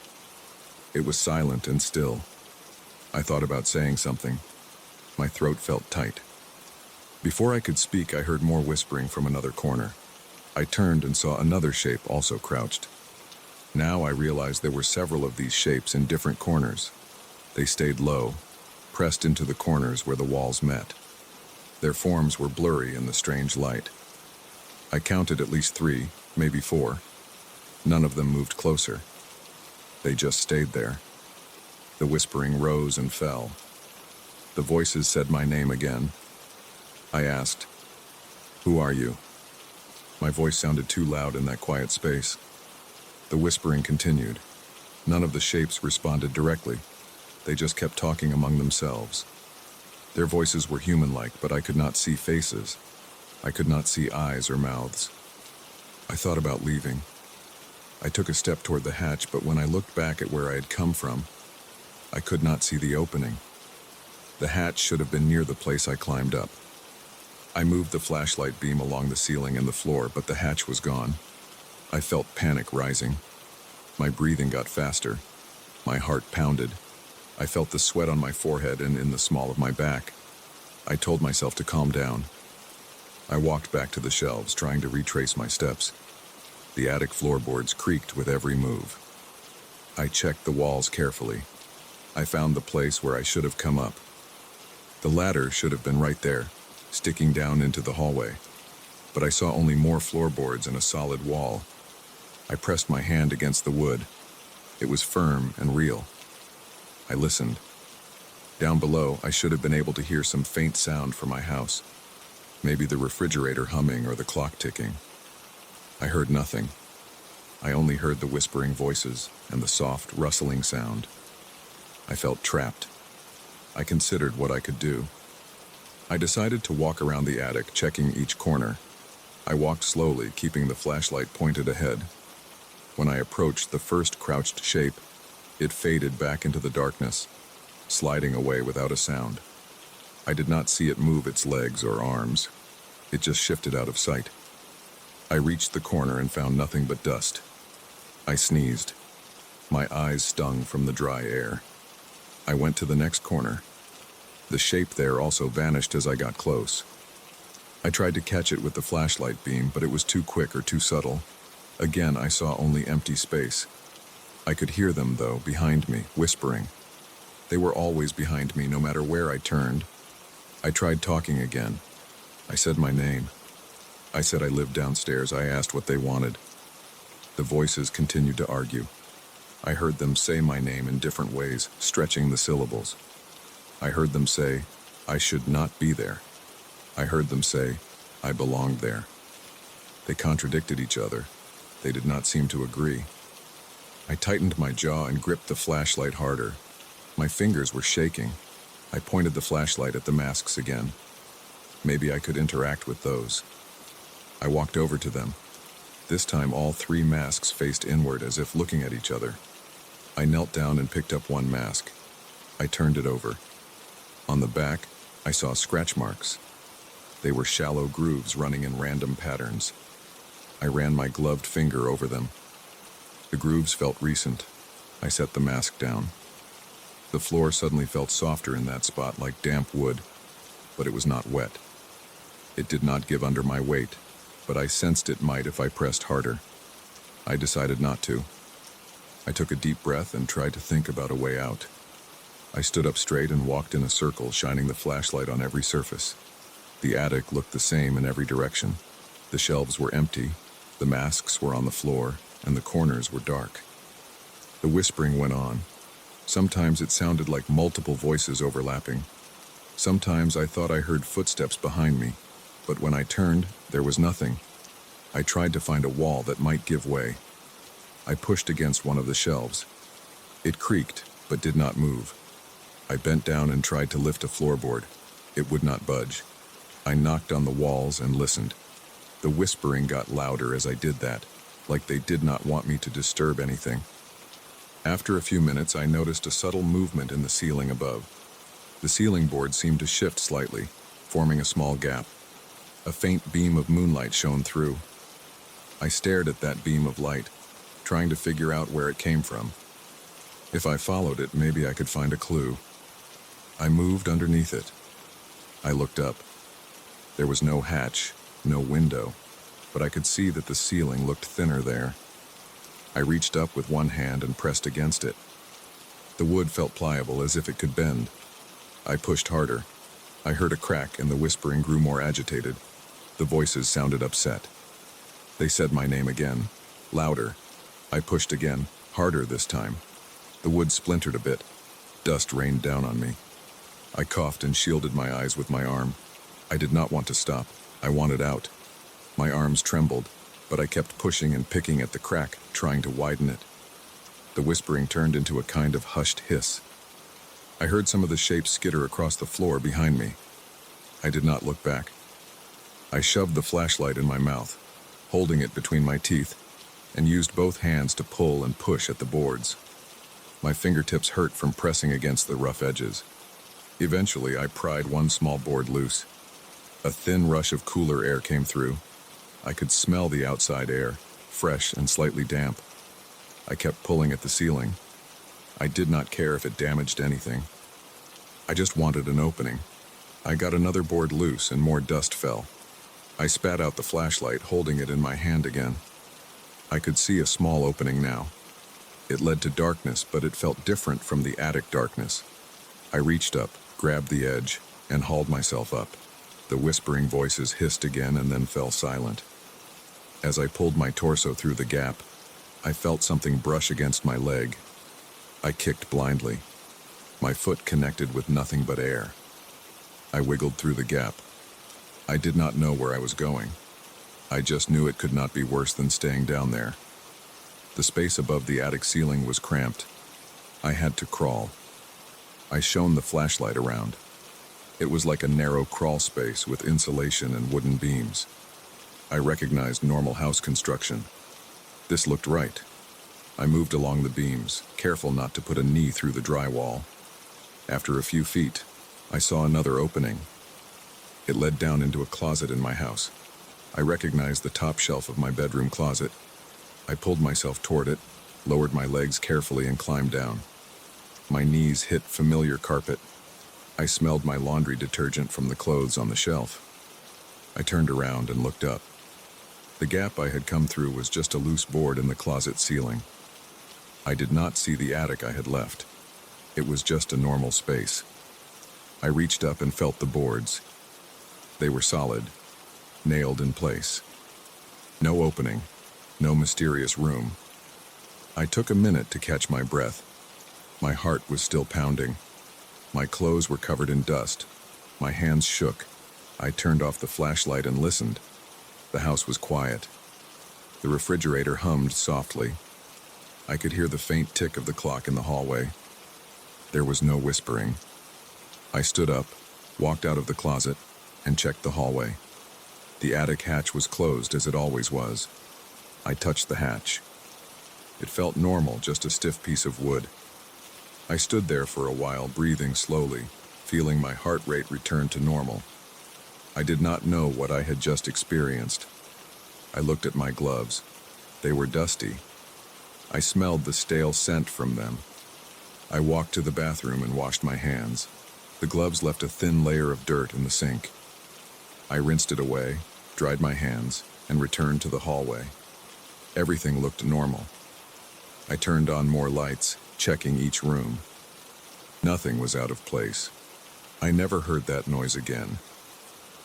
It was silent and still. I thought about saying something. My throat felt tight. Before I could speak, I heard more whispering from another corner. I turned and saw another shape also crouched. Now I realized there were several of these shapes in different corners. They stayed low, pressed into the corners where the walls met. Their forms were blurry in the strange light. I counted at least 3, maybe 4. None of them moved closer. They just stayed there. The whispering rose and fell. The voices said my name again. I asked, "Who are you?" My voice sounded too loud in that quiet space. The whispering continued. None of the shapes responded directly. They just kept talking among themselves. Their voices were human-like, but I could not see faces. I could not see eyes or mouths. I thought about leaving. I took a step toward the hatch, but when I looked back at where I had come from, I could not see the opening. The hatch should have been near the place I climbed up. I moved the flashlight beam along the ceiling and the floor, but the hatch was gone. I felt panic rising. My breathing got faster. My heart pounded. I felt the sweat on my forehead and in the small of my back. I told myself to calm down. I walked back to the shelves, trying to retrace my steps. The attic floorboards creaked with every move. I checked the walls carefully. I found the place where I should have come up. The ladder should have been right there, sticking down into the hallway. But I saw only more floorboards and a solid wall. I pressed my hand against the wood. It was firm and real. I listened. Down below, I should have been able to hear some faint sound from my house. Maybe the refrigerator humming or the clock ticking. I heard nothing. I only heard the whispering voices and the soft, rustling sound. I felt trapped. I considered what I could do. I decided to walk around the attic, checking each corner. I walked slowly, keeping the flashlight pointed ahead. When I approached the first crouched shape, it faded back into the darkness, sliding away without a sound. I did not see it move its legs or arms. It just shifted out of sight. I reached the corner and found nothing but dust. I sneezed. My eyes stung from the dry air. I went to the next corner. The shape there also vanished as I got close. I tried to catch it with the flashlight beam, but it was too quick or too subtle. Again, I saw only empty space. I could hear them, though, behind me, whispering. They were always behind me, no matter where I turned. I tried talking again. I said my name. I said I lived downstairs. I asked what they wanted. The voices continued to argue. I heard them say my name in different ways, stretching the syllables. I heard them say, I should not be there. I heard them say, I belonged there. They contradicted each other. They did not seem to agree. I tightened my jaw and gripped the flashlight harder. My fingers were shaking. I pointed the flashlight at the masks again. Maybe I could interact with those. I walked over to them. This time all three masks faced inward as if looking at each other. I knelt down and picked up one mask. I turned it over. On the back, I saw scratch marks. They were shallow grooves running in random patterns. I ran my gloved finger over them. The grooves felt recent. I set the mask down. The floor suddenly felt softer in that spot, like damp wood, but it was not wet. It did not give under my weight, but I sensed it might if I pressed harder. I decided not to. I took a deep breath and tried to think about a way out. I stood up straight and walked in a circle, shining the flashlight on every surface. The attic looked the same in every direction. The shelves were empty, the masks were on the floor, and the corners were dark. The whispering went on. Sometimes it sounded like multiple voices overlapping. Sometimes I thought I heard footsteps behind me, but when I turned, there was nothing. I tried to find a wall that might give way. I pushed against one of the shelves. It creaked, but did not move. I bent down and tried to lift a floorboard. It would not budge. I knocked on the walls and listened. The whispering got louder as I did that, like they did not want me to disturb anything. After a few minutes, I noticed a subtle movement in the ceiling above. The ceiling board seemed to shift slightly, forming a small gap. A faint beam of moonlight shone through. I stared at that beam of light, trying to figure out where it came from. If I followed it, maybe I could find a clue. I moved underneath it. I looked up. There was no hatch, no window, but I could see that the ceiling looked thinner there. I reached up with one hand and pressed against it. The wood felt pliable, as if it could bend. I pushed harder. I heard a crack and the whispering grew more agitated. The voices sounded upset. They said my name again, louder. I pushed again, harder this time. The wood splintered a bit. Dust rained down on me. I coughed and shielded my eyes with my arm. I did not want to stop. I wanted out. My arms trembled, but I kept pushing and picking at the crack, trying to widen it. The whispering turned into a kind of hushed hiss. I heard some of the shapes skitter across the floor behind me. I did not look back. I shoved the flashlight in my mouth, holding it between my teeth, and used both hands to pull and push at the boards. My fingertips hurt from pressing against the rough edges. Eventually, I pried one small board loose. A thin rush of cooler air came through. I could smell the outside air, fresh and slightly damp. I kept pulling at the ceiling. I did not care if it damaged anything. I just wanted an opening. I got another board loose and more dust fell. I spat out the flashlight, holding it in my hand again. I could see a small opening now. It led to darkness, but it felt different from the attic darkness. I reached up, grabbed the edge, and hauled myself up. The whispering voices hissed again and then fell silent. As I pulled my torso through the gap, I felt something brush against my leg. I kicked blindly. My foot connected with nothing but air. I wiggled through the gap. I did not know where I was going. I just knew it could not be worse than staying down there. The space above the attic ceiling was cramped. I had to crawl. I shone the flashlight around. It was like a narrow crawl space with insulation and wooden beams. I recognized normal house construction. This looked right. I moved along the beams, careful not to put a knee through the drywall. After a few feet, I saw another opening. It led down into a closet in my house. I recognized the top shelf of my bedroom closet. I pulled myself toward it, lowered my legs carefully, and climbed down. My knees hit familiar carpet. I smelled my laundry detergent from the clothes on the shelf. I turned around and looked up. The gap I had come through was just a loose board in the closet ceiling. I did not see the attic I had left. It was just a normal space. I reached up and felt the boards. They were solid, nailed in place. No opening, no mysterious room. I took a minute to catch my breath. My heart was still pounding. My clothes were covered in dust. My hands shook. I turned off the flashlight and listened. The house was quiet. The refrigerator hummed softly. I could hear the faint tick of the clock in the hallway. There was no whispering. I stood up, walked out of the closet, and checked the hallway. The attic hatch was closed as it always was. I touched the hatch. It felt normal, just a stiff piece of wood. I stood there for a while, breathing slowly, feeling my heart rate return to normal. I did not know what I had just experienced. I looked at my gloves. They were dusty. I smelled the stale scent from them. I walked to the bathroom and washed my hands. The gloves left a thin layer of dirt in the sink. I rinsed it away, dried my hands, and returned to the hallway. Everything looked normal. I turned on more lights, checking each room. Nothing was out of place. I never heard that noise again.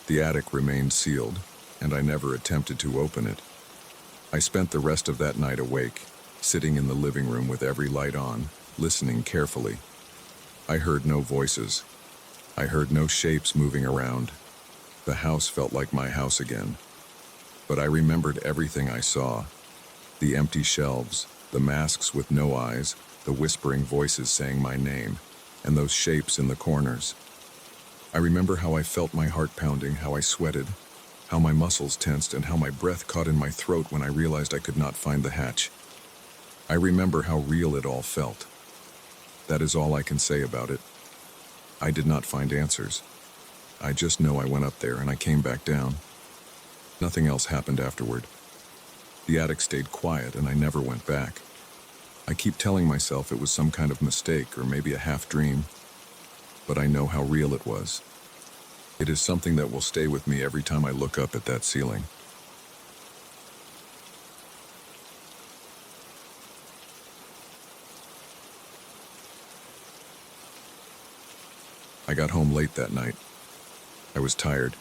The attic remained sealed, and I never attempted to open it. I spent the rest of that night awake, sitting in the living room with every light on, listening carefully. I heard no voices. I heard no shapes moving around. The house felt like my house again. But I remembered everything I saw. The empty shelves, the masks with no eyes, the whispering voices saying my name, and those shapes in the corners. I remember how I felt my heart pounding, how I sweated, how my muscles tensed, and how my breath caught in my throat when I realized I could not find the hatch. I remember how real it all felt. That is all I can say about it. I did not find answers. I just know I went up there and I came back down. Nothing else happened afterward. The attic stayed quiet and I never went back. I keep telling myself it was some kind of mistake or maybe a half-dream, but I know how real it was. It is something that will stay with me every time I look up at that ceiling. I got home late that night. I was tired,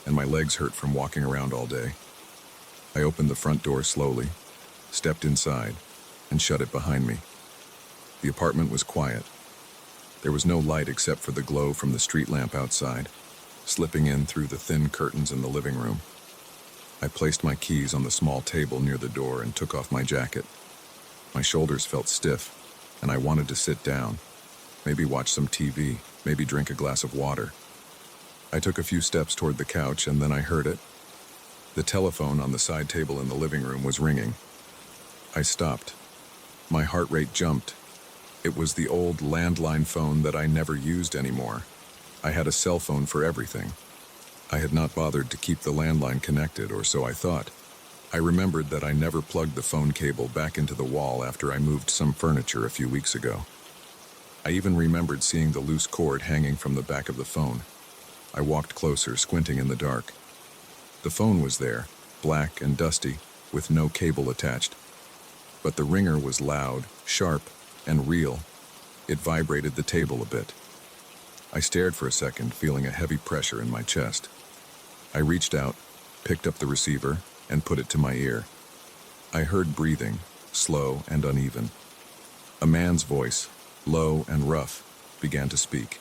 and my legs hurt from walking around all day. I opened the front door slowly, stepped inside, and shut it behind me. The apartment was quiet. There was no light except for the glow from the street lamp outside, slipping in through the thin curtains in the living room. I placed my keys on the small table near the door and took off my jacket. My shoulders felt stiff, and I wanted to sit down, maybe watch some TV, maybe drink a glass of water. I took a few steps toward the couch, and then I heard it. The telephone on the side table in the living room was ringing. I stopped. My heart rate jumped. It was the old landline phone that I never used anymore. I had a cell phone for everything. I had not bothered to keep the landline connected, or so I thought. I remembered that I never plugged the phone cable back into the wall after I moved some furniture a few weeks ago. I even remembered seeing the loose cord hanging from the back of the phone. I walked closer, squinting in the dark. The phone was there, black and dusty, with no cable attached. But the ringer was loud, sharp, and real. It vibrated the table a bit. I stared for a second, feeling a heavy pressure in my chest. I reached out, picked up the receiver, and put it to my ear. I heard breathing, slow and uneven. A man's voice, low and rough, began to speak.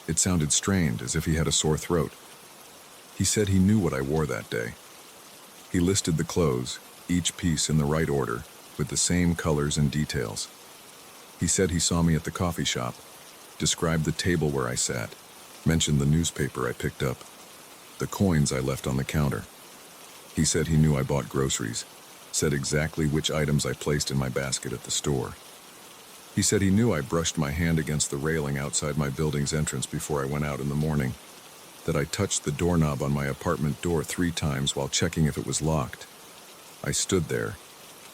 It sounded strained, as if he had a sore throat. He said he knew what I wore that day. He listed the clothes, each piece in the right order, with the same colors and details. He said he saw me at the coffee shop, described the table where I sat, mentioned the newspaper I picked up, the coins I left on the counter. He said he knew I bought groceries, said exactly which items I placed in my basket at the store. He said he knew I brushed my hand against the railing outside my building's entrance before I went out in the morning, that I touched the doorknob on my apartment door 3 times while checking if it was locked. I stood there,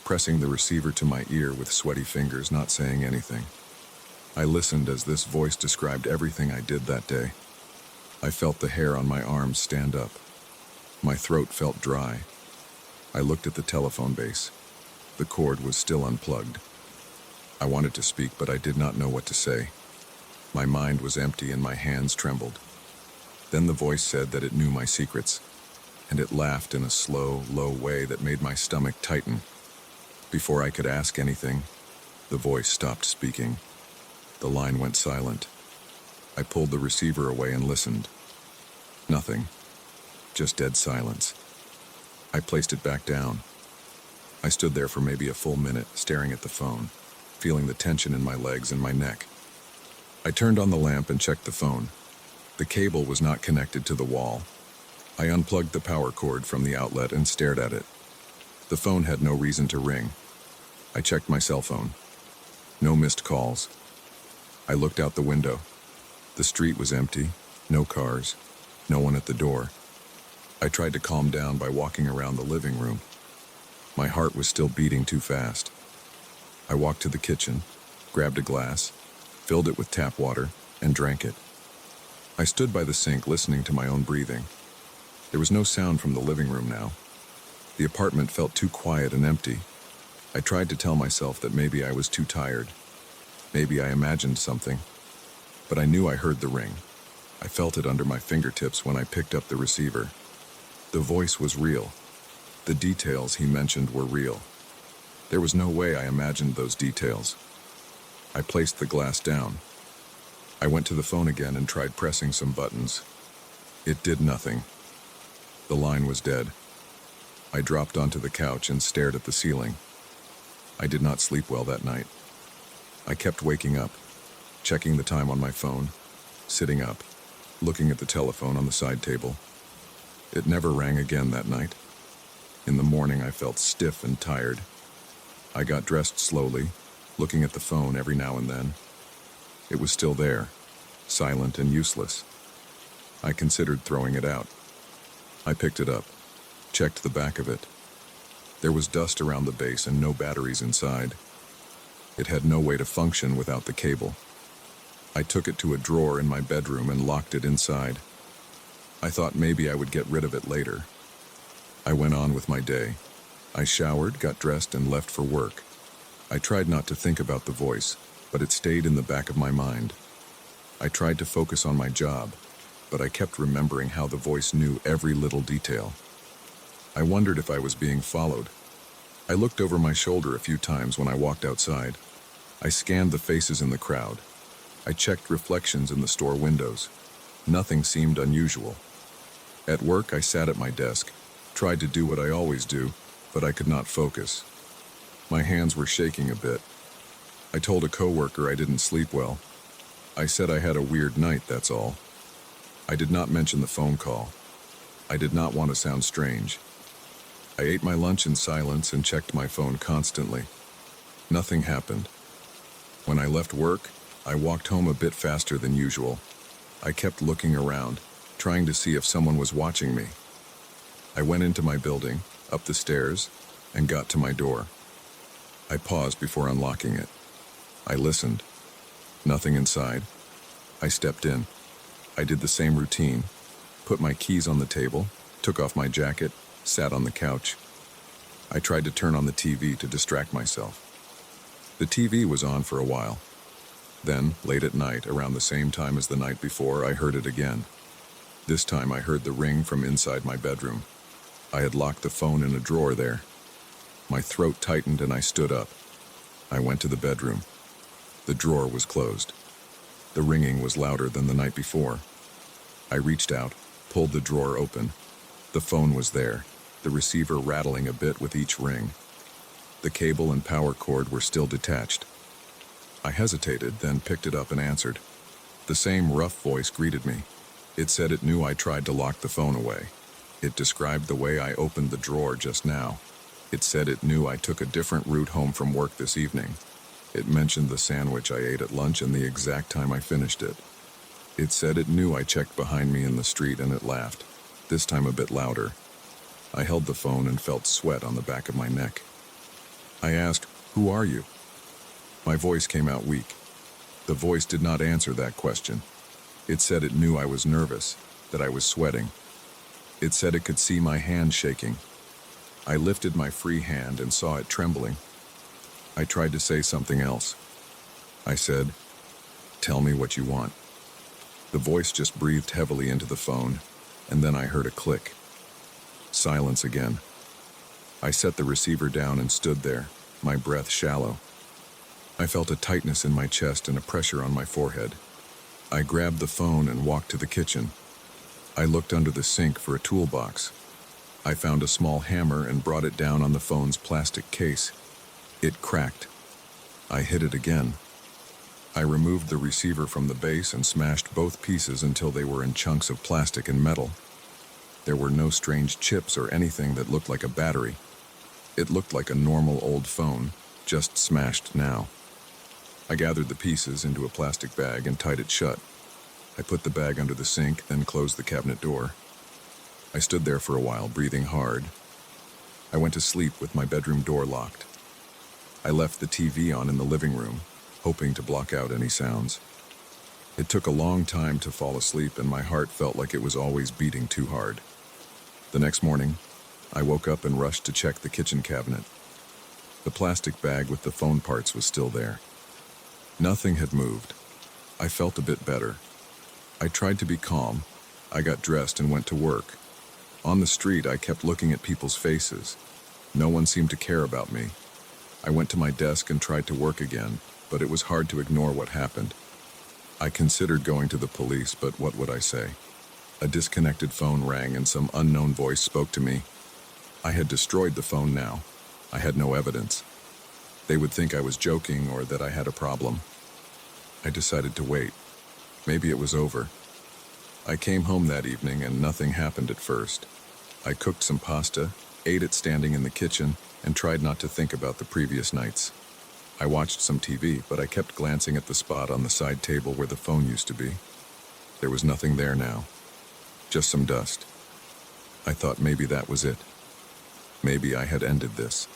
pressing the receiver to my ear with sweaty fingers, not saying anything. I listened as this voice described everything I did that day. I felt the hair on my arms stand up. My throat felt dry. I looked at the telephone base. The cord was still unplugged. I wanted to speak, but I did not know what to say. My mind was empty and my hands trembled. Then the voice said that it knew my secrets, and it laughed in a slow, low way that made my stomach tighten. Before I could ask anything, the voice stopped speaking. The line went silent. I pulled the receiver away and listened. Nothing. Just dead silence. I placed it back down. I stood there for maybe a full minute, staring at the phone, feeling the tension in my legs and my neck. I turned on the lamp and checked the phone. The cable was not connected to the wall. I unplugged the power cord from the outlet and stared at it. The phone had no reason to ring. I checked my cell phone. No missed calls. I looked out the window. The street was empty, no cars, no one at the door. I tried to calm down by walking around the living room. My heart was still beating too fast. I walked to the kitchen, grabbed a glass, filled it with tap water, and drank it. I stood by the sink listening to my own breathing. There was no sound from the living room now. The apartment felt too quiet and empty. I tried to tell myself that maybe I was too tired. Maybe I imagined something. But I knew I heard the ring. I felt it under my fingertips when I picked up the receiver. The voice was real. The details he mentioned were real. There was no way I imagined those details. I placed the glass down. I went to the phone again and tried pressing some buttons. It did nothing. The line was dead. I dropped onto the couch and stared at the ceiling. I did not sleep well that night. I kept waking up, checking the time on my phone, sitting up, looking at the telephone on the side table. It never rang again that night. In the morning, I felt stiff and tired. I got dressed slowly, looking at the phone every now and then. It was still there, silent and useless. I considered throwing it out. I picked it up, checked the back of it. There was dust around the base and no batteries inside. It had no way to function without the cable. I took it to a drawer in my bedroom and locked it inside. I thought maybe I would get rid of it later. I went on with my day. I showered, got dressed, and left for work. I tried not to think about the voice, but it stayed in the back of my mind. I tried to focus on my job, but I kept remembering how the voice knew every little detail. I wondered if I was being followed. I looked over my shoulder a few times when I walked outside. I scanned the faces in the crowd. I checked reflections in the store windows. Nothing seemed unusual. At work, I sat at my desk, tried to do what I always do, but I could not focus. My hands were shaking a bit. I told a coworker I didn't sleep well. I said I had a weird night, that's all. I did not mention the phone call. I did not want to sound strange. I ate my lunch in silence and checked my phone constantly. Nothing happened. When I left work, I walked home a bit faster than usual. I kept looking around, trying to see if someone was watching me. I went into my building, up the stairs, and got to my door. I paused before unlocking it. I listened. Nothing inside. I stepped in. I did the same routine, put my keys on the table, took off my jacket, sat on the couch. I tried to turn on the TV to distract myself. The TV was on for a while. Then, late at night, around the same time as the night before, I heard it again. This time I heard the ring from inside my bedroom. I had locked the phone in a drawer there. My throat tightened and I stood up. I went to the bedroom. The drawer was closed. The ringing was louder than the night before. I reached out, pulled the drawer open. The phone was there, the receiver rattling a bit with each ring. The cable and power cord were still detached. I hesitated, then picked it up and answered. The same rough voice greeted me. It said it knew I tried to lock the phone away. It described the way I opened the drawer just now. It said it knew I took a different route home from work this evening. It mentioned the sandwich I ate at lunch and the exact time I finished it. It said it knew I checked behind me in the street and it laughed, this time a bit louder. I held the phone and felt sweat on the back of my neck. I asked, "Who are you?" My voice came out weak. The voice did not answer that question. It said it knew I was nervous, that I was sweating. It said it could see my hand shaking. I lifted my free hand and saw it trembling. I tried to say something else. I said, "Tell me what you want." The voice just breathed heavily into the phone, and then I heard a click. Silence again. I set the receiver down and stood there, my breath shallow. I felt a tightness in my chest and a pressure on my forehead. I grabbed the phone and walked to the kitchen. I looked under the sink for a toolbox. I found a small hammer and brought it down on the phone's plastic case. It cracked. I hit it again. I removed the receiver from the base and smashed both pieces until they were in chunks of plastic and metal. There were no strange chips or anything that looked like a battery. It looked like a normal old phone, just smashed now. I gathered the pieces into a plastic bag and tied it shut. I put the bag under the sink, then closed the cabinet door. I stood there for a while, breathing hard. I went to sleep with my bedroom door locked. I left the TV on in the living room, hoping to block out any sounds. It took a long time to fall asleep, and my heart felt like it was always beating too hard. The next morning, I woke up and rushed to check the kitchen cabinet. The plastic bag with the phone parts was still there. Nothing had moved. I felt a bit better. I tried to be calm. I got dressed and went to work. On the street, I kept looking at people's faces. No one seemed to care about me. I went to my desk and tried to work again, but it was hard to ignore what happened. I considered going to the police, but what would I say? A disconnected phone rang and some unknown voice spoke to me. I had destroyed the phone now. I had no evidence. They would think I was joking or that I had a problem. I decided to wait. Maybe it was over. I came home that evening and nothing happened at first. I cooked some pasta, ate it standing in the kitchen, and tried not to think about the previous nights. I watched some TV, but I kept glancing at the spot on the side table where the phone used to be. There was nothing there now. Just some dust. I thought maybe that was it. Maybe I had ended this.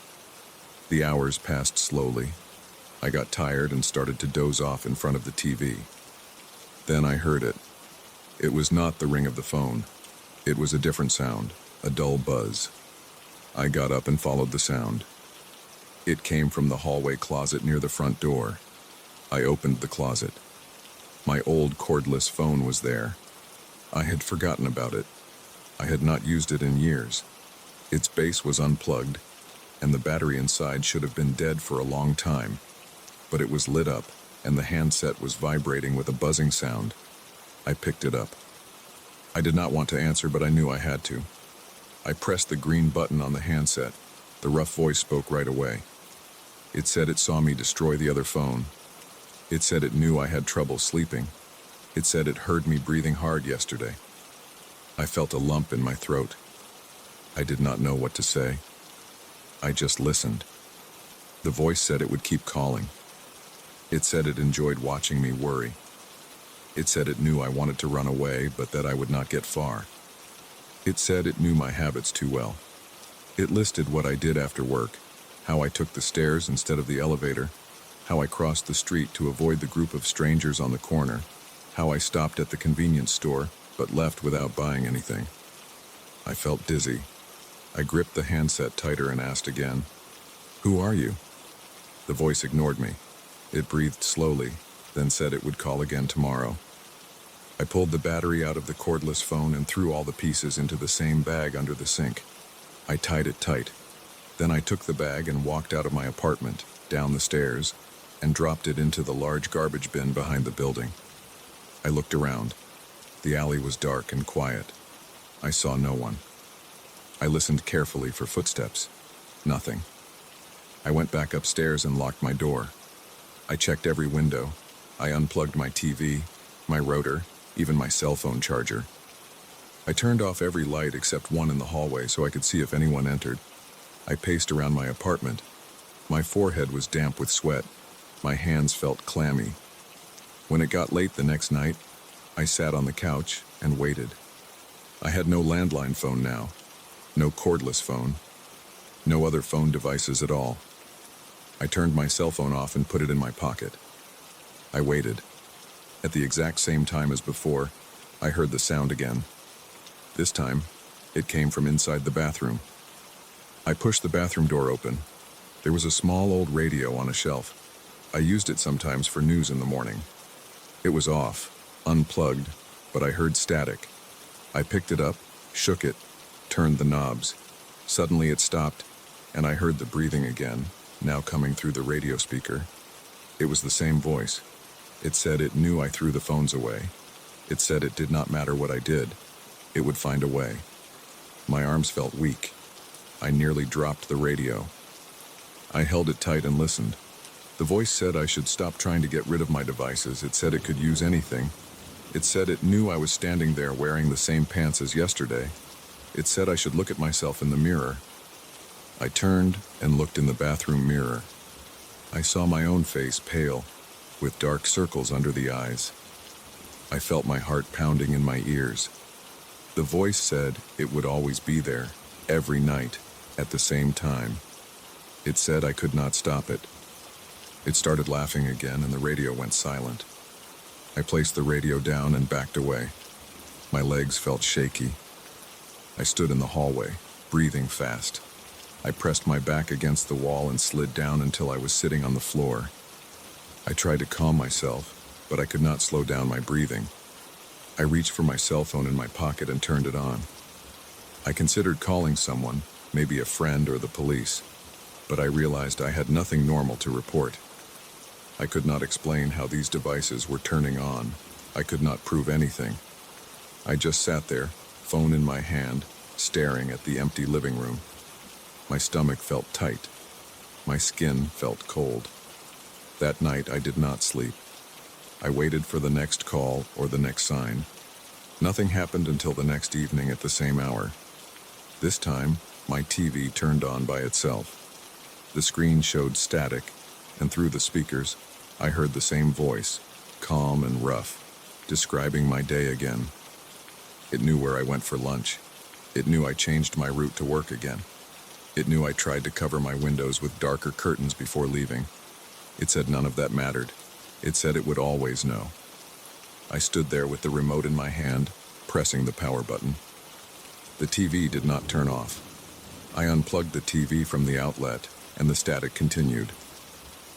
The hours passed slowly. I got tired and started to doze off in front of the TV. Then I heard it. It was not the ring of the phone. It was a different sound, a dull buzz. I got up and followed the sound. It came from the hallway closet near the front door. I opened the closet. My old cordless phone was there. I had forgotten about it. I had not used it in years. Its base was unplugged, and the battery inside should have been dead for a long time. But it was lit up, and the handset was vibrating with a buzzing sound. I picked it up. I did not want to answer, but I knew I had to. I pressed the green button on the handset. The rough voice spoke right away. It said it saw me destroy the other phone. It said it knew I had trouble sleeping. It said it heard me breathing hard yesterday. I felt a lump in my throat. I did not know what to say. I just listened. The voice said it would keep calling. It said it enjoyed watching me worry. It said it knew I wanted to run away, but that I would not get far. It said it knew my habits too well. It listed what I did after work, how I took the stairs instead of the elevator, how I crossed the street to avoid the group of strangers on the corner, how I stopped at the convenience store but left without buying anything. I felt dizzy. I gripped the handset tighter and asked again, "Who are you?" The voice ignored me. It breathed slowly, then said it would call again tomorrow. I pulled the battery out of the cordless phone and threw all the pieces into the same bag under the sink. I tied it tight. Then I took the bag and walked out of my apartment, down the stairs, and dropped it into the large garbage bin behind the building. I looked around. The alley was dark and quiet. I saw no one. I listened carefully for footsteps. Nothing. I went back upstairs and locked my door. I checked every window. I unplugged my TV, my rotor, even my cell phone charger. I turned off every light except one in the hallway so I could see if anyone entered. I paced around my apartment. My forehead was damp with sweat. My hands felt clammy. When it got late the next night, I sat on the couch and waited. I had no landline phone now, no cordless phone, no other phone devices at all. I turned my cell phone off and put it in my pocket. I waited. At the exact same time as before, I heard the sound again. This time, it came from inside the bathroom. I pushed the bathroom door open. There was a small old radio on a shelf. I used it sometimes for news in the morning. It was off, unplugged, but I heard static. I picked it up, shook it, turned the knobs. Suddenly it stopped, and I heard the breathing again, now coming through the radio speaker. It was the same voice. It said it knew I threw the phones away. It said it did not matter what I did. It would find a way. My arms felt weak. I nearly dropped the radio. I held it tight and listened. The voice said I should stop trying to get rid of my devices. It said it could use anything. It said it knew I was standing there wearing the same pants as yesterday. It said I should look at myself in the mirror. I turned and looked in the bathroom mirror. I saw my own face pale, with dark circles under the eyes. I felt my heart pounding in my ears. The voice said it would always be there, every night, at the same time. It said I could not stop it. It started laughing again and the radio went silent. I placed the radio down and backed away. My legs felt shaky. I stood in the hallway, breathing fast. I pressed my back against the wall and slid down until I was sitting on the floor. I tried to calm myself, but I could not slow down my breathing. I reached for my cell phone in my pocket and turned it on. I considered calling someone, maybe a friend or the police, but I realized I had nothing normal to report. I could not explain how these devices were turning on. I could not prove anything. I just sat there, phone in my hand, staring at the empty living room. My stomach felt tight. My skin felt cold. That night I did not sleep. I waited for the next call or the next sign. Nothing happened until the next evening at the same hour. This time, my TV turned on by itself. The screen showed static, and through the speakers, I heard the same voice, calm and rough, describing my day again. It knew where I went for lunch. It knew I changed my route to work again. It knew I tried to cover my windows with darker curtains before leaving. It said none of that mattered. It said it would always know. I stood there with the remote in my hand, pressing the power button. The TV did not turn off. I unplugged the TV from the outlet, and the static continued.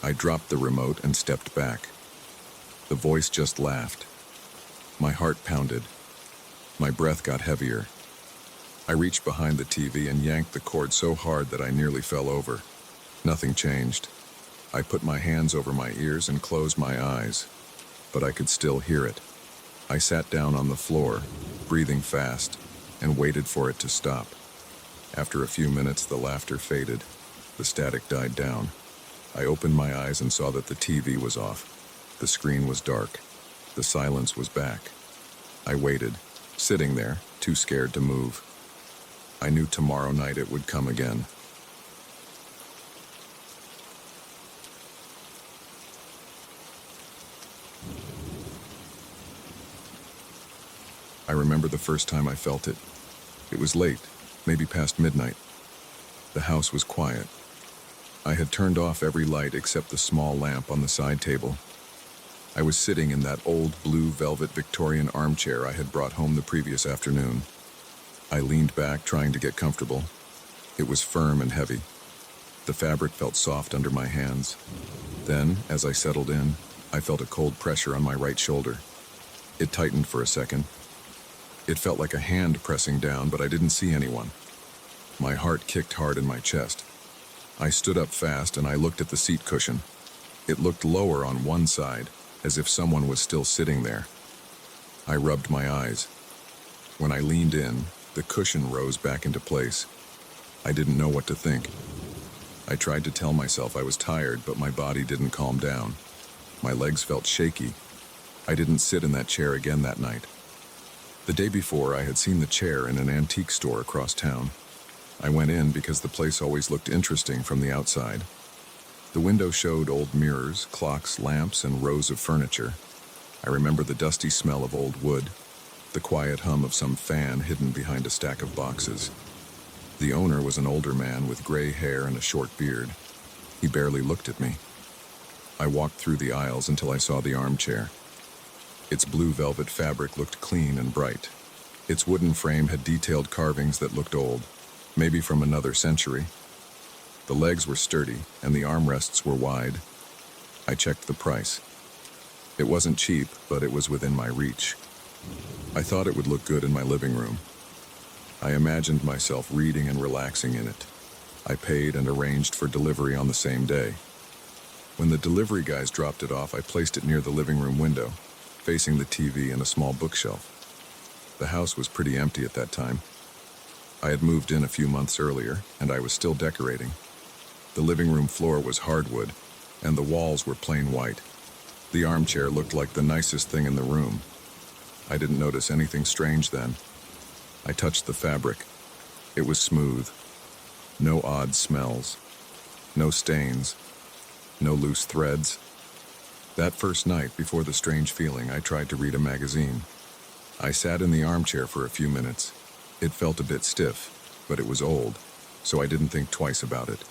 I dropped the remote and stepped back. The voice just laughed. My heart pounded. My breath got heavier. I reached behind the TV and yanked the cord so hard that I nearly fell over. Nothing changed. I put my hands over my ears and closed my eyes, but I could still hear it. I sat down on the floor, breathing fast, and waited for it to stop. After a few minutes, the laughter faded. The static died down. I opened my eyes and saw that the TV was off. The screen was dark. The silence was back. I waited, sitting there, too scared to move. I knew tomorrow night it would come again. I remember the first time I felt it. It was late, maybe past midnight. The house was quiet. I had turned off every light except the small lamp on the side table. I was sitting in that old blue velvet Victorian armchair I had brought home the previous afternoon. I leaned back, trying to get comfortable. It was firm and heavy. The fabric felt soft under my hands. Then, as I settled in, I felt a cold pressure on my right shoulder. It tightened for a second. It felt like a hand pressing down, but I didn't see anyone. My heart kicked hard in my chest. I stood up fast and I looked at the seat cushion. It looked lower on one side, as if someone was still sitting there. I rubbed my eyes. When I leaned in, the cushion rose back into place. I didn't know what to think. I tried to tell myself I was tired, but my body didn't calm down. My legs felt shaky. I didn't sit in that chair again that night. The day before, I had seen the chair in an antique store across town. I went in because the place always looked interesting from the outside. The window showed old mirrors, clocks, lamps, and rows of furniture. I remember the dusty smell of old wood, the quiet hum of some fan hidden behind a stack of boxes. The owner was an older man with gray hair and a short beard. He barely looked at me. I walked through the aisles until I saw the armchair. Its blue velvet fabric looked clean and bright. Its wooden frame had detailed carvings that looked old, maybe from another century. The legs were sturdy, and the armrests were wide. I checked the price. It wasn't cheap, but it was within my reach. I thought it would look good in my living room. I imagined myself reading and relaxing in it. I paid and arranged for delivery on the same day. When the delivery guys dropped it off, I placed it near the living room window, facing the TV and a small bookshelf. The house was pretty empty at that time. I had moved in a few months earlier, and I was still decorating. The living room floor was hardwood, and the walls were plain white. The armchair looked like the nicest thing in the room. I didn't notice anything strange then. I touched the fabric. It was smooth. No odd smells. No stains. No loose threads. That first night, before the strange feeling, I tried to read a magazine. I sat in the armchair for a few minutes. It felt a bit stiff, but it was old, so I didn't think twice about it.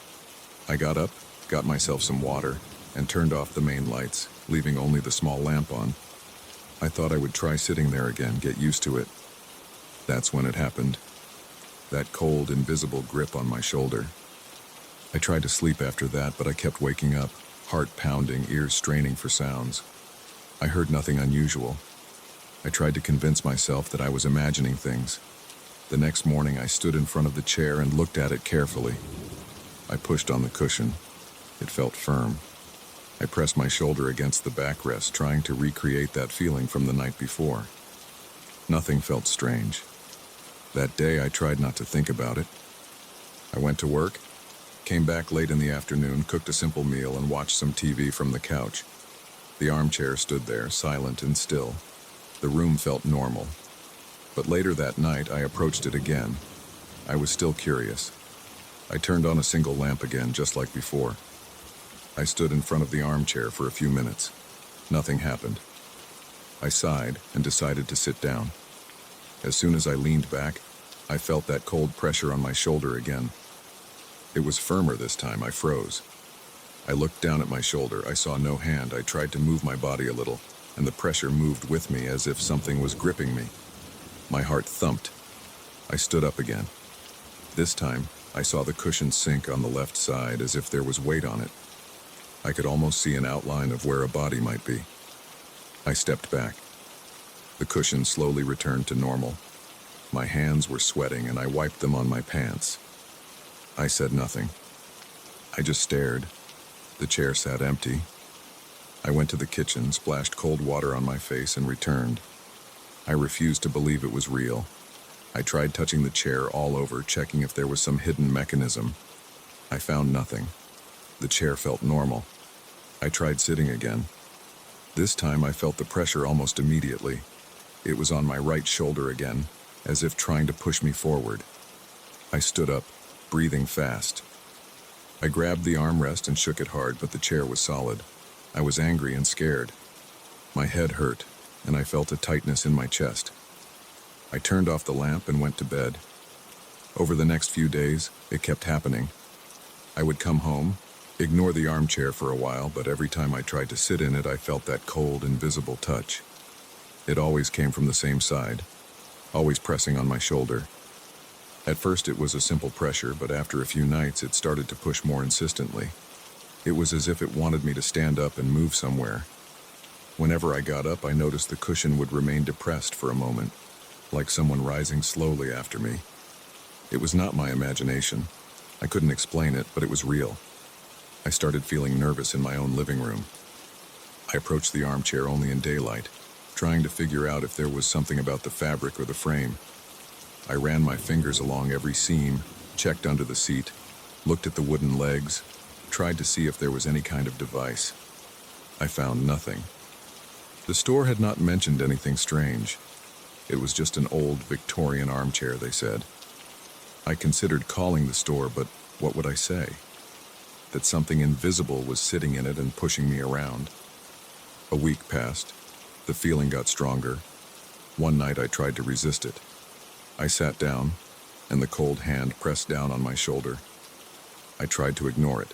I got up, got myself some water, and turned off the main lights, leaving only the small lamp on. I thought I would try sitting there again, get used to it. That's when it happened. That cold, invisible grip on my shoulder. I tried to sleep after that, but I kept waking up, heart pounding, ears straining for sounds. I heard nothing unusual. I tried to convince myself that I was imagining things. The next morning, I stood in front of the chair and looked at it carefully. I pushed on the cushion. It felt firm. I pressed my shoulder against the backrest, trying to recreate that feeling from the night before. Nothing felt strange. That day, I tried not to think about it. I went to work, came back late in the afternoon, cooked a simple meal, and watched some TV from the couch. The armchair stood there, silent and still. The room felt normal. But later that night, I approached it again. I was still curious. I turned on a single lamp again, just like before. I stood in front of the armchair for a few minutes. Nothing happened. I sighed and decided to sit down. As soon as I leaned back, I felt that cold pressure on my shoulder again. It was firmer this time. I froze. I looked down at my shoulder. I saw no hand. I tried to move my body a little, and the pressure moved with me as if something was gripping me. My heart thumped. I stood up again. This time, I saw the cushion sink on the left side as if there was weight on it. I could almost see an outline of where a body might be. I stepped back. The cushion slowly returned to normal. My hands were sweating and I wiped them on my pants. I said nothing. I just stared. The chair sat empty. I went to the kitchen, splashed cold water on my face, and returned. I refused to believe it was real. I tried touching the chair all over, checking if there was some hidden mechanism. I found nothing. The chair felt normal. I tried sitting again. This time I felt the pressure almost immediately. It was on my right shoulder again, as if trying to push me forward. I stood up, breathing fast. I grabbed the armrest and shook it hard, but the chair was solid. I was angry and scared. My head hurt, and I felt a tightness in my chest. I turned off the lamp and went to bed. Over the next few days, it kept happening. I would come home, ignore the armchair for a while, but every time I tried to sit in it, I felt that cold, invisible touch. It always came from the same side, always pressing on my shoulder. At first it was a simple pressure, but after a few nights it started to push more insistently. It was as if it wanted me to stand up and move somewhere. Whenever I got up, I noticed the cushion would remain depressed for a moment, like someone rising slowly after me. It was not my imagination. I couldn't explain it, but it was real. I started feeling nervous in my own living room. I approached the armchair only in daylight, trying to figure out if there was something about the fabric or the frame. I ran my fingers along every seam, checked under the seat, looked at the wooden legs, tried to see if there was any kind of device. I found nothing. The store had not mentioned anything strange. It was just an old Victorian armchair, they said. I considered calling the store, but what would I say? That something invisible was sitting in it and pushing me around. A week passed. The feeling got stronger. One night I tried to resist it. I sat down, and the cold hand pressed down on my shoulder. I tried to ignore it.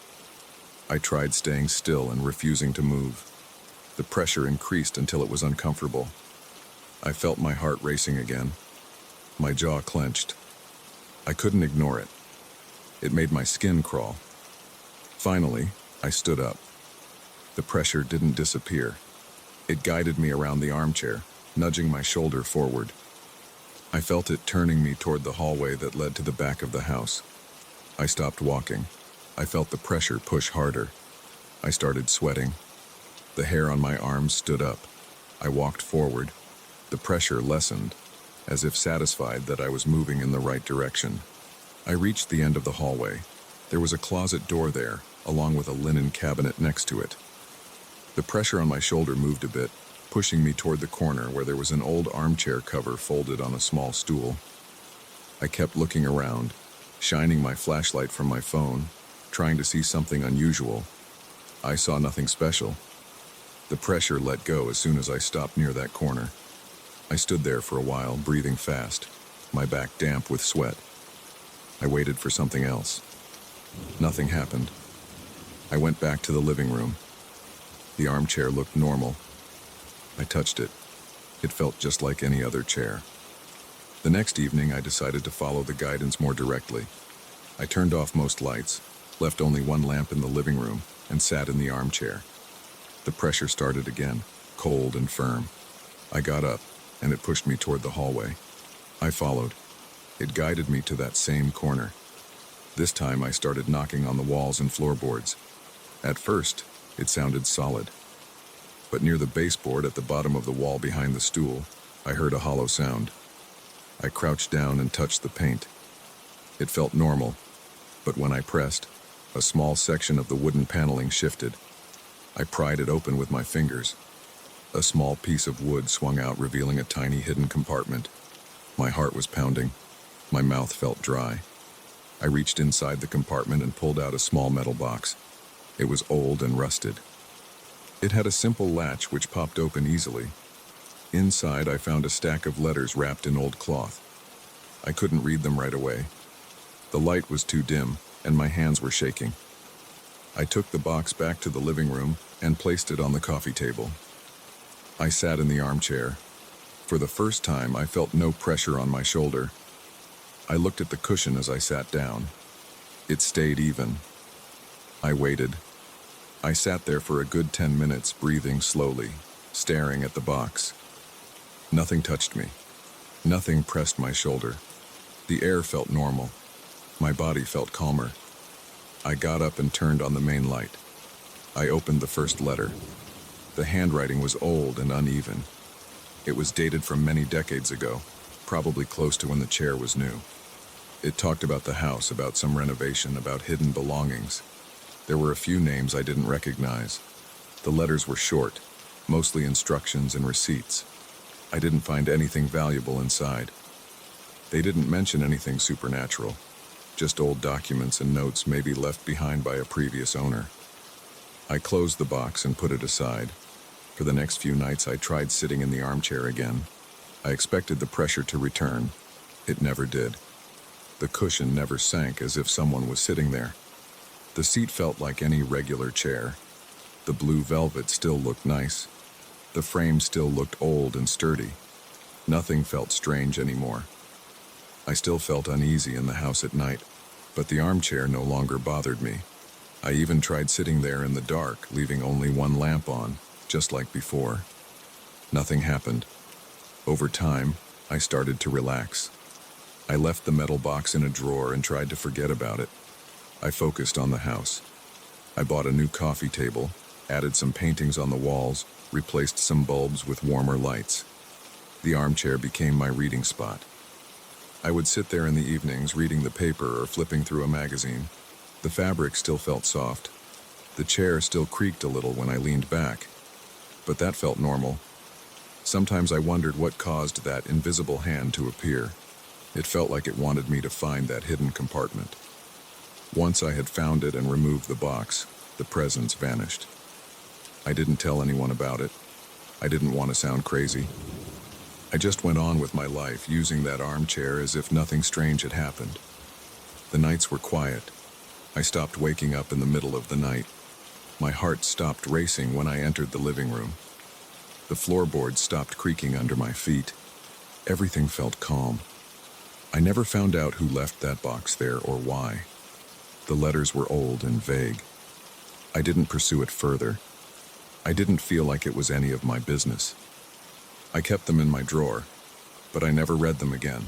I tried staying still and refusing to move. The pressure increased until it was uncomfortable. I felt my heart racing again. My jaw clenched. I couldn't ignore it. It made my skin crawl. Finally, I stood up. The pressure didn't disappear. It guided me around the armchair, nudging my shoulder forward. I felt it turning me toward the hallway that led to the back of the house. I stopped walking. I felt the pressure push harder. I started sweating. The hair on my arms stood up. I walked forward. The pressure lessened, as if satisfied that I was moving in the right direction. I reached the end of the hallway. There was a closet door there, along with a linen cabinet next to it. The pressure on my shoulder moved a bit, pushing me toward the corner where there was an old armchair cover folded on a small stool. I kept looking around, shining my flashlight from my phone, trying to see something unusual. I saw nothing special. The pressure let go as soon as I stopped near that corner. I stood there for a while, breathing fast, my back damp with sweat. I waited for something else. Nothing happened. I went back to the living room. The armchair looked normal. I touched it. It felt just like any other chair. The next evening, I decided to follow the guidance more directly. I turned off most lights, left only one lamp in the living room, and sat in the armchair. The pressure started again, cold and firm. I got up, and it pushed me toward the hallway. I followed. It guided me to that same corner. This time I started knocking on the walls and floorboards. At first, it sounded solid. But near the baseboard at the bottom of the wall behind the stool, I heard a hollow sound. I crouched down and touched the paint. It felt normal, but when I pressed, a small section of the wooden paneling shifted. I pried it open with my fingers. A small piece of wood swung out, revealing a tiny hidden compartment. My heart was pounding. My mouth felt dry. I reached inside the compartment and pulled out a small metal box. It was old and rusted. It had a simple latch which popped open easily. Inside, I found a stack of letters wrapped in old cloth. I couldn't read them right away. The light was too dim, and my hands were shaking. I took the box back to the living room and placed it on the coffee table. I sat in the armchair. For the first time, I felt no pressure on my shoulder. I looked at the cushion as I sat down. It stayed even. I waited. I sat there for a good 10 minutes, breathing slowly, staring at the box. Nothing touched me. Nothing pressed my shoulder. The air felt normal. My body felt calmer. I got up and turned on the main light. I opened the first letter. The handwriting was old and uneven. It was dated from many decades ago, probably close to when the chair was new. It talked about the house, about some renovation, about hidden belongings. There were a few names I didn't recognize. The letters were short, mostly instructions and receipts. I didn't find anything valuable inside. They didn't mention anything supernatural, just old documents and notes maybe left behind by a previous owner. I closed the box and put it aside. For the next few nights, I tried sitting in the armchair again. I expected the pressure to return. It never did. The cushion never sank as if someone was sitting there. The seat felt like any regular chair. The blue velvet still looked nice. The frame still looked old and sturdy. Nothing felt strange anymore. I still felt uneasy in the house at night, but the armchair no longer bothered me. I even tried sitting there in the dark, leaving only one lamp on, just like before. Nothing happened. Over time, I started to relax. I left the metal box in a drawer and tried to forget about it. I focused on the house. I bought a new coffee table, added some paintings on the walls, replaced some bulbs with warmer lights. The armchair became my reading spot. I would sit there in the evenings reading the paper or flipping through a magazine. The fabric still felt soft. The chair still creaked a little when I leaned back, but that felt normal. Sometimes I wondered what caused that invisible hand to appear. It felt like it wanted me to find that hidden compartment. Once I had found it and removed the box, the presence vanished. I didn't tell anyone about it. I didn't want to sound crazy. I just went on with my life, using that armchair as if nothing strange had happened. The nights were quiet. I stopped waking up in the middle of the night. My heart stopped racing when I entered the living room. The floorboards stopped creaking under my feet. Everything felt calm. I never found out who left that box there or why. The letters were old and vague. I didn't pursue it further. I didn't feel like it was any of my business. I kept them in my drawer, but I never read them again.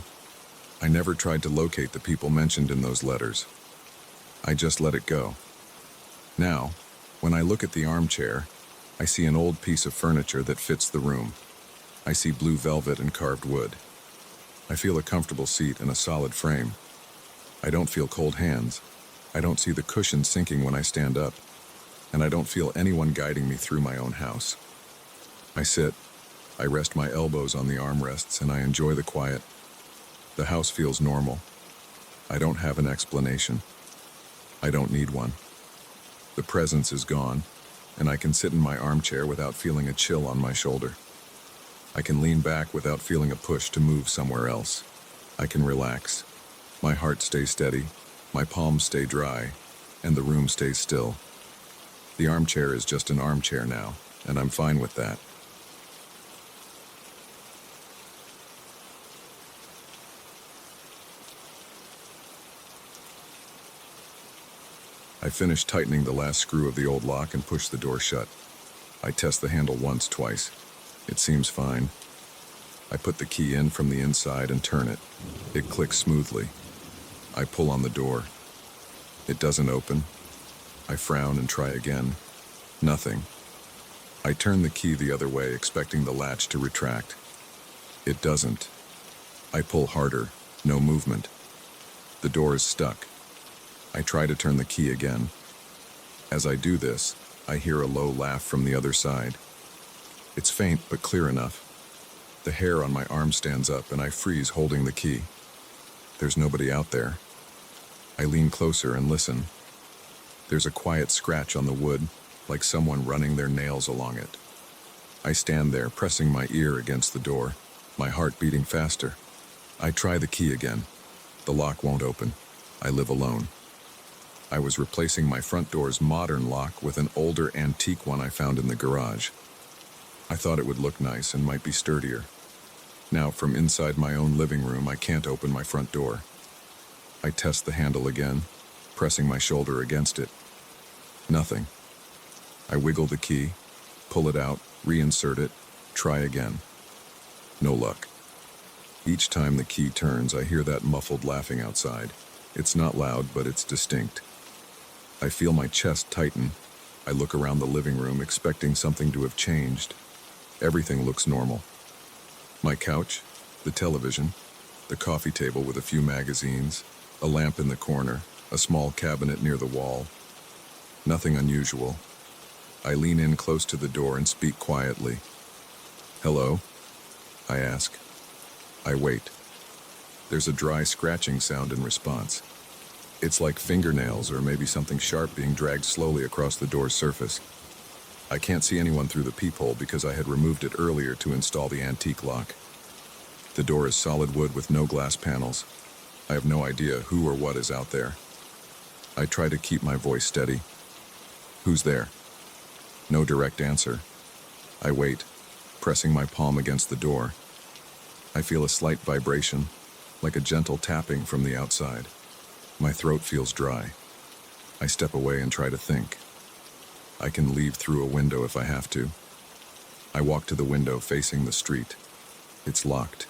I never tried to locate the people mentioned in those letters. I just let it go. Now, when I look at the armchair, I see an old piece of furniture that fits the room. I see blue velvet and carved wood. I feel a comfortable seat and a solid frame. I don't feel cold hands. I don't see the cushion sinking when I stand up. And I don't feel anyone guiding me through my own house. I sit, I rest my elbows on the armrests, and I enjoy the quiet. The house feels normal. I don't have an explanation. I don't need one. The presence is gone, and I can sit in my armchair without feeling a chill on my shoulder. I can lean back without feeling a push to move somewhere else. I can relax. My heart stays steady, my palms stay dry, and the room stays still. The armchair is just an armchair now, and I'm fine with that. I finish tightening the last screw of the old lock and push the door shut. I test the handle once, twice. It seems fine. I put the key in from the inside and turn it. It clicks smoothly. I pull on the door. It doesn't open. I frown and try again. Nothing. I turn the key the other way, expecting the latch to retract. It doesn't. I pull harder. No movement. The door is stuck. I try to turn the key again. As I do this, I hear a low laugh from the other side. It's faint but clear enough. The hair on my arm stands up and I freeze holding the key. There's nobody out there. I lean closer and listen. There's a quiet scratch on the wood, like someone running their nails along it. I stand there, pressing my ear against the door, my heart beating faster. I try the key again. The lock won't open. I live alone. I was replacing my front door's modern lock with an older antique one I found in the garage. I thought it would look nice and might be sturdier. Now, from inside my own living room, I can't open my front door. I test the handle again, pressing my shoulder against it. Nothing. I wiggle the key, pull it out, reinsert it, try again. No luck. Each time the key turns, I hear that muffled laughing outside. It's not loud, but it's distinct. I feel my chest tighten. I look around the living room, expecting something to have changed. Everything looks normal. My couch, the television, the coffee table with a few magazines, a lamp in the corner, a small cabinet near the wall. Nothing unusual. I lean in close to the door and speak quietly. Hello? I ask. I wait. There's a dry scratching sound in response. It's like fingernails or maybe something sharp being dragged slowly across the door's surface. I can't see anyone through the peephole because I had removed it earlier to install the antique lock. The door is solid wood with no glass panels. I have no idea who or what is out there. I try to keep my voice steady. Who's there? No direct answer. I wait, pressing my palm against the door. I feel a slight vibration, like a gentle tapping from the outside. My throat feels dry. I step away and try to think. I can leave through a window if I have to. I walk to the window facing the street. It's locked.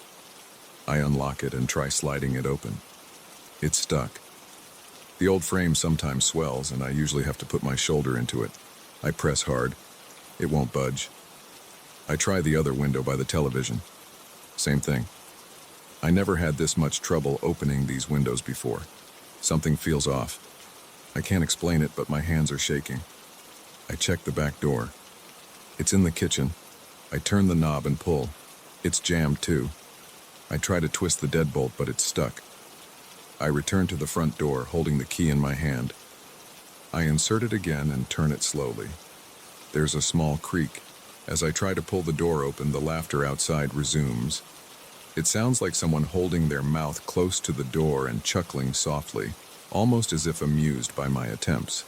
I unlock it and try sliding it open. It's stuck. The old frame sometimes swells, and I usually have to put my shoulder into it. I press hard. It won't budge. I try the other window by the television. Same thing. I never had this much trouble opening these windows before. Something feels off. I can't explain it, but my hands are shaking. I check the back door. It's in the kitchen. I turn the knob and pull. It's jammed too. I try to twist the deadbolt, but it's stuck. I return to the front door, holding the key in my hand. I insert it again and turn it slowly. There's a small creak. As I try to pull the door open, the laughter outside resumes. It sounds like someone holding their mouth close to the door and chuckling softly, almost as if amused by my attempts.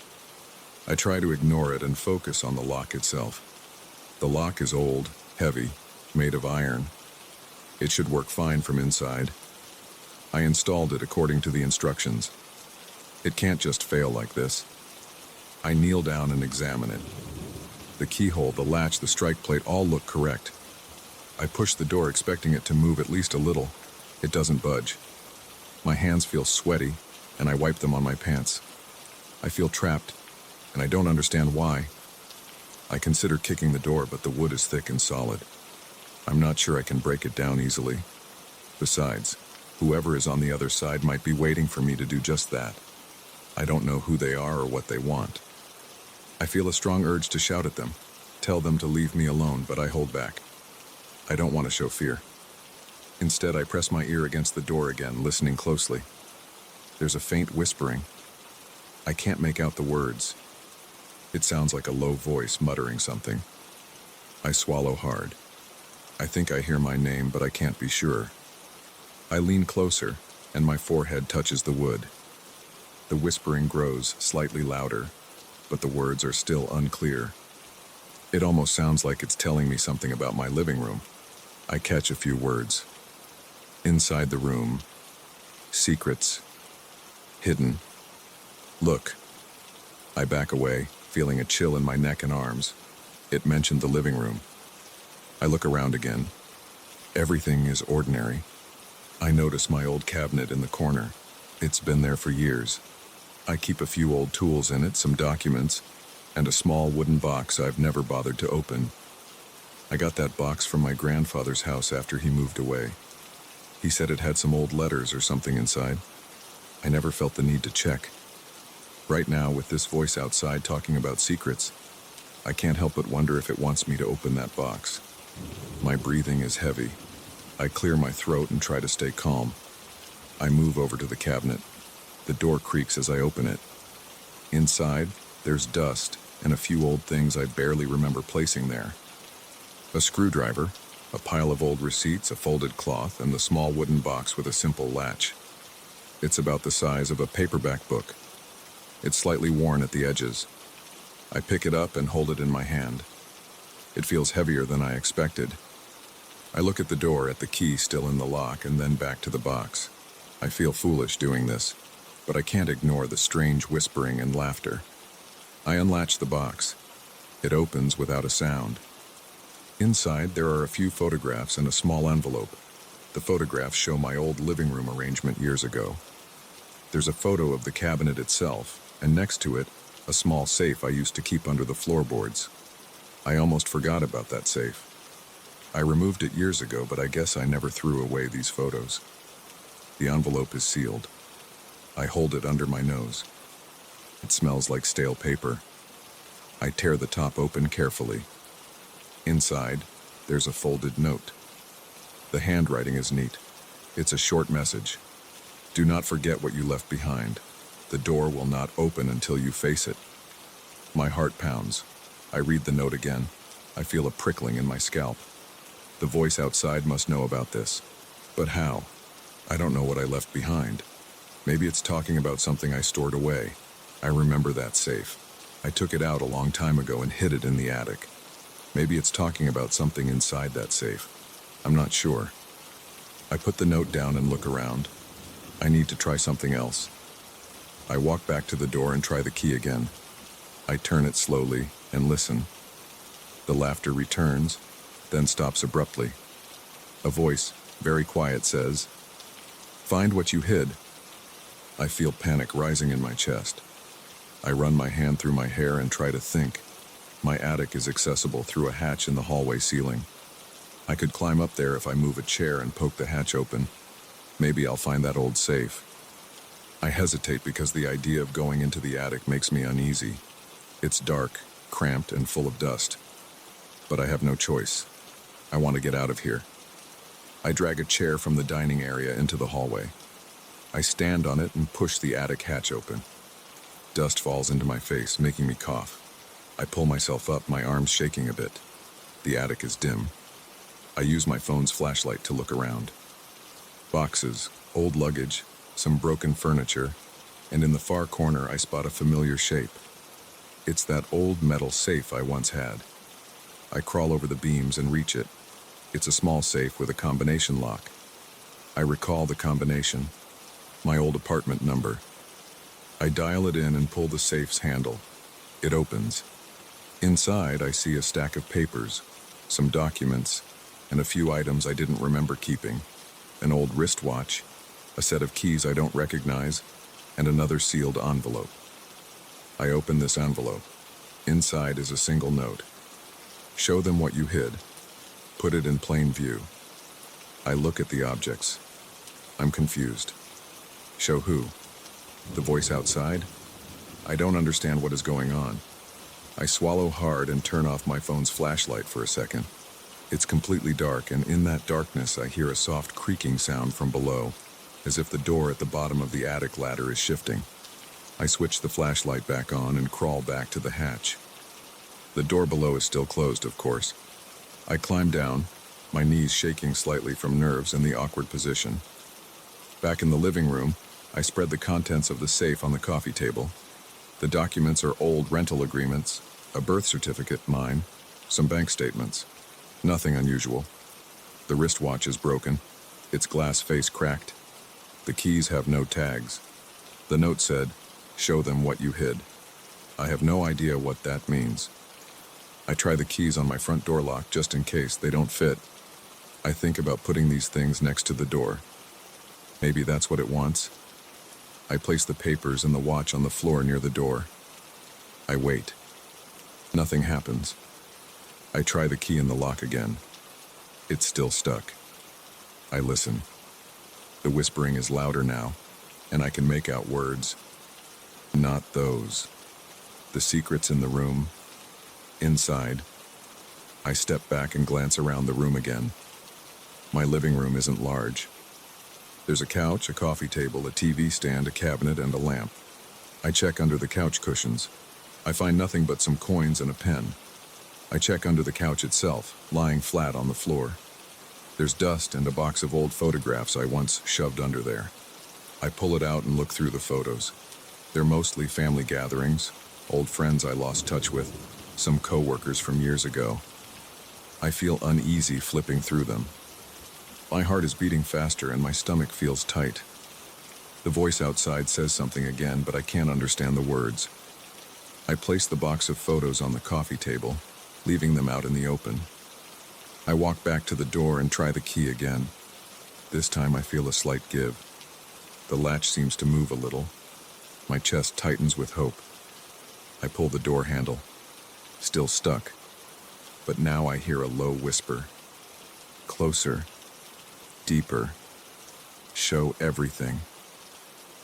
I try to ignore it and focus on the lock itself. The lock is old, heavy, made of iron. It should work fine from inside. I installed it according to the instructions. It can't just fail like this. I kneel down and examine it. The keyhole, the latch, the strike plate all look correct. I push the door expecting it to move at least a little. It doesn't budge. My hands feel sweaty, and I wipe them on my pants. I feel trapped, and I don't understand why. I consider kicking the door, but the wood is thick and solid. I'm not sure I can break it down easily. Besides, whoever is on the other side might be waiting for me to do just that. I don't know who they are or what they want. I feel a strong urge to shout at them, tell them to leave me alone, but I hold back. I don't want to show fear. Instead, I press my ear against the door again, listening closely. There's a faint whispering. I can't make out the words. It sounds like a low voice muttering something. I swallow hard. I think I hear my name, but I can't be sure. I lean closer, and my forehead touches the wood. The whispering grows slightly louder, but the words are still unclear. It almost sounds like it's telling me something about my living room. I catch a few words. Inside the room. Secrets. Hidden. Look. I back away, feeling a chill in my neck and arms. It mentioned the living room. I look around again. Everything is ordinary. I notice my old cabinet in the corner. It's been there for years. I keep a few old tools in it, some documents, and a small wooden box I've never bothered to open. I got that box from my grandfather's house after he moved away. He said it had some old letters or something inside. I never felt the need to check. Right now, with this voice outside talking about secrets, I can't help but wonder if it wants me to open that box. My breathing is heavy. I clear my throat and try to stay calm. I move over to the cabinet. The door creaks as I open it. Inside, there's dust and a few old things I barely remember placing there. A screwdriver, a pile of old receipts, a folded cloth, and the small wooden box with a simple latch. It's about the size of a paperback book. It's slightly worn at the edges. I pick it up and hold it in my hand. It feels heavier than I expected. I look at the door, at the key still in the lock, and then back to the box. I feel foolish doing this, but I can't ignore the strange whispering and laughter. I unlatch the box. It opens without a sound. Inside, there are a few photographs and a small envelope. The photographs show my old living room arrangement years ago. There's a photo of the cabinet itself, and next to it, a small safe I used to keep under the floorboards. I almost forgot about that safe. I removed it years ago, but I guess I never threw away these photos. The envelope is sealed. I hold it under my nose. It smells like stale paper. I tear the top open carefully. Inside, there's a folded note. The handwriting is neat. It's a short message. Do not forget what you left behind. The door will not open until you face it. My heart pounds. I read the note again. I feel a prickling in my scalp. The voice outside must know about this. But how? I don't know what I left behind. Maybe it's talking about something I stored away. I remember that safe. I took it out a long time ago and hid it in the attic. Maybe it's talking about something inside that safe. I'm not sure. I put the note down and look around. I need to try something else. I walk back to the door and try the key again. I turn it slowly and listen. The laughter returns, then stops abruptly. A voice, very quiet, says, "Find what you hid." I feel panic rising in my chest. I run my hand through my hair and try to think. My attic is accessible through a hatch in the hallway ceiling. I could climb up there if I move a chair and poke the hatch open. Maybe I'll find that old safe. I hesitate because the idea of going into the attic makes me uneasy. It's dark, cramped, and full of dust. But I have no choice. I want to get out of here. I drag a chair from the dining area into the hallway. I stand on it and push the attic hatch open. Dust falls into my face, making me cough. I pull myself up, my arms shaking a bit. The attic is dim. I use my phone's flashlight to look around. Boxes, old luggage, some broken furniture, and in the far corner I spot a familiar shape. It's that old metal safe I once had. I crawl over the beams and reach it. It's a small safe with a combination lock. I recall the combination. My old apartment number. I dial it in and pull the safe's handle. It opens. Inside, I see a stack of papers, some documents, and a few items I didn't remember keeping. An old wristwatch, a set of keys I don't recognize, and another sealed envelope. I open this envelope. Inside is a single note. Show them what you hid. Put it in plain view. I look at the objects. I'm confused. Show who? The voice outside? I don't understand what is going on. I swallow hard and turn off my phone's flashlight for a second. It's completely dark, and in that darkness I hear a soft creaking sound from below, as if the door at the bottom of the attic ladder is shifting. I switch the flashlight back on and crawl back to the hatch. The door below is still closed, of course. I climb down, my knees shaking slightly from nerves and the awkward position. Back in the living room, I spread the contents of the safe on the coffee table. The documents are old rental agreements, a birth certificate, mine, some bank statements. Nothing unusual. The wristwatch is broken, its glass face cracked. The keys have no tags. The note said, "Show them what you hid." I have no idea what that means. I try the keys on my front door lock just in case they don't fit. I think about putting these things next to the door. Maybe that's what it wants. I place the papers and the watch on the floor near the door. I wait. Nothing happens. I try the key in the lock again. It's still stuck. I listen. The whispering is louder now, and I can make out words. Not those. The secret's in the room. Inside. I step back and glance around the room again. My living room isn't large. There's a couch, a coffee table, a TV stand, a cabinet, and a lamp. I check under the couch cushions. I find nothing but some coins and a pen. I check under the couch itself, lying flat on the floor. There's dust and a box of old photographs I once shoved under there. I pull it out and look through the photos. They're mostly family gatherings, old friends I lost touch with, some co-workers from years ago. I feel uneasy flipping through them. My heart is beating faster and my stomach feels tight. The voice outside says something again, but I can't understand the words. I place the box of photos on the coffee table, leaving them out in the open. I walk back to the door and try the key again. This time I feel a slight give. The latch seems to move a little. My chest tightens with hope. I pull the door handle. Still stuck. But now I hear a low whisper. Closer. Deeper. Show everything.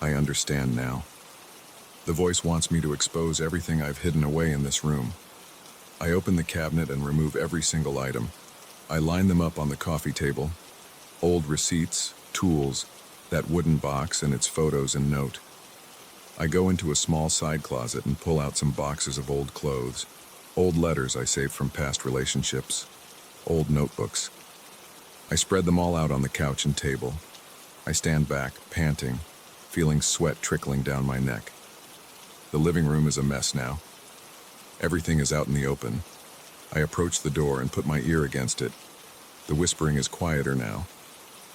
I understand now. The voice wants me to expose everything I've hidden away in this room. I open the cabinet and remove every single item. I line them up on the coffee table. Old receipts, tools, that wooden box and its photos and note. I go into a small side closet and pull out some boxes of old clothes, old letters I saved from past relationships, old notebooks. I spread them all out on the couch and table. I stand back, panting, feeling sweat trickling down my neck. The living room is a mess now. Everything is out in the open. I approach the door and put my ear against it. The whispering is quieter now.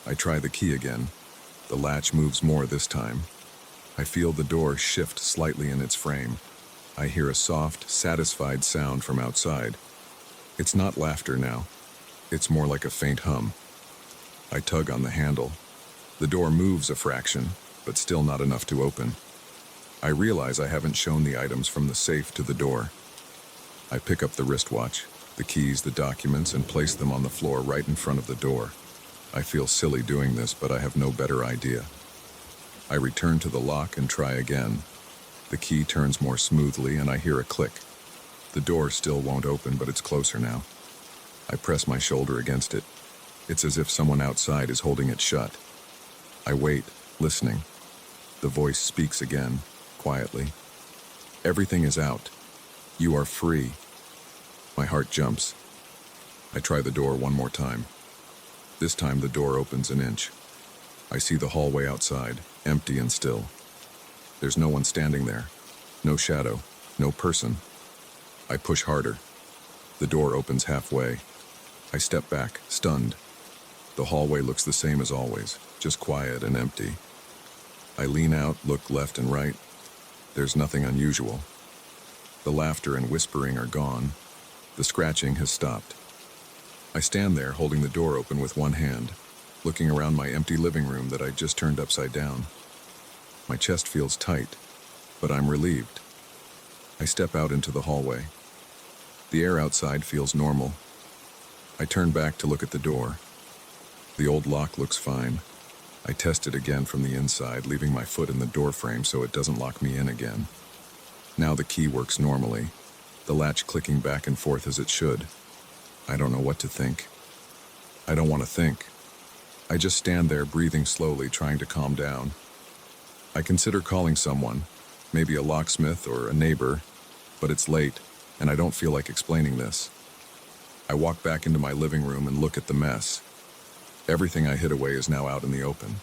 I try the key again. The latch moves more this time. I feel the door shift slightly in its frame. I hear a soft, satisfied sound from outside. It's not laughter now. It's more like a faint hum. I tug on the handle. The door moves a fraction, but still not enough to open. I realize I haven't shown the items from the safe to the door. I pick up the wristwatch, the keys, the documents, and place them on the floor right in front of the door. I feel silly doing this, but I have no better idea. I return to the lock and try again. The key turns more smoothly and I hear a click. The door still won't open, but it's closer now. I press my shoulder against it. It's as if someone outside is holding it shut. I wait, listening. The voice speaks again, quietly. Everything is out. You are free. My heart jumps. I try the door one more time. This time the door opens an inch. I see the hallway outside, empty and still. There's no one standing there. No shadow, no person. I push harder. The door opens halfway. I step back, stunned. The hallway looks the same as always, just quiet and empty. I lean out, look left and right. There's nothing unusual. The laughter and whispering are gone. The scratching has stopped. I stand there holding the door open with one hand, looking around my empty living room that I just turned upside down. My chest feels tight, but I'm relieved. I step out into the hallway. The air outside feels normal. I turn back to look at the door. The old lock looks fine. I test it again from the inside, leaving my foot in the door frame so it doesn't lock me in again. Now the key works normally, the latch clicking back and forth as it should. I don't know what to think. I don't want to think. I just stand there breathing slowly, trying to calm down. I consider calling someone, maybe a locksmith or a neighbor, but it's late, and I don't feel like explaining this. I walk back into my living room and look at the mess. Everything I hid away is now out in the open.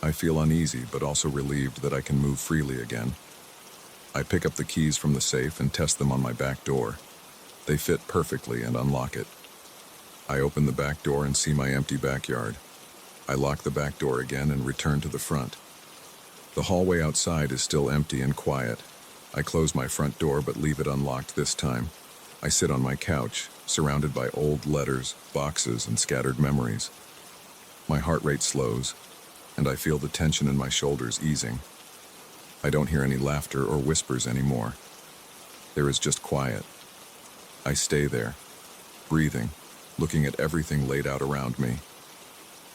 I feel uneasy, but also relieved that I can move freely again. I pick up the keys from the safe and test them on my back door. They fit perfectly and unlock it. I open the back door and see my empty backyard. I lock the back door again and return to the front. The hallway outside is still empty and quiet. I close my front door but leave it unlocked this time. I sit on my couch, surrounded by old letters, boxes, and scattered memories. My heart rate slows, and I feel the tension in my shoulders easing. I don't hear any laughter or whispers anymore. There is just quiet. I stay there, breathing, looking at everything laid out around me.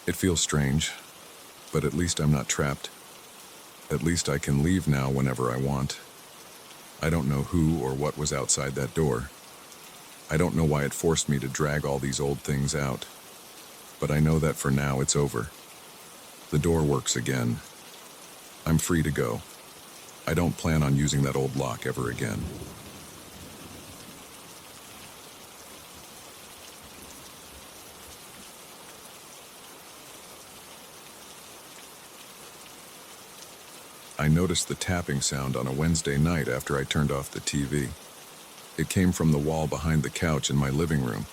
It feels strange, but at least I'm not trapped. At least I can leave now whenever I want. I don't know who or what was outside that door. I don't know why it forced me to drag all these old things out. But I know that for now it's over. The door works again. I'm free to go. I don't plan on using that old lock ever again. I noticed the tapping sound on a Wednesday night after I turned off the TV. It came from the wall behind the couch in my living room.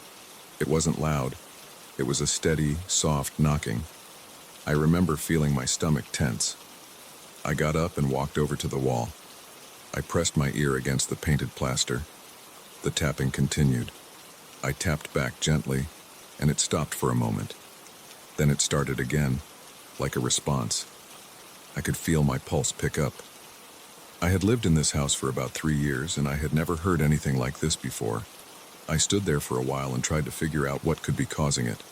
It wasn't loud. It was a steady, soft knocking. I remember feeling my stomach tense. I got up and walked over to the wall. I pressed my ear against the painted plaster. The tapping continued. I tapped back gently, and it stopped for a moment. Then it started again, like a response. I could feel my pulse pick up. I had lived in this house for about 3 years, and I had never heard anything like this before. I stood there for a while and tried to figure out what could be causing it.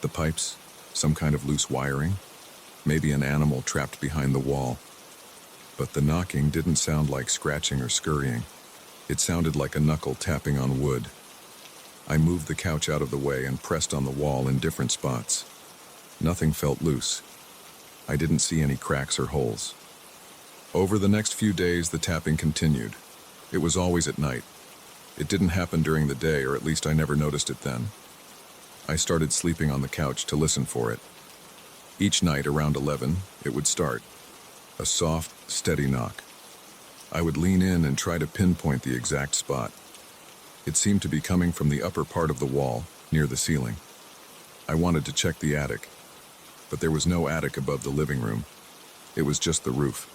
The pipes, some kind of loose wiring, maybe an animal trapped behind the wall. But the knocking didn't sound like scratching or scurrying. It sounded like a knuckle tapping on wood. I moved the couch out of the way and pressed on the wall in different spots. Nothing felt loose. I didn't see any cracks or holes. Over the next few days, the tapping continued. It was always at night. It didn't happen during the day, or at least I never noticed it then. I started sleeping on the couch to listen for it. Each night around 11, it would start. A soft, steady knock. I would lean in and try to pinpoint the exact spot. It seemed to be coming from the upper part of the wall, near the ceiling. I wanted to check the attic, but there was no attic above the living room. It was just the roof.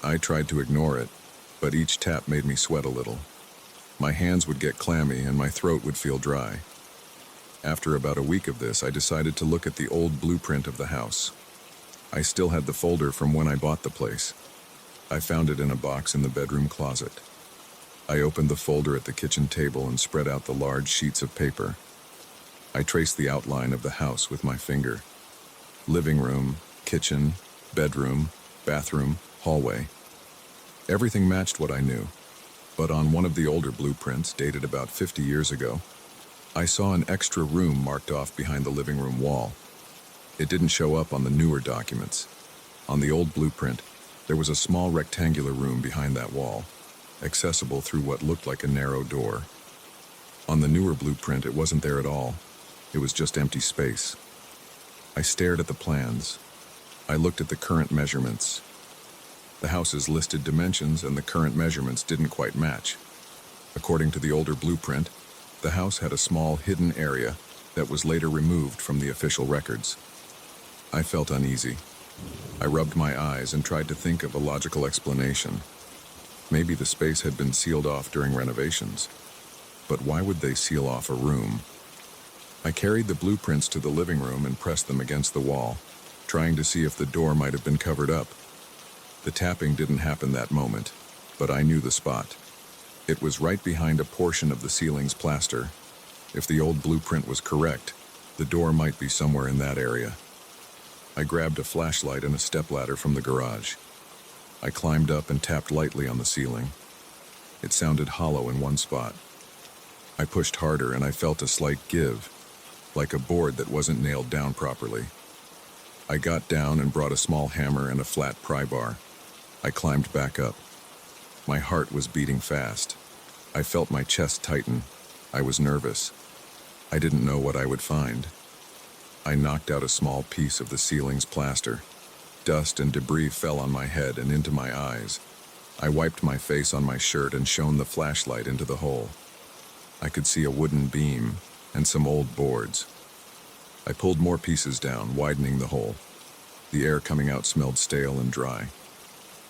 I tried to ignore it, but each tap made me sweat a little. My hands would get clammy and my throat would feel dry. After about a week of this, I decided to look at the old blueprint of the house. I still had the folder from when I bought the place. I found it in a box in the bedroom closet. I opened the folder at the kitchen table and spread out the large sheets of paper. I traced the outline of the house with my finger. Living room, kitchen, bedroom, bathroom, hallway. Everything matched what I knew. But on one of the older blueprints, dated about 50 years ago, I saw an extra room marked off behind the living room wall. It didn't show up on the newer documents. On the old blueprint, there was a small rectangular room behind that wall, accessible through what looked like a narrow door. On the newer blueprint, it wasn't there at all. It was just empty space. I stared at the plans. I looked at the current measurements. The house's listed dimensions and the current measurements didn't quite match. According to the older blueprint, the house had a small hidden area that was later removed from the official records. I felt uneasy. I rubbed my eyes and tried to think of a logical explanation. Maybe the space had been sealed off during renovations. But why would they seal off a room? I carried the blueprints to the living room and pressed them against the wall, trying to see if the door might have been covered up. The tapping didn't happen that moment, but I knew the spot. It was right behind a portion of the ceiling's plaster. If the old blueprint was correct, the door might be somewhere in that area. I grabbed a flashlight and a stepladder from the garage. I climbed up and tapped lightly on the ceiling. It sounded hollow in one spot. I pushed harder and I felt a slight give, like a board that wasn't nailed down properly. I got down and brought a small hammer and a flat pry bar. I climbed back up. My heart was beating fast. I felt my chest tighten. I was nervous. I didn't know what I would find. I knocked out a small piece of the ceiling's plaster. Dust and debris fell on my head and into my eyes. I wiped my face on my shirt and shone the flashlight into the hole. I could see a wooden beam and some old boards. I pulled more pieces down, widening the hole. The air coming out smelled stale and dry.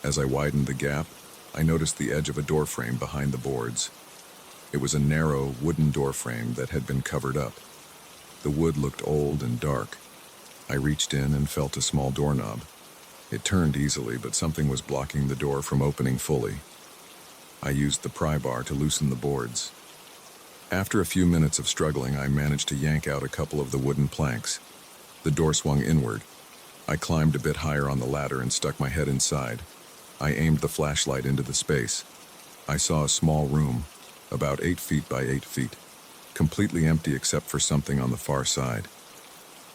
As I widened the gap, I noticed the edge of a doorframe behind the boards. It was a narrow, wooden doorframe that had been covered up. The wood looked old and dark. I reached in and felt a small doorknob. It turned easily, but something was blocking the door from opening fully. I used the pry bar to loosen the boards. After a few minutes of struggling, I managed to yank out a couple of the wooden planks. The door swung inward. I climbed a bit higher on the ladder and stuck my head inside. I aimed the flashlight into the space. I saw a small room, about 8 feet by 8 feet, completely empty except for something on the far side.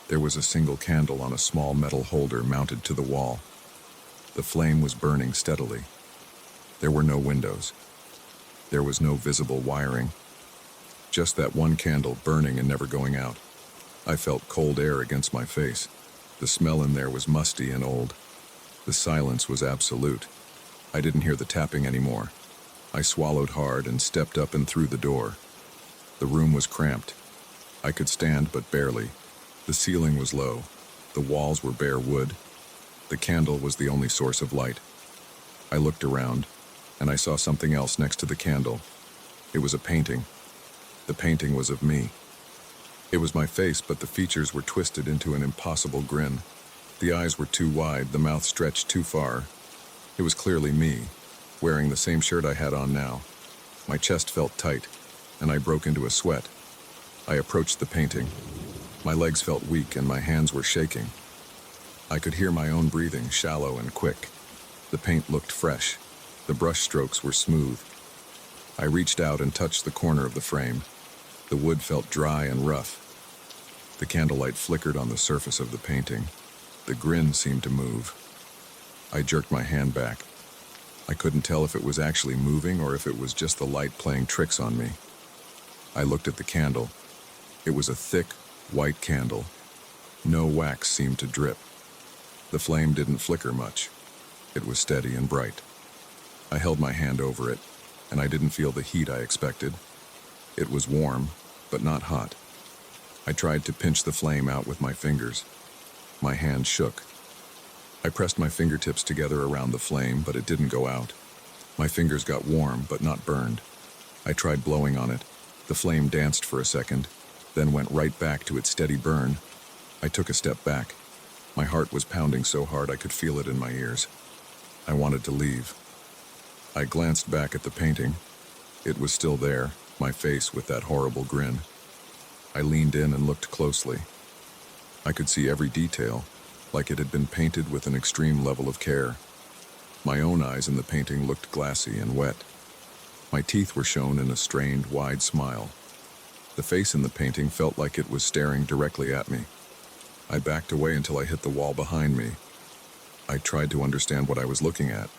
There was a single candle on a small metal holder mounted to the wall. The flame was burning steadily. There were no windows. There was no visible wiring. Just that one candle burning and never going out. I felt cold air against my face. The smell in there was musty and old. The silence was absolute. I didn't hear the tapping anymore. I swallowed hard and stepped up and through the door. The room was cramped. I could stand, but barely. The ceiling was low. The walls were bare wood. The candle was the only source of light. I looked around, and I saw something else next to the candle. It was a painting. The painting was of me. It was my face, but the features were twisted into an impossible grin. The eyes were too wide, the mouth stretched too far. It was clearly me, wearing the same shirt I had on now. My chest felt tight, and I broke into a sweat. I approached the painting. My legs felt weak and my hands were shaking. I could hear my own breathing, shallow and quick. The paint looked fresh. The brush strokes were smooth. I reached out and touched the corner of the frame. The wood felt dry and rough. The candlelight flickered on the surface of the painting. The grin seemed to move. I jerked my hand back. I couldn't tell if it was actually moving or if it was just the light playing tricks on me. I looked at the candle. It was a thick, white candle. No wax seemed to drip. The flame didn't flicker much. It was steady and bright. I held my hand over it, and I didn't feel the heat I expected. It was warm, but not hot. I tried to pinch the flame out with my fingers. My hand shook. I pressed my fingertips together around the flame, but it didn't go out. My fingers got warm, but not burned. I tried blowing on it. The flame danced for a second, then went right back to its steady burn. I took a step back. My heart was pounding so hard I could feel it in my ears. I wanted to leave. I glanced back at the painting. It was still there, my face with that horrible grin. I leaned in and looked closely. I could see every detail, like it had been painted with an extreme level of care. My own eyes in the painting looked glassy and wet. My teeth were shown in a strained, wide smile. The face in the painting felt like it was staring directly at me. I backed away until I hit the wall behind me. I tried to understand what I was looking at.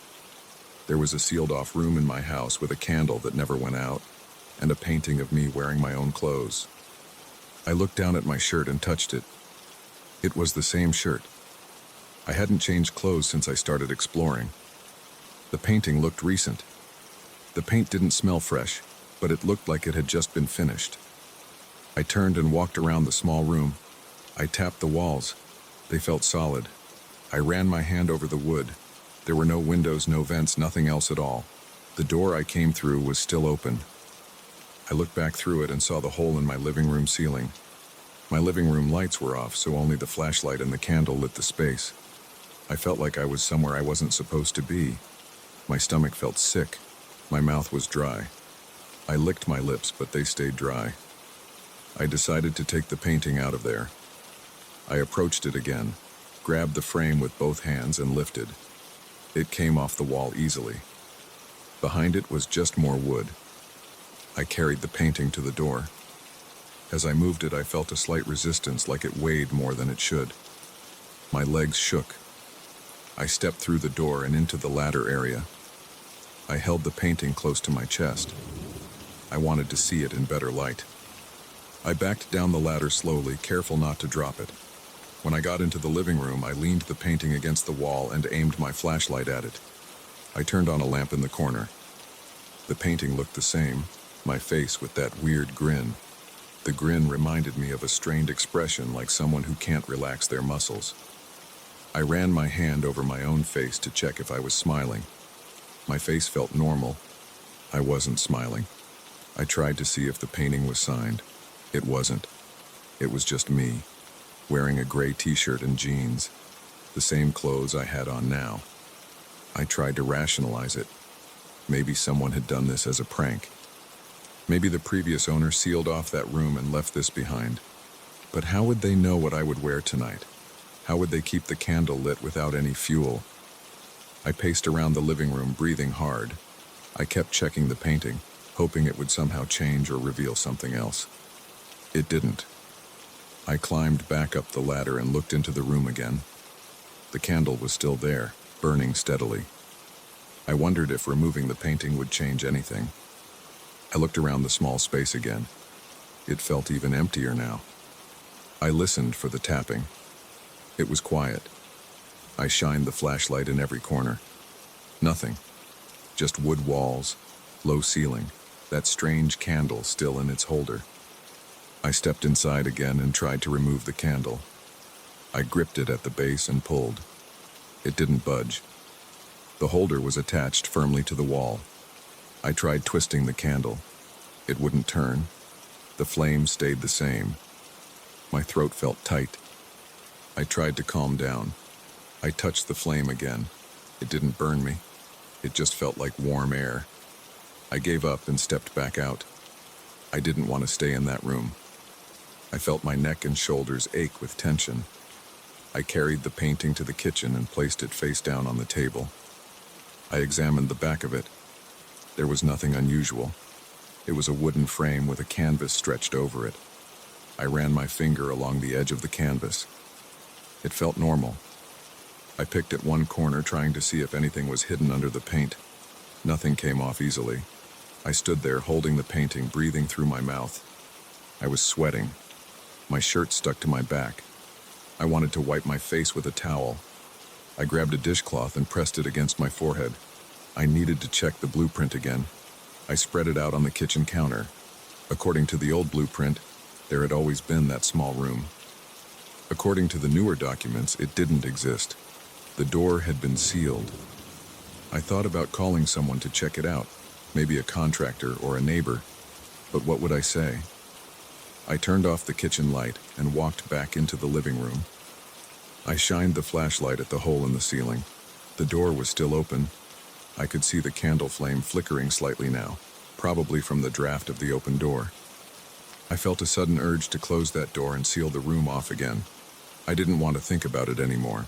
There was a sealed-off room in my house with a candle that never went out, and a painting of me wearing my own clothes. I looked down at my shirt and touched it. It was the same shirt. I hadn't changed clothes since I started exploring. The painting looked recent. The paint didn't smell fresh, but it looked like it had just been finished. I turned and walked around the small room. I tapped the walls. They felt solid. I ran my hand over the wood. There were no windows, no vents, nothing else at all. The door I came through was still open. I looked back through it and saw the hole in my living room ceiling. My living room lights were off, so only the flashlight and the candle lit the space. I felt like I was somewhere I wasn't supposed to be. My stomach felt sick. My mouth was dry. I licked my lips, but they stayed dry. I decided to take the painting out of there. I approached it again, grabbed the frame with both hands and lifted. It came off the wall easily. Behind it was just more wood. I carried the painting to the door. As I moved it, I felt a slight resistance, like it weighed more than it should. My legs shook. I stepped through the door and into the ladder area. I held the painting close to my chest. I wanted to see it in better light. I backed down the ladder slowly, careful not to drop it. When I got into the living room, I leaned the painting against the wall and aimed my flashlight at it. I turned on a lamp in the corner. The painting looked the same, my face with that weird grin. The grin reminded me of a strained expression, like someone who can't relax their muscles. I ran my hand over my own face to check if I was smiling. My face felt normal. I wasn't smiling. I tried to see if the painting was signed. It wasn't. It was just me, wearing a gray t-shirt and jeans, the same clothes I had on now. I tried to rationalize it. Maybe someone had done this as a prank. Maybe the previous owner sealed off that room and left this behind. But how would they know what I would wear tonight? How would they keep the candle lit without any fuel? I paced around the living room, breathing hard. I kept checking the painting, hoping it would somehow change or reveal something else. It didn't. I climbed back up the ladder and looked into the room again. The candle was still there, burning steadily. I wondered if removing the painting would change anything. I looked around the small space again. It felt even emptier now. I listened for the tapping. It was quiet. I shined the flashlight in every corner. Nothing. Just wood walls, low ceiling, that strange candle still in its holder. I stepped inside again and tried to remove the candle. I gripped it at the base and pulled. It didn't budge. The holder was attached firmly to the wall. I tried twisting the candle. It wouldn't turn. The flame stayed the same. My throat felt tight. I tried to calm down. I touched the flame again. It didn't burn me. It just felt like warm air. I gave up and stepped back out. I didn't want to stay in that room. I felt my neck and shoulders ache with tension. I carried the painting to the kitchen and placed it face down on the table. I examined the back of it. There was nothing unusual. It was a wooden frame with a canvas stretched over it. I ran my finger along the edge of the canvas. It felt normal. I picked at one corner, trying to see if anything was hidden under the paint. Nothing came off easily. I stood there holding the painting, breathing through my mouth. I was sweating. My shirt stuck to my back. I wanted to wipe my face with a towel. I grabbed a dishcloth and pressed it against my forehead. I needed to check the blueprint again. I spread it out on the kitchen counter. According to the old blueprint, there had always been that small room. According to the newer documents, it didn't exist. The door had been sealed. I thought about calling someone to check it out, maybe a contractor or a neighbor, but what would I say? I turned off the kitchen light and walked back into the living room. I shined the flashlight at the hole in the ceiling. The door was still open. I could see the candle flame flickering slightly now, probably from the draft of the open door. I felt a sudden urge to close that door and seal the room off again. I didn't want to think about it anymore.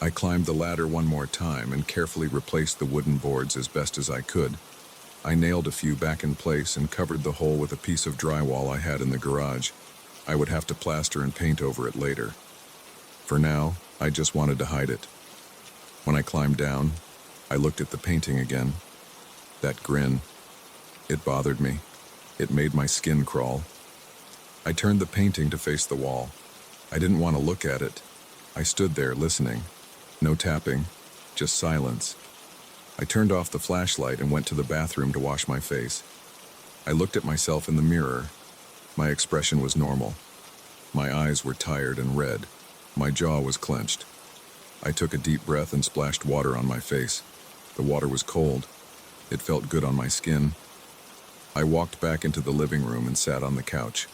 I climbed the ladder one more time and carefully replaced the wooden boards as best as I could. I nailed a few back in place and covered the hole with a piece of drywall I had in the garage. I would have to plaster and paint over it later. For now, I just wanted to hide it. When I climbed down, I looked at the painting again. That grin. It bothered me. It made my skin crawl. I turned the painting to face the wall. I didn't want to look at it. I stood there listening. No tapping, just silence. I turned off the flashlight and went to the bathroom to wash my face. I looked at myself in the mirror. My expression was normal. My eyes were tired and red. My jaw was clenched. I took a deep breath and splashed water on my face. The water was cold. It felt good on my skin. I walked back into the living room and sat on the couch.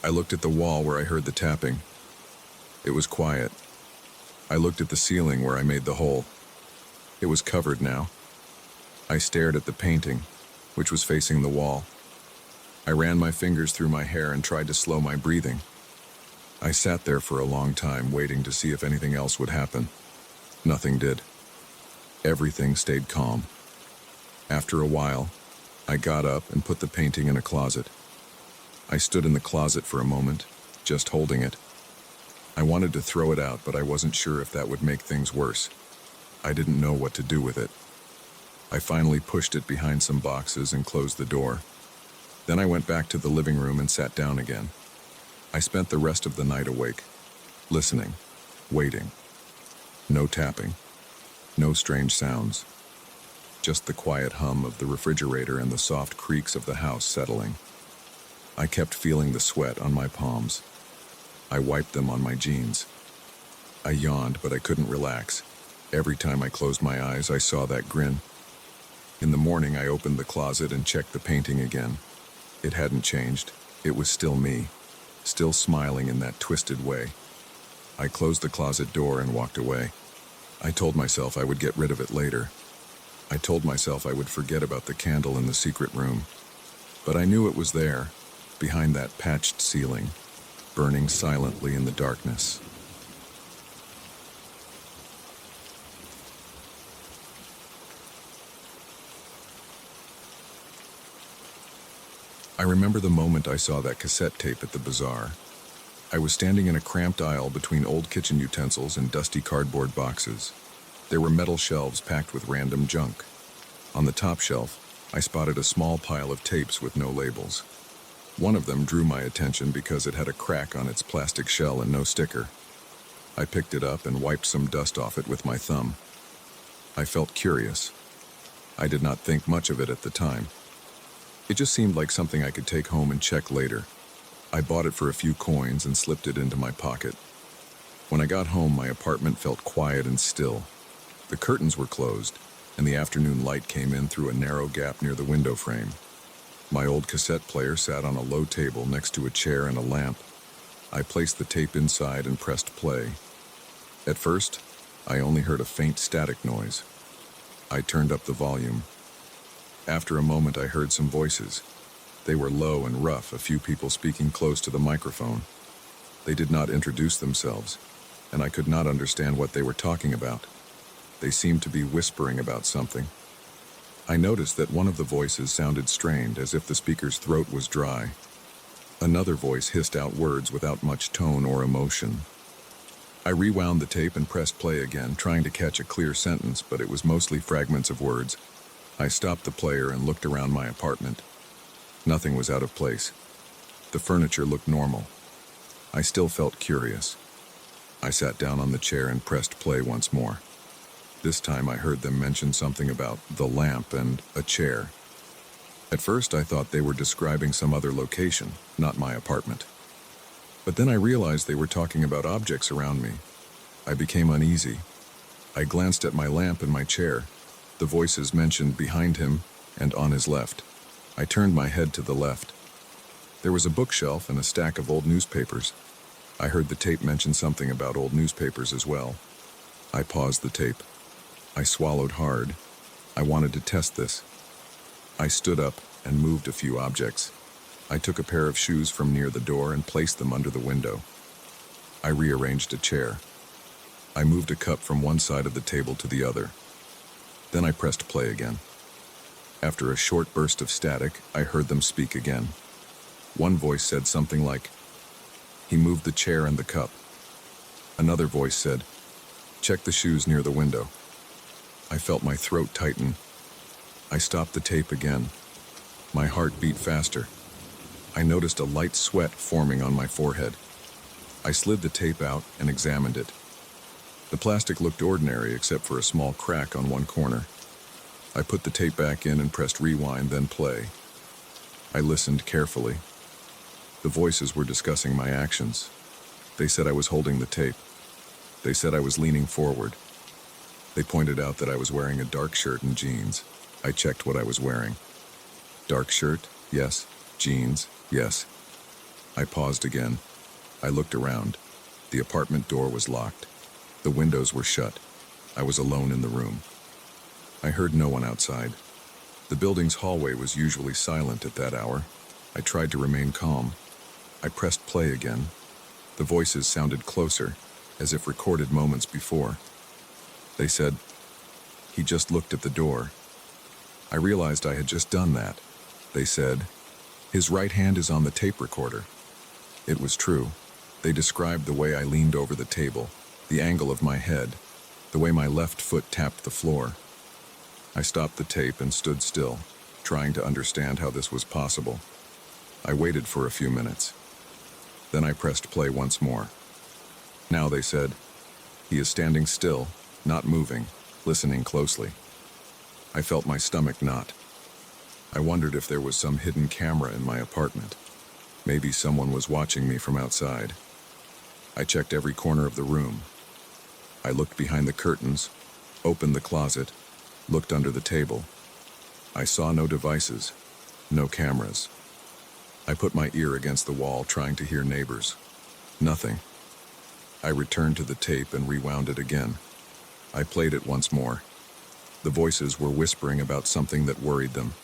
I looked at the wall where I heard the tapping. It was quiet. I looked at the ceiling where I made the hole. It was covered now. I stared at the painting, which was facing the wall. I ran my fingers through my hair and tried to slow my breathing. I sat there for a long time, waiting to see if anything else would happen. Nothing did. Everything stayed calm. After a while, I got up and put the painting in a closet. I stood in the closet for a moment, just holding it. I wanted to throw it out, but I wasn't sure if that would make things worse. I didn't know what to do with it. I finally pushed it behind some boxes and closed the door. Then I went back to the living room and sat down again. I spent the rest of the night awake, listening, waiting. No tapping, no strange sounds. Just the quiet hum of the refrigerator and the soft creaks of the house settling. I kept feeling the sweat on my palms. I wiped them on my jeans. I yawned, but I couldn't relax. Every time I closed my eyes, I saw that grin. In the morning, I opened the closet and checked the painting again. It hadn't changed. It was still me, still smiling in that twisted way. I closed the closet door and walked away. I told myself I would get rid of it later. I told myself I would forget about the candle in the secret room. But I knew it was there, behind that patched ceiling, burning silently in the darkness. I remember the moment I saw that cassette tape at the bazaar. I was standing in a cramped aisle between old kitchen utensils and dusty cardboard boxes. There were metal shelves packed with random junk. On the top shelf, I spotted a small pile of tapes with no labels. One of them drew my attention because it had a crack on its plastic shell and no sticker. I picked it up and wiped some dust off it with my thumb. I felt curious. I did not think much of it at the time. It just seemed like something I could take home and check later. I bought it for a few coins and slipped it into my pocket. When I got home, my apartment felt quiet and still. The curtains were closed, and the afternoon light came in through a narrow gap near the window frame. My old cassette player sat on a low table next to a chair and a lamp. I placed the tape inside and pressed play. At first, I only heard a faint static noise. I turned up the volume. After a moment, I heard some voices. They were low and rough, a few people speaking close to the microphone. They did not introduce themselves, and I could not understand what they were talking about. They seemed to be whispering about something. I noticed that one of the voices sounded strained, as if the speaker's throat was dry. Another voice hissed out words without much tone or emotion. I rewound the tape and pressed play again, trying to catch a clear sentence, but it was mostly fragments of words. I stopped the player and looked around my apartment. Nothing was out of place. The furniture looked normal. I still felt curious. I sat down on the chair and pressed play once more. This time I heard them mention something about the lamp and a chair. At first I thought they were describing some other location, not my apartment. But then I realized they were talking about objects around me. I became uneasy. I glanced at my lamp and my chair. The voices mentioned behind him and on his left. I turned my head to the left. There was a bookshelf and a stack of old newspapers. I heard the tape mention something about old newspapers as well. I paused the tape. I swallowed hard. I wanted to test this. I stood up and moved a few objects. I took a pair of shoes from near the door and placed them under the window. I rearranged a chair. I moved a cup from one side of the table to the other. Then I pressed play again. After a short burst of static, I heard them speak again. One voice said something like, "He moved the chair and the cup." Another voice said, "Check the shoes near the window." I felt my throat tighten. I stopped the tape again. My heart beat faster. I noticed a light sweat forming on my forehead. I slid the tape out and examined it. The plastic looked ordinary except for a small crack on one corner. I put the tape back in and pressed rewind, then play. I listened carefully. The voices were discussing my actions. They said I was holding the tape. They said I was leaning forward. They pointed out that I was wearing a dark shirt and jeans. I checked what I was wearing. Dark shirt, yes. Jeans, yes. I paused again. I looked around. The apartment door was locked. The windows were shut. I was alone in the room. I heard no one outside. The building's hallway was usually silent at that hour. I tried to remain calm. I pressed play again. The voices sounded closer, as if recorded moments before. They said, "He just looked at the door." I realized I had just done that. They said, "His right hand is on the tape recorder." It was true. They described the way I leaned over the table, the angle of my head, the way my left foot tapped the floor. I stopped the tape and stood still, trying to understand how this was possible. I waited for a few minutes. Then I pressed play once more. Now they said, "He is standing still, not moving, listening closely." I felt my stomach knot. I wondered if there was some hidden camera in my apartment. Maybe someone was watching me from outside. I checked every corner of the room. I looked behind the curtains, opened the closet, looked under the table. I saw no devices, no cameras. I put my ear against the wall, trying to hear neighbors. Nothing. I returned to the tape and rewound it again. I played it once more. The voices were whispering about something that worried them.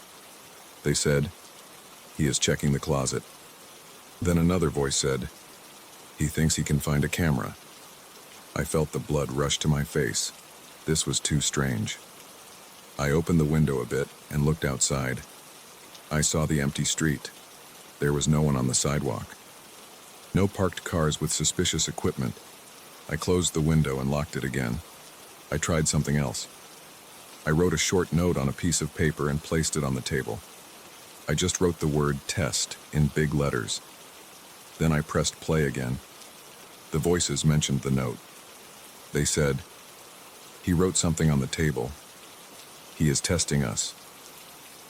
They said, "He is checking the closet." Then another voice said, "He thinks he can find a camera." I felt the blood rush to my face. This was too strange. I opened the window a bit and looked outside. I saw the empty street. There was no one on the sidewalk. No parked cars with suspicious equipment. I closed the window and locked it again. I tried something else. I wrote a short note on a piece of paper and placed it on the table. I just wrote the word "test" in big letters. Then I pressed play again. The voices mentioned the note. They said, "He wrote something on the table. He is testing us."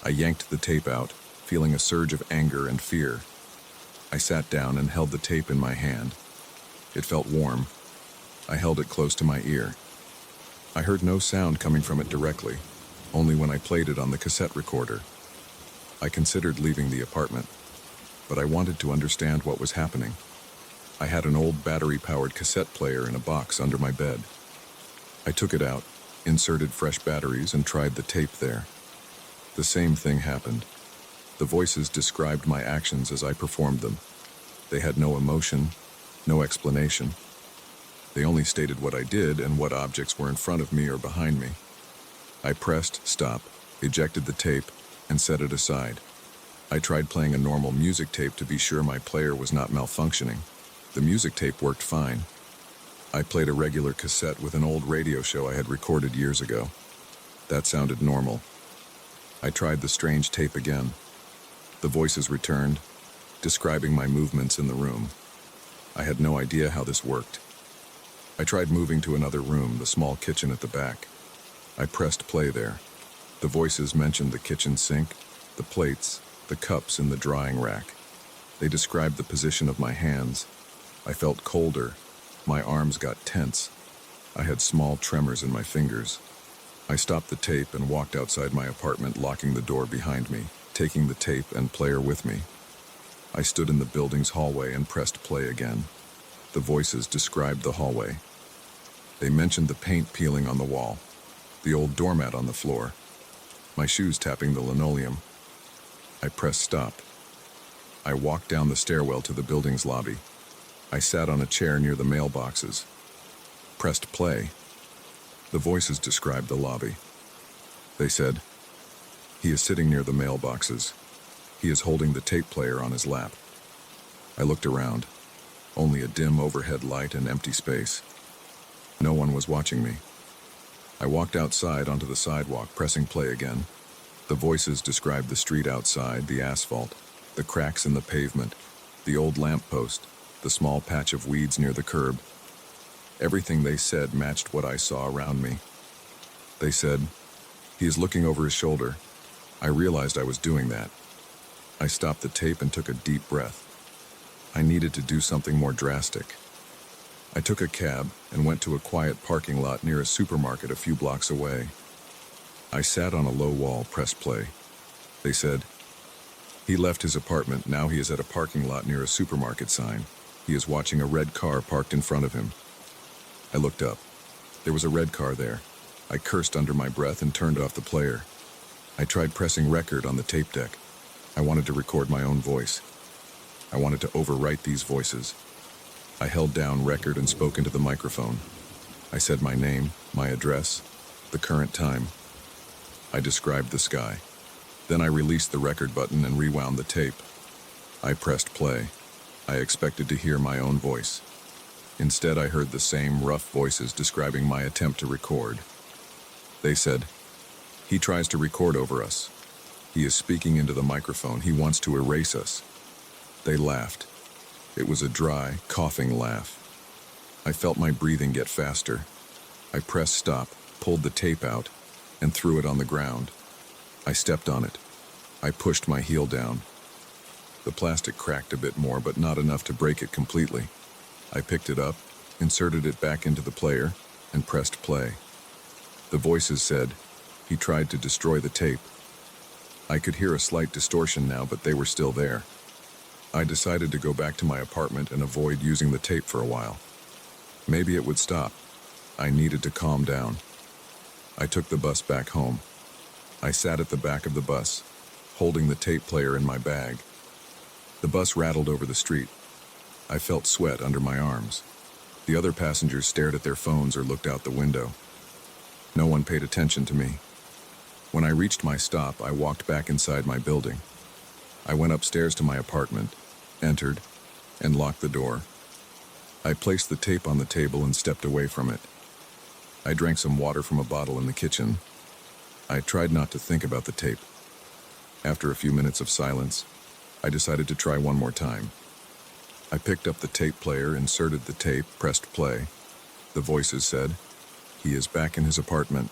I yanked the tape out, feeling a surge of anger and fear. I sat down and held the tape in my hand. It felt warm. I held it close to my ear. I heard no sound coming from it directly, only when I played it on the cassette recorder. I considered leaving the apartment, but I wanted to understand what was happening. I had an old battery-powered cassette player in a box under my bed. I took it out, inserted fresh batteries, and tried the tape there. The same thing happened. The voices described my actions as I performed them. They had no emotion, no explanation. They only stated what I did and what objects were in front of me or behind me. I pressed stop, ejected the tape, and set it aside. I tried playing a normal music tape to be sure my player was not malfunctioning. The music tape worked fine. I played a regular cassette with an old radio show I had recorded years ago. That sounded normal. I tried the strange tape again. The voices returned, describing my movements in the room. I had no idea how this worked. I tried moving to another room, the small kitchen at the back. I pressed play there. The voices mentioned the kitchen sink, the plates, the cups in the drying rack. They described the position of my hands. I felt colder. My arms got tense. I had small tremors in my fingers. I stopped the tape and walked outside my apartment, locking the door behind me, taking the tape and player with me. I stood in the building's hallway and pressed play again. The voices described the hallway. They mentioned the paint peeling on the wall, the old doormat on the floor, my shoes tapping the linoleum. I pressed stop. I walked down the stairwell to the building's lobby. I sat on a chair near the mailboxes. Pressed play. The voices described the lobby. They said, "He is sitting near the mailboxes. He is holding the tape player on his lap." I looked around. Only a dim overhead light and empty space. No one was watching me. I walked outside onto the sidewalk, pressing play again. The voices described the street outside, the asphalt, the cracks in the pavement, the old lamppost, the small patch of weeds near the curb. Everything they said matched what I saw around me. They said, "He is looking over his shoulder." I realized I was doing that. I stopped the tape and took a deep breath. I needed to do something more drastic. I took a cab and went to a quiet parking lot near a supermarket a few blocks away. I sat on a low wall, pressed play. They said, "He left his apartment, now he is at a parking lot near a supermarket sign. He is watching a red car parked in front of him." I looked up. There was a red car there. I cursed under my breath and turned off the player. I tried pressing record on the tape deck. I wanted to record my own voice. I wanted to overwrite these voices. I held down record and spoke into the microphone. I said my name, my address, the current time. I described the sky. Then I released the record button and rewound the tape. I pressed play. I expected to hear my own voice. Instead, I heard the same rough voices describing my attempt to record. They said, "He tries to record over us. He is speaking into the microphone. He wants to erase us." They laughed. It was a dry, coughing laugh. I felt my breathing get faster. I pressed stop, pulled the tape out, and threw it on the ground. I stepped on it. I pushed my heel down. The plastic cracked a bit more, but not enough to break it completely. I picked it up, inserted it back into the player, and pressed play. The voices said, "He tried to destroy the tape." I could hear a slight distortion now, but they were still there. I decided to go back to my apartment and avoid using the tape for a while. Maybe it would stop. I needed to calm down. I took the bus back home. I sat at the back of the bus, holding the tape player in my bag. The bus rattled over the street. I felt sweat under my arms. The other passengers stared at their phones or looked out the window. No one paid attention to me. When I reached my stop, I walked back inside my building. I went upstairs to my apartment, entered, and locked the door. I placed the tape on the table and stepped away from it. I drank some water from a bottle in the kitchen. I tried not to think about the tape. After a few minutes of silence, I decided to try one more time. I picked up the tape player, inserted the tape, pressed play. The voices said, "He is back in his apartment."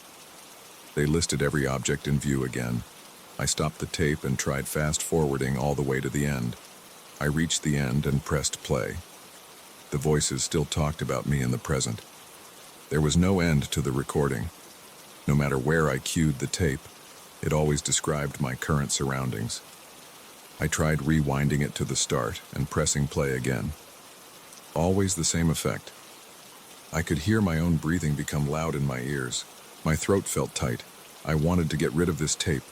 They listed every object in view again. I stopped the tape and tried fast-forwarding all the way to the end. I reached the end and pressed play. The voices still talked about me in the present. There was no end to the recording. No matter where I cued the tape, it always described my current surroundings. I tried rewinding it to the start and pressing play again. Always the same effect. I could hear my own breathing become loud in my ears. My throat felt tight. I wanted to get rid of this tape.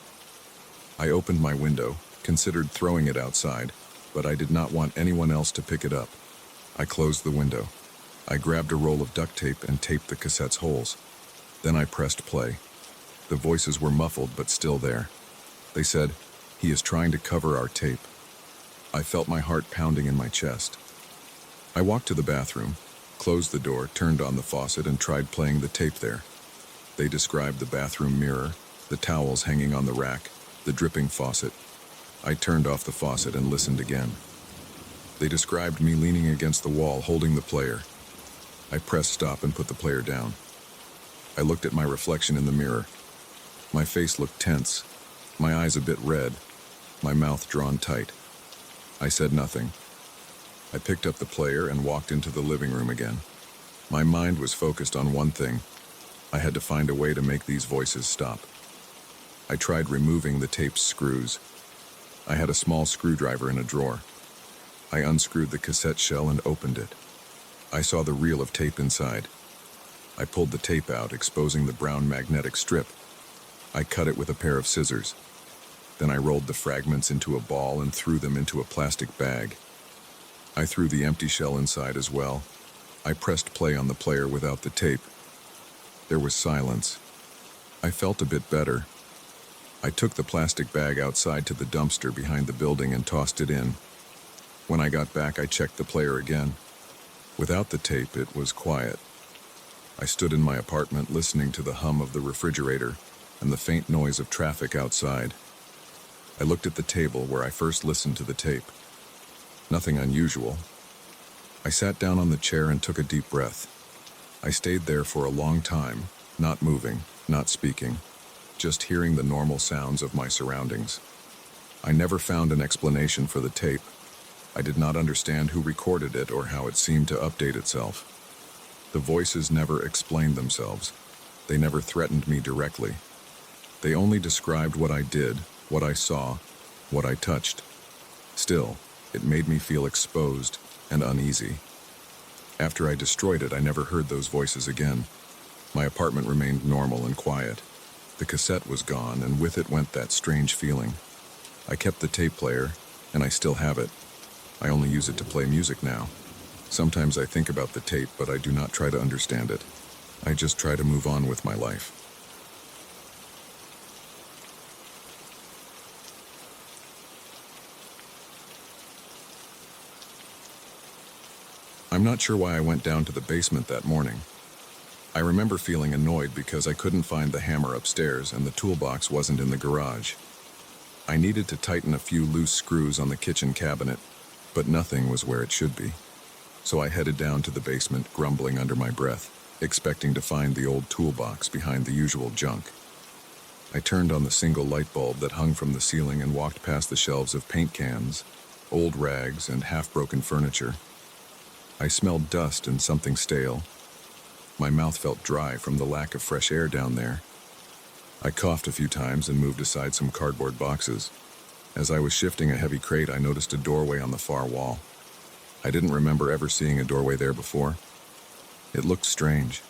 I opened my window, considered throwing it outside, but I did not want anyone else to pick it up. I closed the window. I grabbed a roll of duct tape and taped the cassette's holes. Then I pressed play. The voices were muffled but still there. They said, He is trying to cover our tape. I felt my heart pounding in my chest. I walked to the bathroom, closed the door, turned on the faucet, and tried playing the tape there. They described the bathroom mirror, the towels hanging on the rack, the dripping faucet. I turned off the faucet and listened again. They described me leaning against the wall, holding the player. I pressed stop and put the player down. I looked at my reflection in the mirror. My face looked tense, my eyes a bit red, my mouth drawn tight. I said nothing. I picked up the player and walked into the living room again. My mind was focused on one thing. I had to find a way to make these voices stop. I tried removing the tape's screws. I had a small screwdriver in a drawer. I unscrewed the cassette shell and opened it. I saw the reel of tape inside. I pulled the tape out, exposing the brown magnetic strip. I cut it with a pair of scissors. Then I rolled the fragments into a ball and threw them into a plastic bag. I threw the empty shell inside as well. I pressed play on the player without the tape. There was silence. I felt a bit better. I took the plastic bag outside to the dumpster behind the building and tossed it in. When I got back, I checked the player again. Without the tape, it was quiet. I stood in my apartment listening to the hum of the refrigerator and the faint noise of traffic outside. I looked at the table where I first listened to the tape. Nothing unusual. I sat down on the chair and took a deep breath. I stayed there for a long time, not moving, not speaking, just hearing the normal sounds of my surroundings. I never found an explanation for the tape. I did not understand who recorded it or how it seemed to update itself. The voices never explained themselves. They never threatened me directly. They only described what I did, what I saw, what I touched. Still, it made me feel exposed and uneasy. After I destroyed it, I never heard those voices again. My apartment remained normal and quiet. The cassette was gone, and with it went that strange feeling. I kept the tape player, and I still have it. I only use it to play music now. Sometimes I think about the tape, but I do not try to understand it. I just try to move on with my life. I'm not sure why I went down to the basement that morning. I remember feeling annoyed because I couldn't find the hammer upstairs and the toolbox wasn't in the garage. I needed to tighten a few loose screws on the kitchen cabinet, but nothing was where it should be. So I headed down to the basement, grumbling under my breath, expecting to find the old toolbox behind the usual junk. I turned on the single light bulb that hung from the ceiling and walked past the shelves of paint cans, old rags, and half-broken furniture. I smelled dust and something stale. My mouth felt dry from the lack of fresh air down there. I coughed a few times and moved aside some cardboard boxes. As I was shifting a heavy crate, I noticed a doorway on the far wall. I didn't remember ever seeing a doorway there before. It looked strange.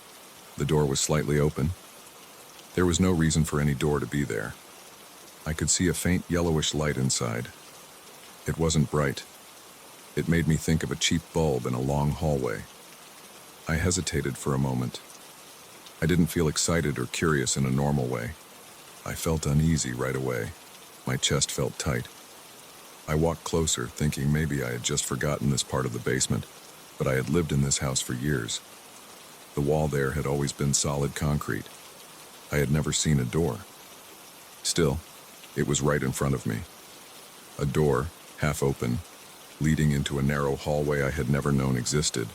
The door was slightly open. There was no reason for any door to be there. I could see a faint yellowish light inside. It wasn't bright. It made me think of a cheap bulb in a long hallway. I hesitated for a moment. I didn't feel excited or curious in a normal way. I felt uneasy right away. My chest felt tight. I walked closer, thinking maybe I had just forgotten this part of the basement, but I had lived in this house for years. The wall there had always been solid concrete. I had never seen a door. Still, it was right in front of me. A door, half open, leading into a narrow hallway I had never known existed.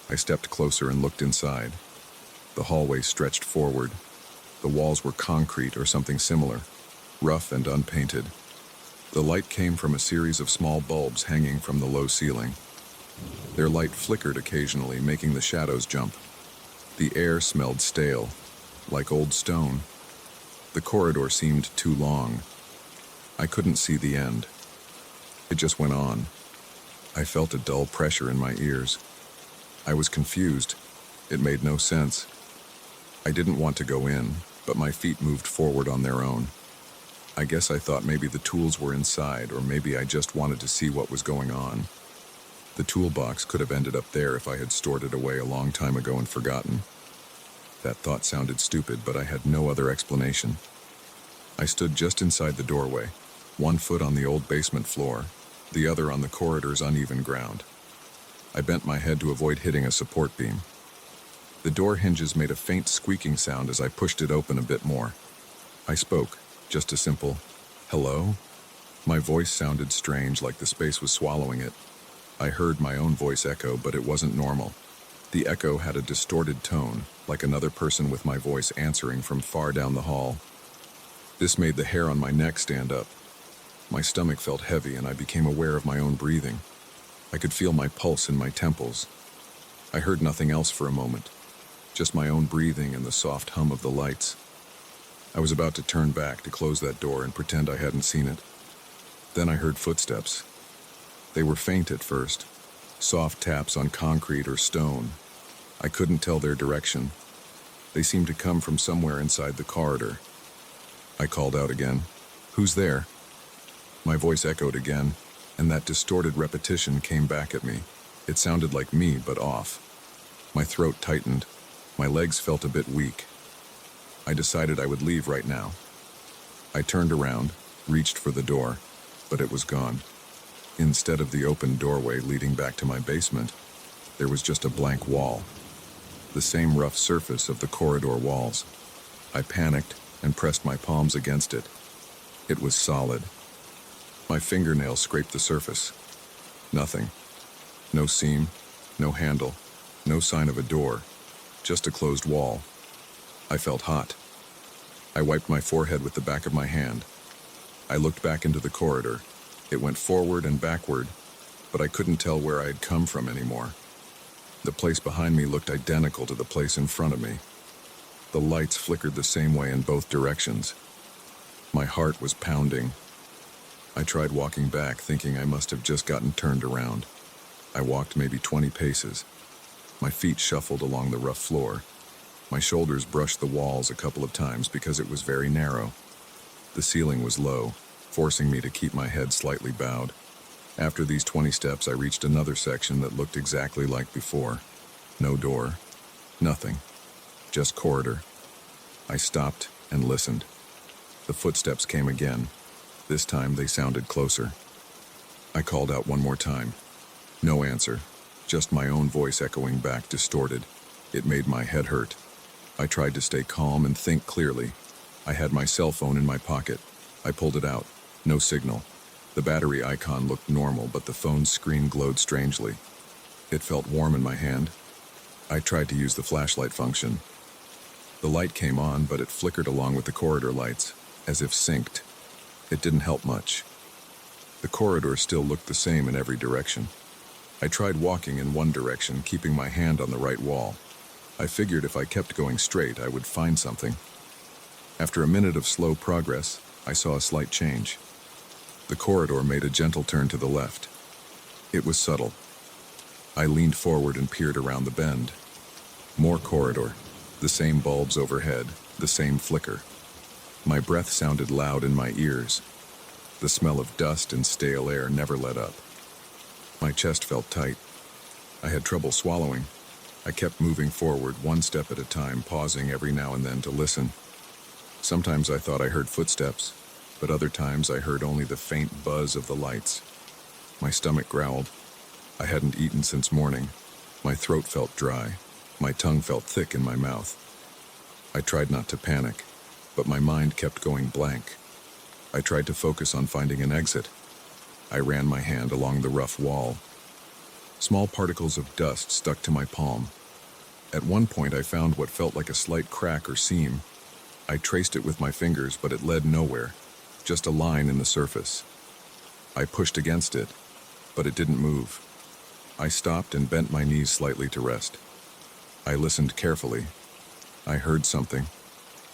I stepped closer and looked inside. The hallway stretched forward. The walls were concrete or something similar, rough and unpainted. The light came from a series of small bulbs hanging from the low ceiling. Their light flickered occasionally, making the shadows jump. The air smelled stale, like old stone. The corridor seemed too long. I couldn't see the end. It just went on. I felt a dull pressure in my ears. I was confused. It made no sense. I didn't want to go in, but my feet moved forward on their own. I guess I thought maybe the tools were inside, or maybe I just wanted to see what was going on. The toolbox could have ended up there if I had stored it away a long time ago and forgotten. That thought sounded stupid, but I had no other explanation. I stood just inside the doorway, one foot on the old basement floor, the other on the corridor's uneven ground. I bent my head to avoid hitting a support beam. The door hinges made a faint squeaking sound as I pushed it open a bit more. I spoke, just a simple, "Hello?" My voice sounded strange, like the space was swallowing it. I heard my own voice echo, but it wasn't normal. The echo had a distorted tone, like another person with my voice answering from far down the hall. This made the hair on my neck stand up. My stomach felt heavy, and I became aware of my own breathing. I could feel my pulse in my temples. I heard nothing else for a moment, just my own breathing and the soft hum of the lights. I was about to turn back to close that door and pretend I hadn't seen it. Then I heard footsteps. They were faint at first, soft taps on concrete or stone. I couldn't tell their direction. They seemed to come from somewhere inside the corridor. I called out again, "Who's there?" My voice echoed again, and that distorted repetition came back at me. It sounded like me, but off. My throat tightened. My legs felt a bit weak. I decided I would leave right now. I turned around, reached for the door, but it was gone. Instead of the open doorway leading back to my basement, there was just a blank wall. The same rough surface of the corridor walls. I panicked and pressed my palms against it. It was solid. My fingernails scraped the surface. Nothing. No seam, no handle, no sign of a door, just a closed wall. I felt hot. I wiped my forehead with the back of my hand. I looked back into the corridor. It went forward and backward, but I couldn't tell where I had come from anymore. The place behind me looked identical to the place in front of me. The lights flickered the same way in both directions. My heart was pounding. I tried walking back, thinking I must have just gotten turned around. I walked maybe 20 paces. My feet shuffled along the rough floor. My shoulders brushed the walls a couple of times because it was very narrow. The ceiling was low, forcing me to keep my head slightly bowed. After these 20 steps, I reached another section that looked exactly like before. No door, nothing, just corridor. I stopped and listened. The footsteps came again. This time they sounded closer. I called out one more time. No answer, just my own voice echoing back, distorted. It made my head hurt. I tried to stay calm and think clearly. I had my cell phone in my pocket. I pulled it out. No signal. The battery icon looked normal, but the phone's screen glowed strangely. It felt warm in my hand. I tried to use the flashlight function. The light came on, but it flickered along with the corridor lights, as if synced. It didn't help much. The corridor still looked the same in every direction. I tried walking in one direction, keeping my hand on the right wall. I figured if I kept going straight, I would find something. After a minute of slow progress, I saw a slight change. The corridor made a gentle turn to the left. It was subtle. I leaned forward and peered around the bend. More corridor, the same bulbs overhead, the same flicker. My breath sounded loud in my ears. The smell of dust and stale air never let up. My chest felt tight. I had trouble swallowing. I kept moving forward, one step at a time, pausing every now and then to listen. Sometimes I thought I heard footsteps, but other times I heard only the faint buzz of the lights. My stomach growled. I hadn't eaten since morning. My throat felt dry. My tongue felt thick in my mouth. I tried not to panic, but my mind kept going blank. I tried to focus on finding an exit. I ran my hand along the rough wall. Small particles of dust stuck to my palm. At one point, I found what felt like a slight crack or seam. I traced it with my fingers, but it led nowhere, just a line in the surface. I pushed against it, but it didn't move. I stopped and bent my knees slightly to rest. I listened carefully. I heard something,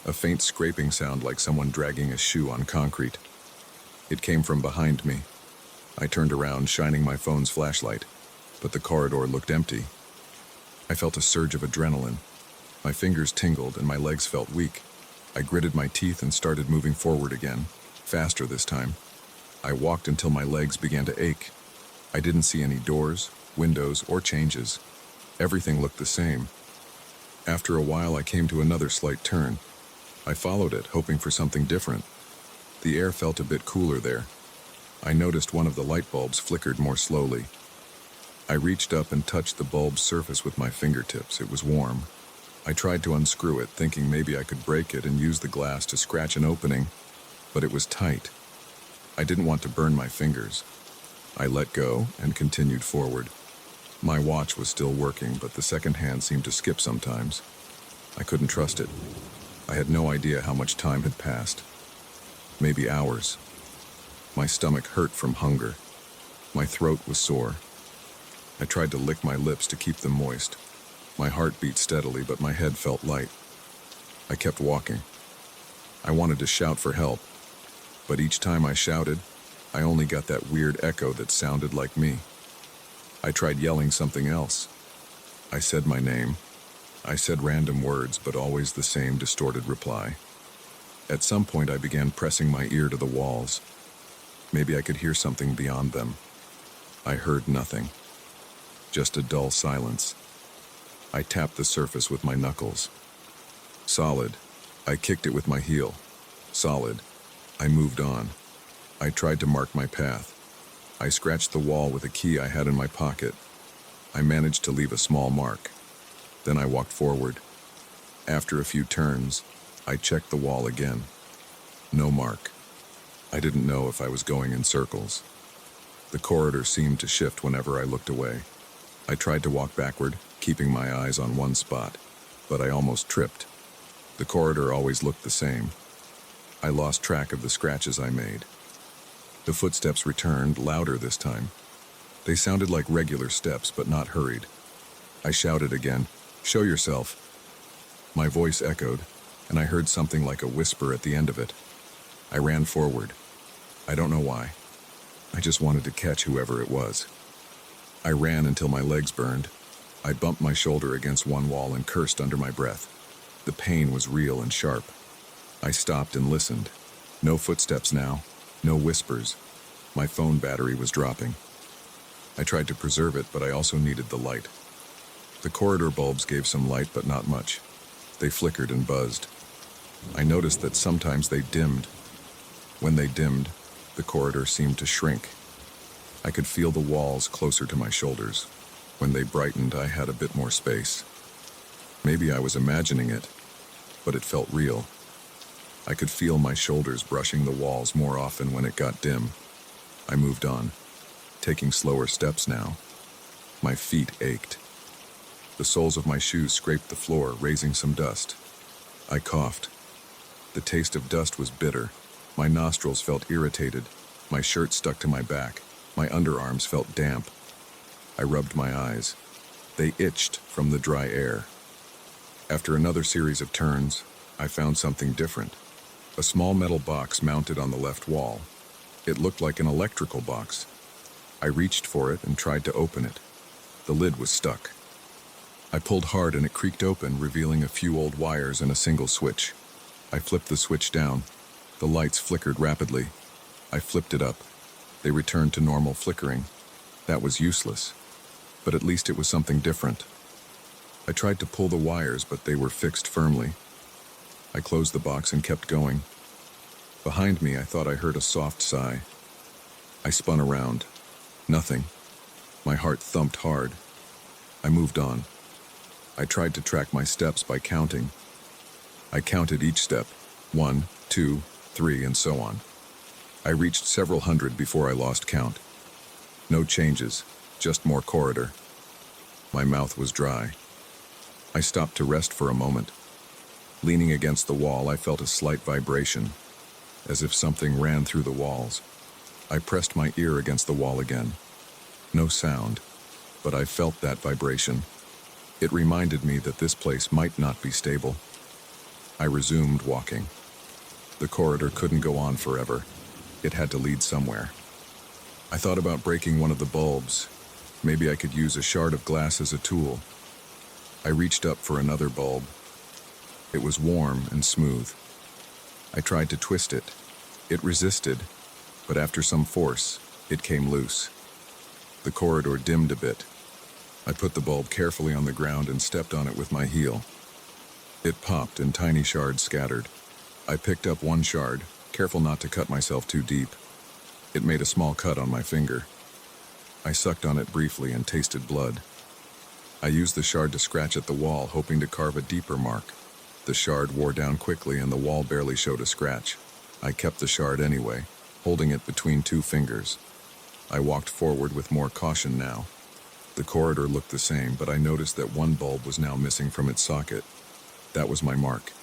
a faint scraping sound like someone dragging a shoe on concrete. It came from behind me. I turned around, shining my phone's flashlight, but the corridor looked empty. I felt a surge of adrenaline. My fingers tingled and my legs felt weak. I gritted my teeth and started moving forward again, faster this time. I walked until my legs began to ache. I didn't see any doors, windows, or changes. Everything looked the same. After a while, I came to another slight turn. I followed it, hoping for something different. The air felt a bit cooler there, I noticed one of the light bulbs flickered more slowly. I reached up and touched the bulb's surface with my fingertips. It was warm. I tried to unscrew it, thinking maybe I could break it and use the glass to scratch an opening, but it was tight. I didn't want to burn my fingers. I let go and continued forward. My watch was still working, but the second hand seemed to skip sometimes. I couldn't trust it. I had no idea how much time had passed. Maybe hours. My stomach hurt from hunger. My throat was sore. I tried to lick my lips to keep them moist. My heart beat steadily, but my head felt light. I kept walking. I wanted to shout for help, but each time I shouted, I only got that weird echo that sounded like me. I tried yelling something else. I said my name. I said random words, but always the same distorted reply. At some point, I began pressing my ear to the walls. Maybe I could hear something beyond them. I heard nothing. Just a dull silence. I tapped the surface with my knuckles. Solid. I kicked it with my heel. Solid. I moved on. I tried to mark my path. I scratched the wall with a key I had in my pocket. I managed to leave a small mark. Then I walked forward. After a few turns, I checked the wall again. No mark. I didn't know if I was going in circles. The corridor seemed to shift whenever I looked away. I tried to walk backward, keeping my eyes on one spot, but I almost tripped. The corridor always looked the same. I lost track of the scratches I made. The footsteps returned, louder this time. They sounded like regular steps, but not hurried. I shouted again, "Show yourself." My voice echoed, and I heard something like a whisper at the end of it. I ran forward. I don't know why. I just wanted to catch whoever it was. I ran until my legs burned. I bumped my shoulder against one wall and cursed under my breath. The pain was real and sharp. I stopped and listened. No footsteps now, no whispers. My phone battery was dropping. I tried to preserve it, but I also needed the light. The corridor bulbs gave some light, but not much. They flickered and buzzed. I noticed that sometimes they dimmed. When they dimmed, the corridor seemed to shrink. I could feel the walls closer to my shoulders. When they brightened, I had a bit more space. Maybe I was imagining it, but it felt real. I could feel my shoulders brushing the walls more often when it got dim. I moved on, taking slower steps now. My feet ached. The soles of my shoes scraped the floor, raising some dust. I coughed. The taste of dust was bitter. My nostrils felt irritated. My shirt stuck to my back. My underarms felt damp. I rubbed my eyes. They itched from the dry air. After another series of turns, I found something different. A small metal box mounted on the left wall. It looked like an electrical box. I reached for it and tried to open it. The lid was stuck. I pulled hard and it creaked open, revealing a few old wires and a single switch. I flipped the switch down. The lights flickered rapidly. I flipped it up. They returned to normal flickering. That was useless, but at least it was something different. I tried to pull the wires, but they were fixed firmly. I closed the box and kept going. Behind me, I thought I heard a soft sigh. I spun around. Nothing. My heart thumped hard. I moved on. I tried to track my steps by counting. I counted each step, 1, 2, 3, and so on. I reached several hundred before I lost count. No changes, just more corridor. My mouth was dry. I stopped to rest for a moment. Leaning against the wall, I felt a slight vibration, as if something ran through the walls. I pressed my ear against the wall again. No sound, but I felt that vibration. It reminded me that this place might not be stable. I resumed walking. The corridor couldn't go on forever. It had to lead somewhere. I thought about breaking one of the bulbs. Maybe I could use a shard of glass as a tool. I reached up for another bulb. It was warm and smooth. I tried to twist it. It resisted, but after some force, it came loose. The corridor dimmed a bit. I put the bulb carefully on the ground and stepped on it with my heel. It popped and tiny shards scattered. I picked up one shard, careful not to cut myself too deep. It made a small cut on my finger. I sucked on it briefly and tasted blood. I used the shard to scratch at the wall, hoping to carve a deeper mark. The shard wore down quickly and the wall barely showed a scratch. I kept the shard anyway, holding it between two fingers. I walked forward with more caution now. The corridor looked the same, but I noticed that one bulb was now missing from its socket. That was my mark.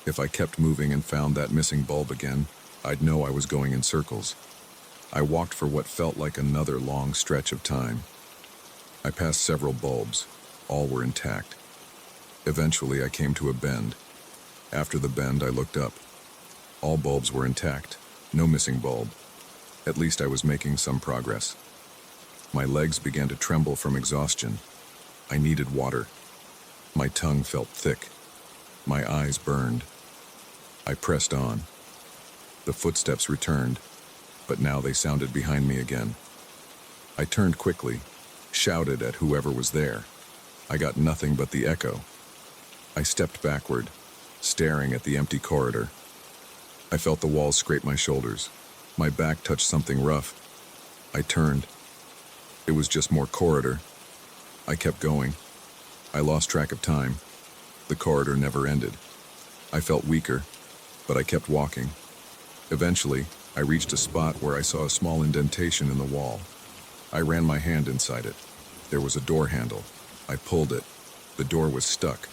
If I kept moving and found that missing bulb again, I'd know I was going in circles. I walked for what felt like another long stretch of time. I passed several bulbs. All were intact. Eventually, I came to a bend. After the bend, I looked up. All bulbs were intact. No missing bulb. At least I was making some progress. My legs began to tremble from exhaustion. I needed water. My tongue felt thick. My eyes burned. I pressed on. The footsteps returned, but now they sounded behind me again. I turned quickly, shouted at whoever was there. I got nothing but the echo. I stepped backward, staring at the empty corridor. I felt the walls scrape my shoulders. My back touched something rough. I turned. It was just more corridor. I kept going. I lost track of time. The corridor never ended. I felt weaker, but I kept walking. Eventually, I reached a spot where I saw a small indentation in the wall. I ran my hand inside it. There was a door handle. I pulled it. The door was stuck.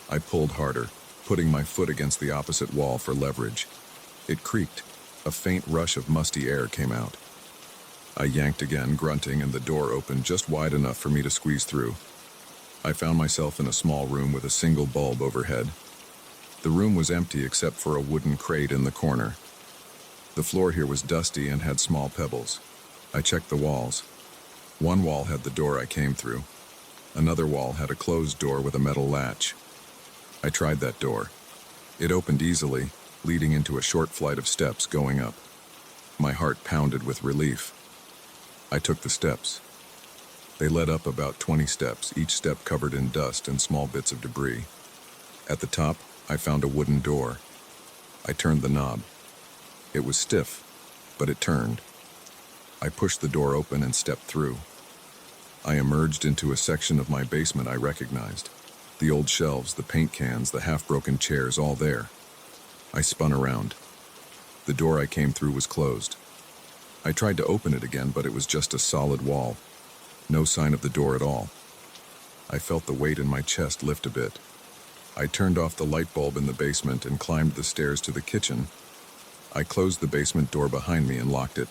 I pulled harder, putting my foot against the opposite wall for leverage. It creaked. A faint rush of musty air came out. I yanked again, grunting, and the door opened just wide enough for me to squeeze through. I found myself in a small room with a single bulb overhead. The room was empty except for a wooden crate in the corner. The floor here was dusty and had small pebbles. I checked the walls. One wall had the door I came through. Another wall had a closed door with a metal latch. I tried that door. It opened easily, leading into a short flight of steps going up. My heart pounded with relief. I took the steps. They led up about 20 steps, each step covered in dust and small bits of debris. At the top, I found a wooden door. I turned the knob. It was stiff, but it turned. I pushed the door open and stepped through. I emerged into a section of my basement I recognized. The old shelves, the paint cans, the half-broken chairs, all there. I spun around. The door I came through was closed. I tried to open it again, but it was just a solid wall. No sign of the door at all. I felt the weight in my chest lift a bit. I turned off the light bulb in the basement and climbed the stairs to the kitchen. I closed the basement door behind me and locked it.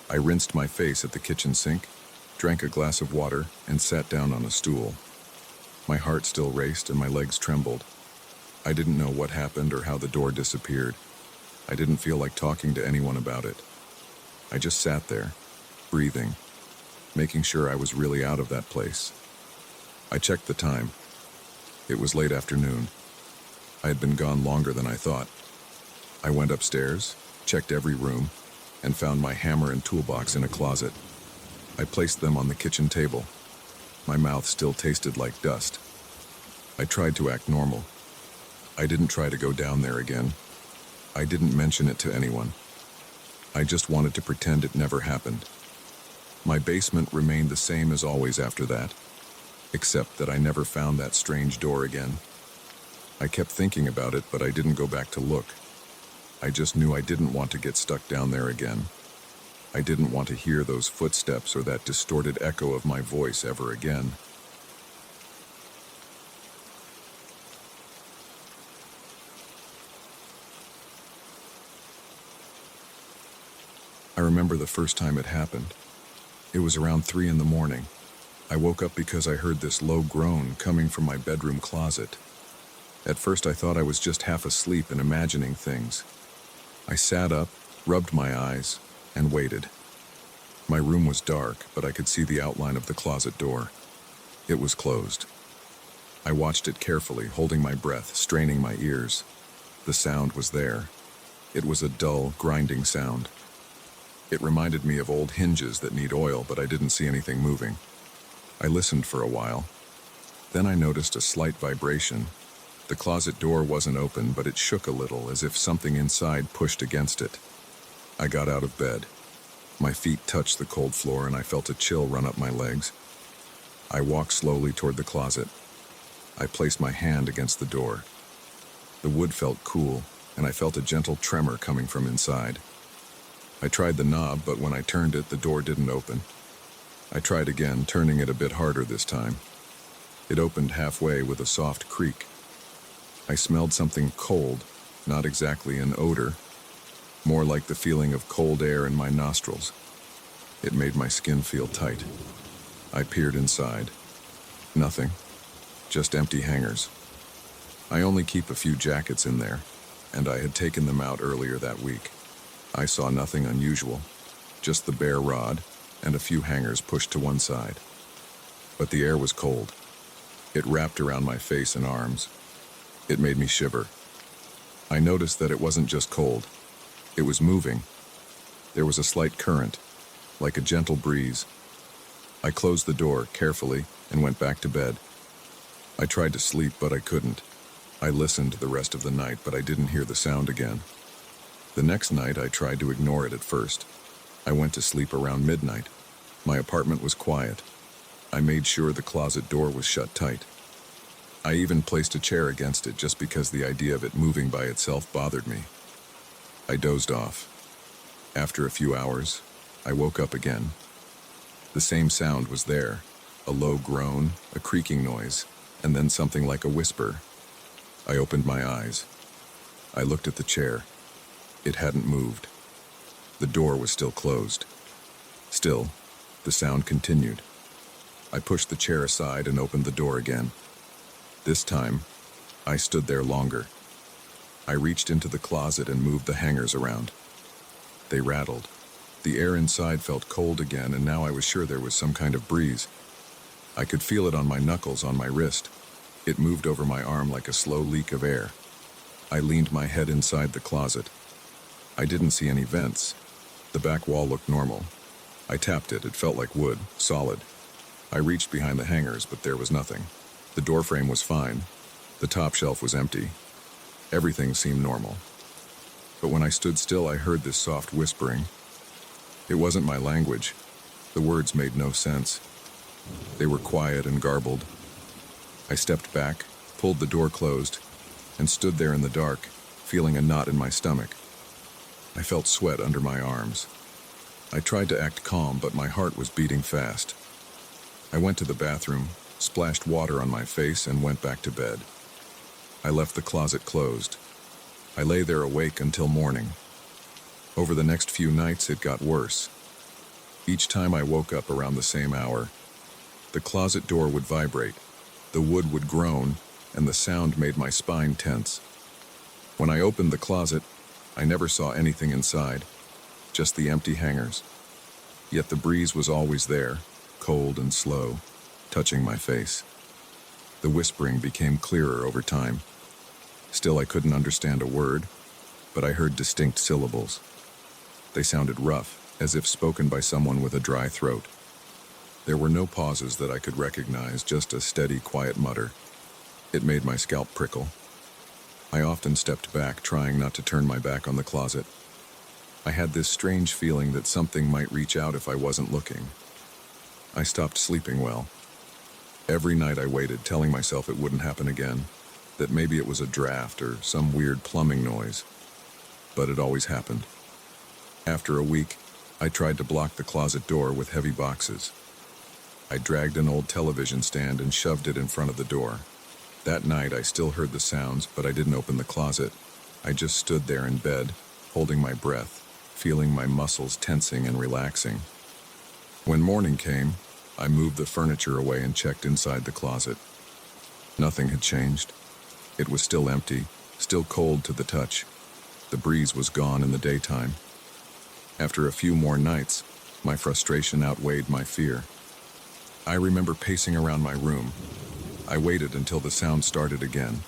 I rinsed my face at the kitchen sink, drank a glass of water, and sat down on a stool. My heart still raced and my legs trembled. I didn't know what happened or how the door disappeared. I didn't feel like talking to anyone about it. I just sat there, breathing, making sure I was really out of that place. I checked the time. It was late afternoon. I had been gone longer than I thought. I went upstairs, checked every room, and found my hammer and toolbox in a closet. I placed them on the kitchen table. My mouth still tasted like dust. I tried to act normal. I didn't try to go down there again. I didn't mention it to anyone. I just wanted to pretend it never happened. My basement remained the same as always after that, except that I never found that strange door again. I kept thinking about it, but I didn't go back to look. I just knew I didn't want to get stuck down there again. I didn't want to hear those footsteps or that distorted echo of my voice ever again. I remember the first time it happened. It was around 3 in the morning. I woke up because I heard this low groan coming from my bedroom closet. At first I thought I was just half asleep and imagining things. I sat up, rubbed my eyes, and waited. My room was dark, but I could see the outline of the closet door. It was closed. I watched it carefully, holding my breath, straining my ears. The sound was there. It was a dull, grinding sound. It reminded me of old hinges that need oil, but I didn't see anything moving. I listened for a while. Then I noticed a slight vibration. The closet door wasn't open, but it shook a little, as if something inside pushed against it. I got out of bed. My feet touched the cold floor and I felt a chill run up my legs. I walked slowly toward the closet. I placed my hand against the door. The wood felt cool, and I felt a gentle tremor coming from inside. I tried the knob, but when I turned it, the door didn't open. I tried again, turning it a bit harder this time. It opened halfway with a soft creak. I smelled something cold, not exactly an odor, more like the feeling of cold air in my nostrils. It made my skin feel tight. I peered inside. Nothing. Just empty hangers. I only keep a few jackets in there, and I had taken them out earlier that week. I saw nothing unusual, just the bare rod and a few hangers pushed to one side. But the air was cold. It wrapped around my face and arms. It made me shiver. I noticed that it wasn't just cold. It was moving. There was a slight current, like a gentle breeze. I closed the door carefully and went back to bed. I tried to sleep, but I couldn't. I listened the rest of the night, but I didn't hear the sound again. The next night, I tried to ignore it at first. I went to sleep around midnight. My apartment was quiet. I made sure the closet door was shut tight. I even placed a chair against it just because the idea of it moving by itself bothered me. I dozed off. After a few hours, I woke up again. The same sound was there, a low groan, a creaking noise, and then something like a whisper. I opened my eyes. I looked at the chair. It hadn't moved. The door was still closed. Still, the sound continued. I pushed the chair aside and opened the door again. This time, I stood there longer. I reached into the closet and moved the hangers around. They rattled. The air inside felt cold again, and now I was sure there was some kind of breeze. I could feel it on my knuckles, on my wrist. It moved over my arm like a slow leak of air. I leaned my head inside the closet. I didn't see any vents. The back wall looked normal. I tapped it. It felt like wood, solid. I reached behind the hangers, but there was nothing. The door frame was fine. The top shelf was empty. Everything seemed normal. But when I stood still, I heard this soft whispering. It wasn't my language. The words made no sense. They were quiet and garbled. I stepped back, pulled the door closed, and stood there in the dark, feeling a knot in my stomach. I felt sweat under my arms. I tried to act calm, but my heart was beating fast. I went to the bathroom, splashed water on my face, and went back to bed. I left the closet closed. I lay there awake until morning. Over the next few nights, it got worse. Each time I woke up around the same hour, the closet door would vibrate, the wood would groan, and the sound made my spine tense. When I opened the closet, I never saw anything inside, just the empty hangers. Yet the breeze was always there, cold and slow, touching my face. The whispering became clearer over time. Still, I couldn't understand a word, but I heard distinct syllables. They sounded rough, as if spoken by someone with a dry throat. There were no pauses that I could recognize, just a steady, quiet mutter. It made my scalp prickle. I often stepped back, trying not to turn my back on the closet. I had this strange feeling that something might reach out if I wasn't looking. I stopped sleeping well. Every night I waited, telling myself it wouldn't happen again, that maybe it was a draft or some weird plumbing noise. But it always happened. After a week, I tried to block the closet door with heavy boxes. I dragged an old television stand and shoved it in front of the door. That night, I still heard the sounds, but I didn't open the closet. I just stood there in bed, holding my breath, feeling my muscles tensing and relaxing. When morning came, I moved the furniture away and checked inside the closet. Nothing had changed. It was still empty, still cold to the touch. The breeze was gone in the daytime. After a few more nights, my frustration outweighed my fear. I remember pacing around my room. I waited until the sound started again.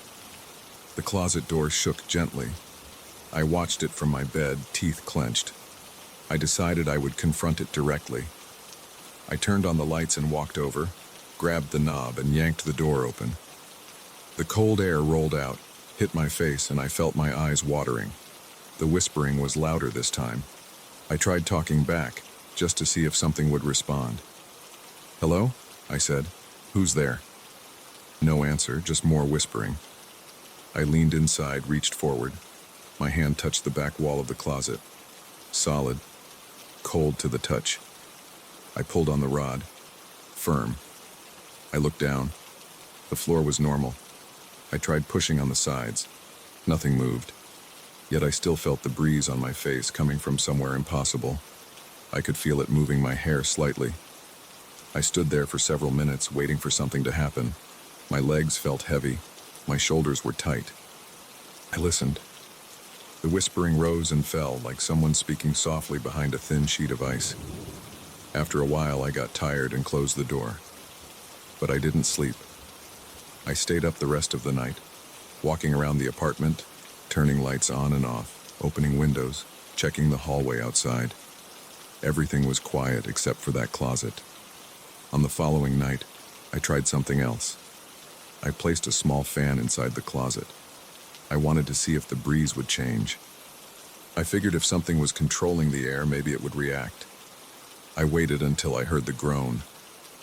The closet door shook gently. I watched it from my bed, teeth clenched. I decided I would confront it directly. I turned on the lights and walked over, grabbed the knob, and yanked the door open. The cold air rolled out, hit my face, and I felt my eyes watering. The whispering was louder this time. I tried talking back, just to see if something would respond. "Hello?" I said. "Who's there?" No answer, just more whispering. I leaned inside, reached forward. My hand touched the back wall of the closet. Solid, cold to the touch. I pulled on the rod. Firm. I looked down. The floor was normal. I tried pushing on the sides. Nothing moved. Yet I still felt the breeze on my face coming from somewhere impossible. I could feel it moving my hair slightly. I stood there for several minutes, waiting for something to happen. My legs felt heavy. My shoulders were tight. I listened. The whispering rose and fell like someone speaking softly behind a thin sheet of ice. After a while, I got tired and closed the door. But I didn't sleep. I stayed up the rest of the night, walking around the apartment, turning lights on and off, opening windows, checking the hallway outside. Everything was quiet except for that closet. On the following night, I tried something else. I placed a small fan inside the closet. I wanted to see if the breeze would change. I figured if something was controlling the air, maybe it would react. I waited until I heard the groan.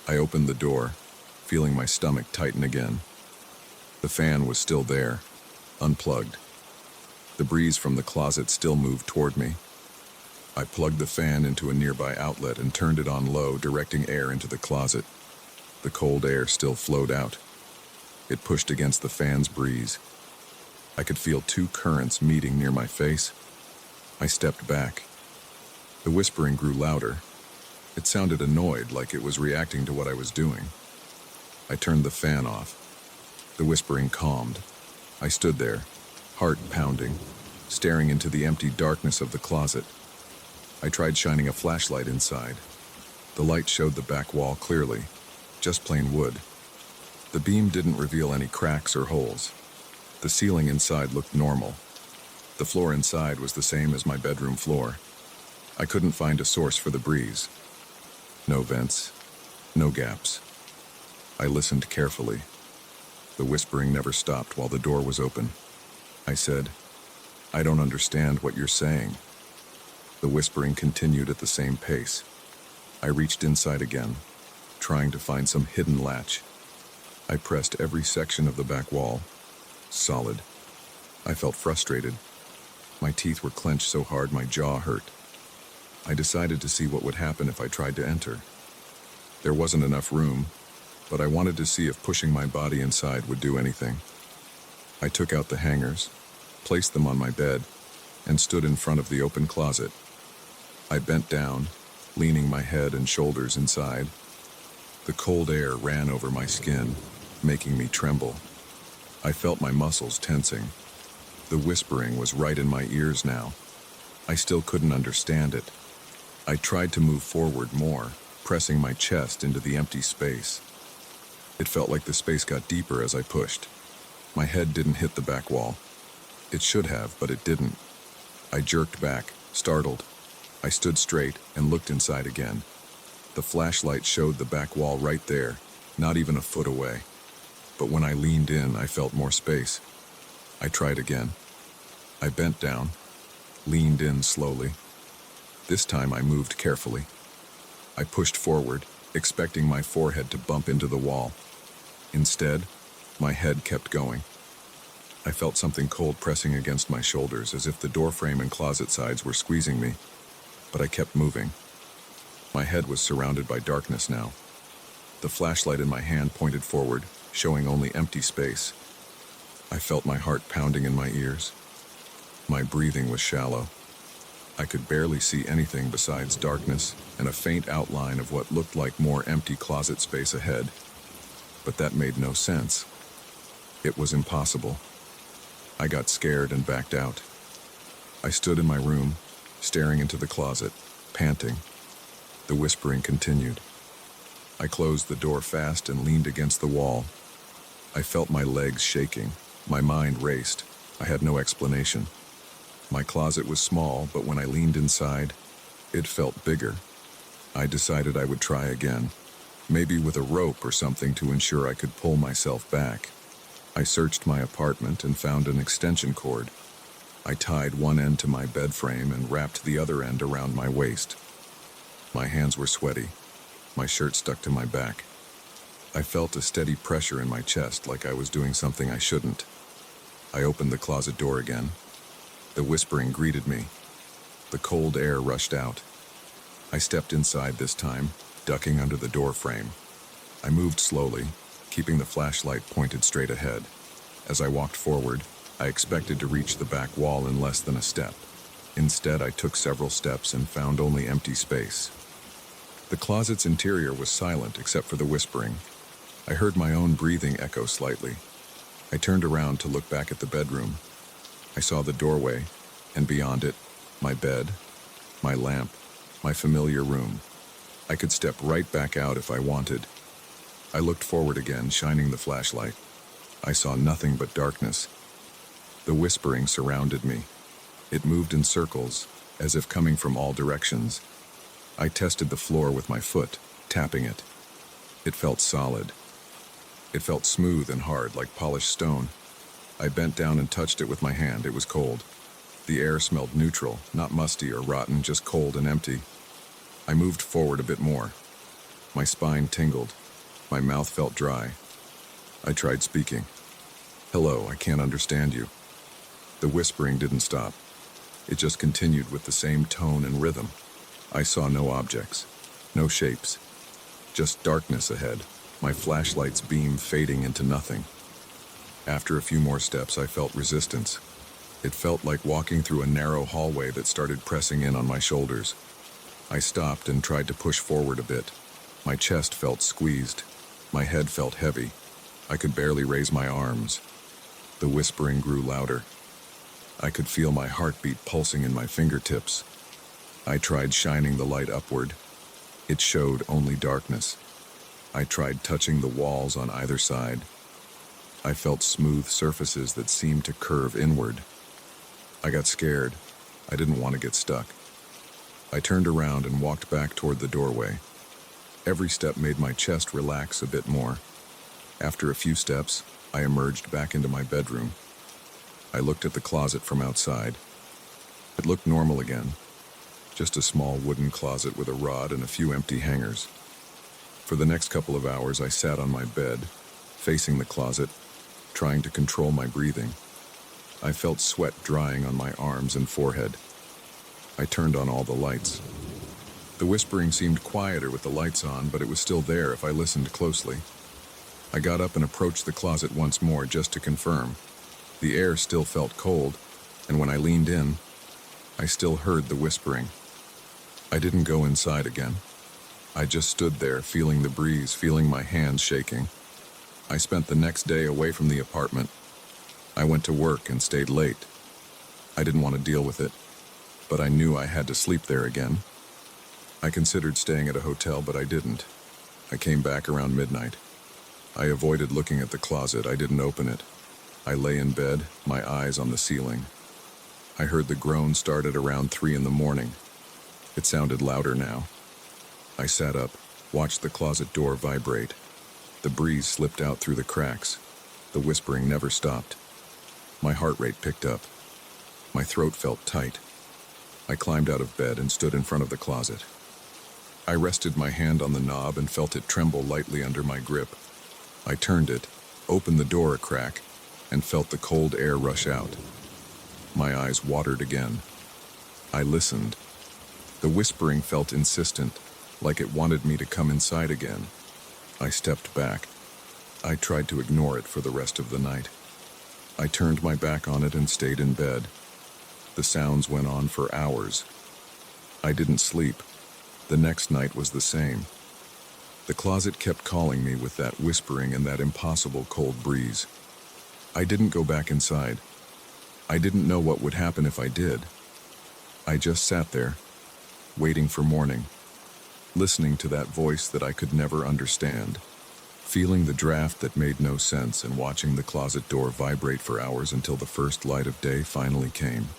I opened the door, feeling my stomach tighten again. The fan was still there, unplugged. The breeze from the closet still moved toward me. I plugged the fan into a nearby outlet and turned it on low, directing air into the closet. The cold air still flowed out. It pushed against the fan's breeze. I could feel two currents meeting near my face. I stepped back. The whispering grew louder. It sounded annoyed, like it was reacting to what I was doing. I turned the fan off. The whispering calmed. I stood there, heart pounding, staring into the empty darkness of the closet. I tried shining a flashlight inside. The light showed the back wall clearly, just plain wood. The beam didn't reveal any cracks or holes. The ceiling inside looked normal. The floor inside was the same as my bedroom floor. I couldn't find a source for the breeze. No vents, no gaps. I listened carefully. The whispering never stopped while the door was open. I said, "I don't understand what you're saying." The whispering continued at the same pace. I reached inside again, trying to find some hidden latch. I pressed every section of the back wall. Solid. I felt frustrated. My teeth were clenched so hard my jaw hurt. I decided to see what would happen if I tried to enter. There wasn't enough room, but I wanted to see if pushing my body inside would do anything. I took out the hangers, placed them on my bed, and stood in front of the open closet. I bent down, leaning my head and shoulders inside. The cold air ran over my skin, making me tremble. I felt my muscles tensing. The whispering was right in my ears now. I still couldn't understand it. I tried to move forward more, pressing my chest into the empty space. It felt like the space got deeper as I pushed. My head didn't hit the back wall. It should have, but it didn't. I jerked back, startled. I stood straight and looked inside again. The flashlight showed the back wall right there, not even a foot away. But when I leaned in, I felt more space. I tried again. I bent down, leaned in slowly. This time I moved carefully. I pushed forward, expecting my forehead to bump into the wall. Instead, my head kept going. I felt something cold pressing against my shoulders, as if the doorframe and closet sides were squeezing me. But I kept moving. My head was surrounded by darkness now. The flashlight in my hand pointed forward, showing only empty space. I felt my heart pounding in my ears. My breathing was shallow. I could barely see anything besides darkness and a faint outline of what looked like more empty closet space ahead. But that made no sense. It was impossible. I got scared and backed out. I stood in my room, staring into the closet, panting. The whispering continued. I closed the door fast and leaned against the wall. I felt my legs shaking. My mind raced. I had no explanation. My closet was small, but when I leaned inside, it felt bigger. I decided I would try again, maybe with a rope or something to ensure I could pull myself back. I searched my apartment and found an extension cord. I tied one end to my bed frame and wrapped the other end around my waist. My hands were sweaty. My shirt stuck to my back. I felt a steady pressure in my chest, like I was doing something I shouldn't. I opened the closet door again. The whispering greeted me. The cold air rushed out. I stepped inside this time, ducking under the door frame. I moved slowly, keeping the flashlight pointed straight ahead. As I walked forward, I expected to reach the back wall in less than a step. Instead, I took several steps and found only empty space. The closet's interior was silent except for the whispering. I heard my own breathing echo slightly. I turned around to look back at the bedroom. I saw the doorway, and beyond it, my bed, my lamp, my familiar room. I could step right back out if I wanted. I looked forward again, shining the flashlight. I saw nothing but darkness. The whispering surrounded me. It moved in circles, as if coming from all directions. I tested the floor with my foot, tapping it. It felt solid. It felt smooth and hard, like polished stone. I bent down and touched it with my hand. It was cold. The air smelled neutral, not musty or rotten, just cold and empty. I moved forward a bit more. My spine tingled. My mouth felt dry. I tried speaking. "Hello, I can't understand you." The whispering didn't stop. It just continued with the same tone and rhythm. I saw no objects, no shapes, just darkness ahead, my flashlight's beam fading into nothing. After a few more steps, I felt resistance. It felt like walking through a narrow hallway that started pressing in on my shoulders. I stopped and tried to push forward a bit. My chest felt squeezed. My head felt heavy. I could barely raise my arms. The whispering grew louder. I could feel my heartbeat pulsing in my fingertips. I tried shining the light upward. It showed only darkness. I tried touching the walls on either side. I felt smooth surfaces that seemed to curve inward. I got scared. I didn't want to get stuck. I turned around and walked back toward the doorway. Every step made my chest relax a bit more. After a few steps, I emerged back into my bedroom. I looked at the closet from outside. It looked normal again. Just a small wooden closet with a rod and a few empty hangers. For the next couple of hours, I sat on my bed, facing the closet, trying to control my breathing. I felt sweat drying on my arms and forehead. I turned on all the lights. The whispering seemed quieter with the lights on, but it was still there if I listened closely. I got up and approached the closet once more just to confirm. The air still felt cold, and when I leaned in, I still heard the whispering. I didn't go inside again. I just stood there, feeling the breeze, feeling my hands shaking. I spent the next day away from the apartment. I went to work and stayed late. I didn't want to deal with it, but I knew I had to sleep there again. I considered staying at a hotel, but I didn't. I came back around midnight. I avoided looking at the closet. I didn't open it. I lay in bed, my eyes on the ceiling. I heard the groan start at around 3 in the morning. It sounded louder now. I sat up, watched the closet door vibrate. The breeze slipped out through the cracks. The whispering never stopped. My heart rate picked up. My throat felt tight. I climbed out of bed and stood in front of the closet. I rested my hand on the knob and felt it tremble lightly under my grip. I turned it, opened the door a crack, and felt the cold air rush out. My eyes watered again. I listened. The whispering felt insistent, like it wanted me to come inside again. I stepped back. I tried to ignore it for the rest of the night. I turned my back on it and stayed in bed. The sounds went on for hours. I didn't sleep. The next night was the same. The closet kept calling me with that whispering and that impossible cold breeze. I didn't go back inside. I didn't know what would happen if I did. I just sat there, waiting for morning, listening to that voice that I could never understand, feeling the draft that made no sense and watching the closet door vibrate for hours until the first light of day finally came.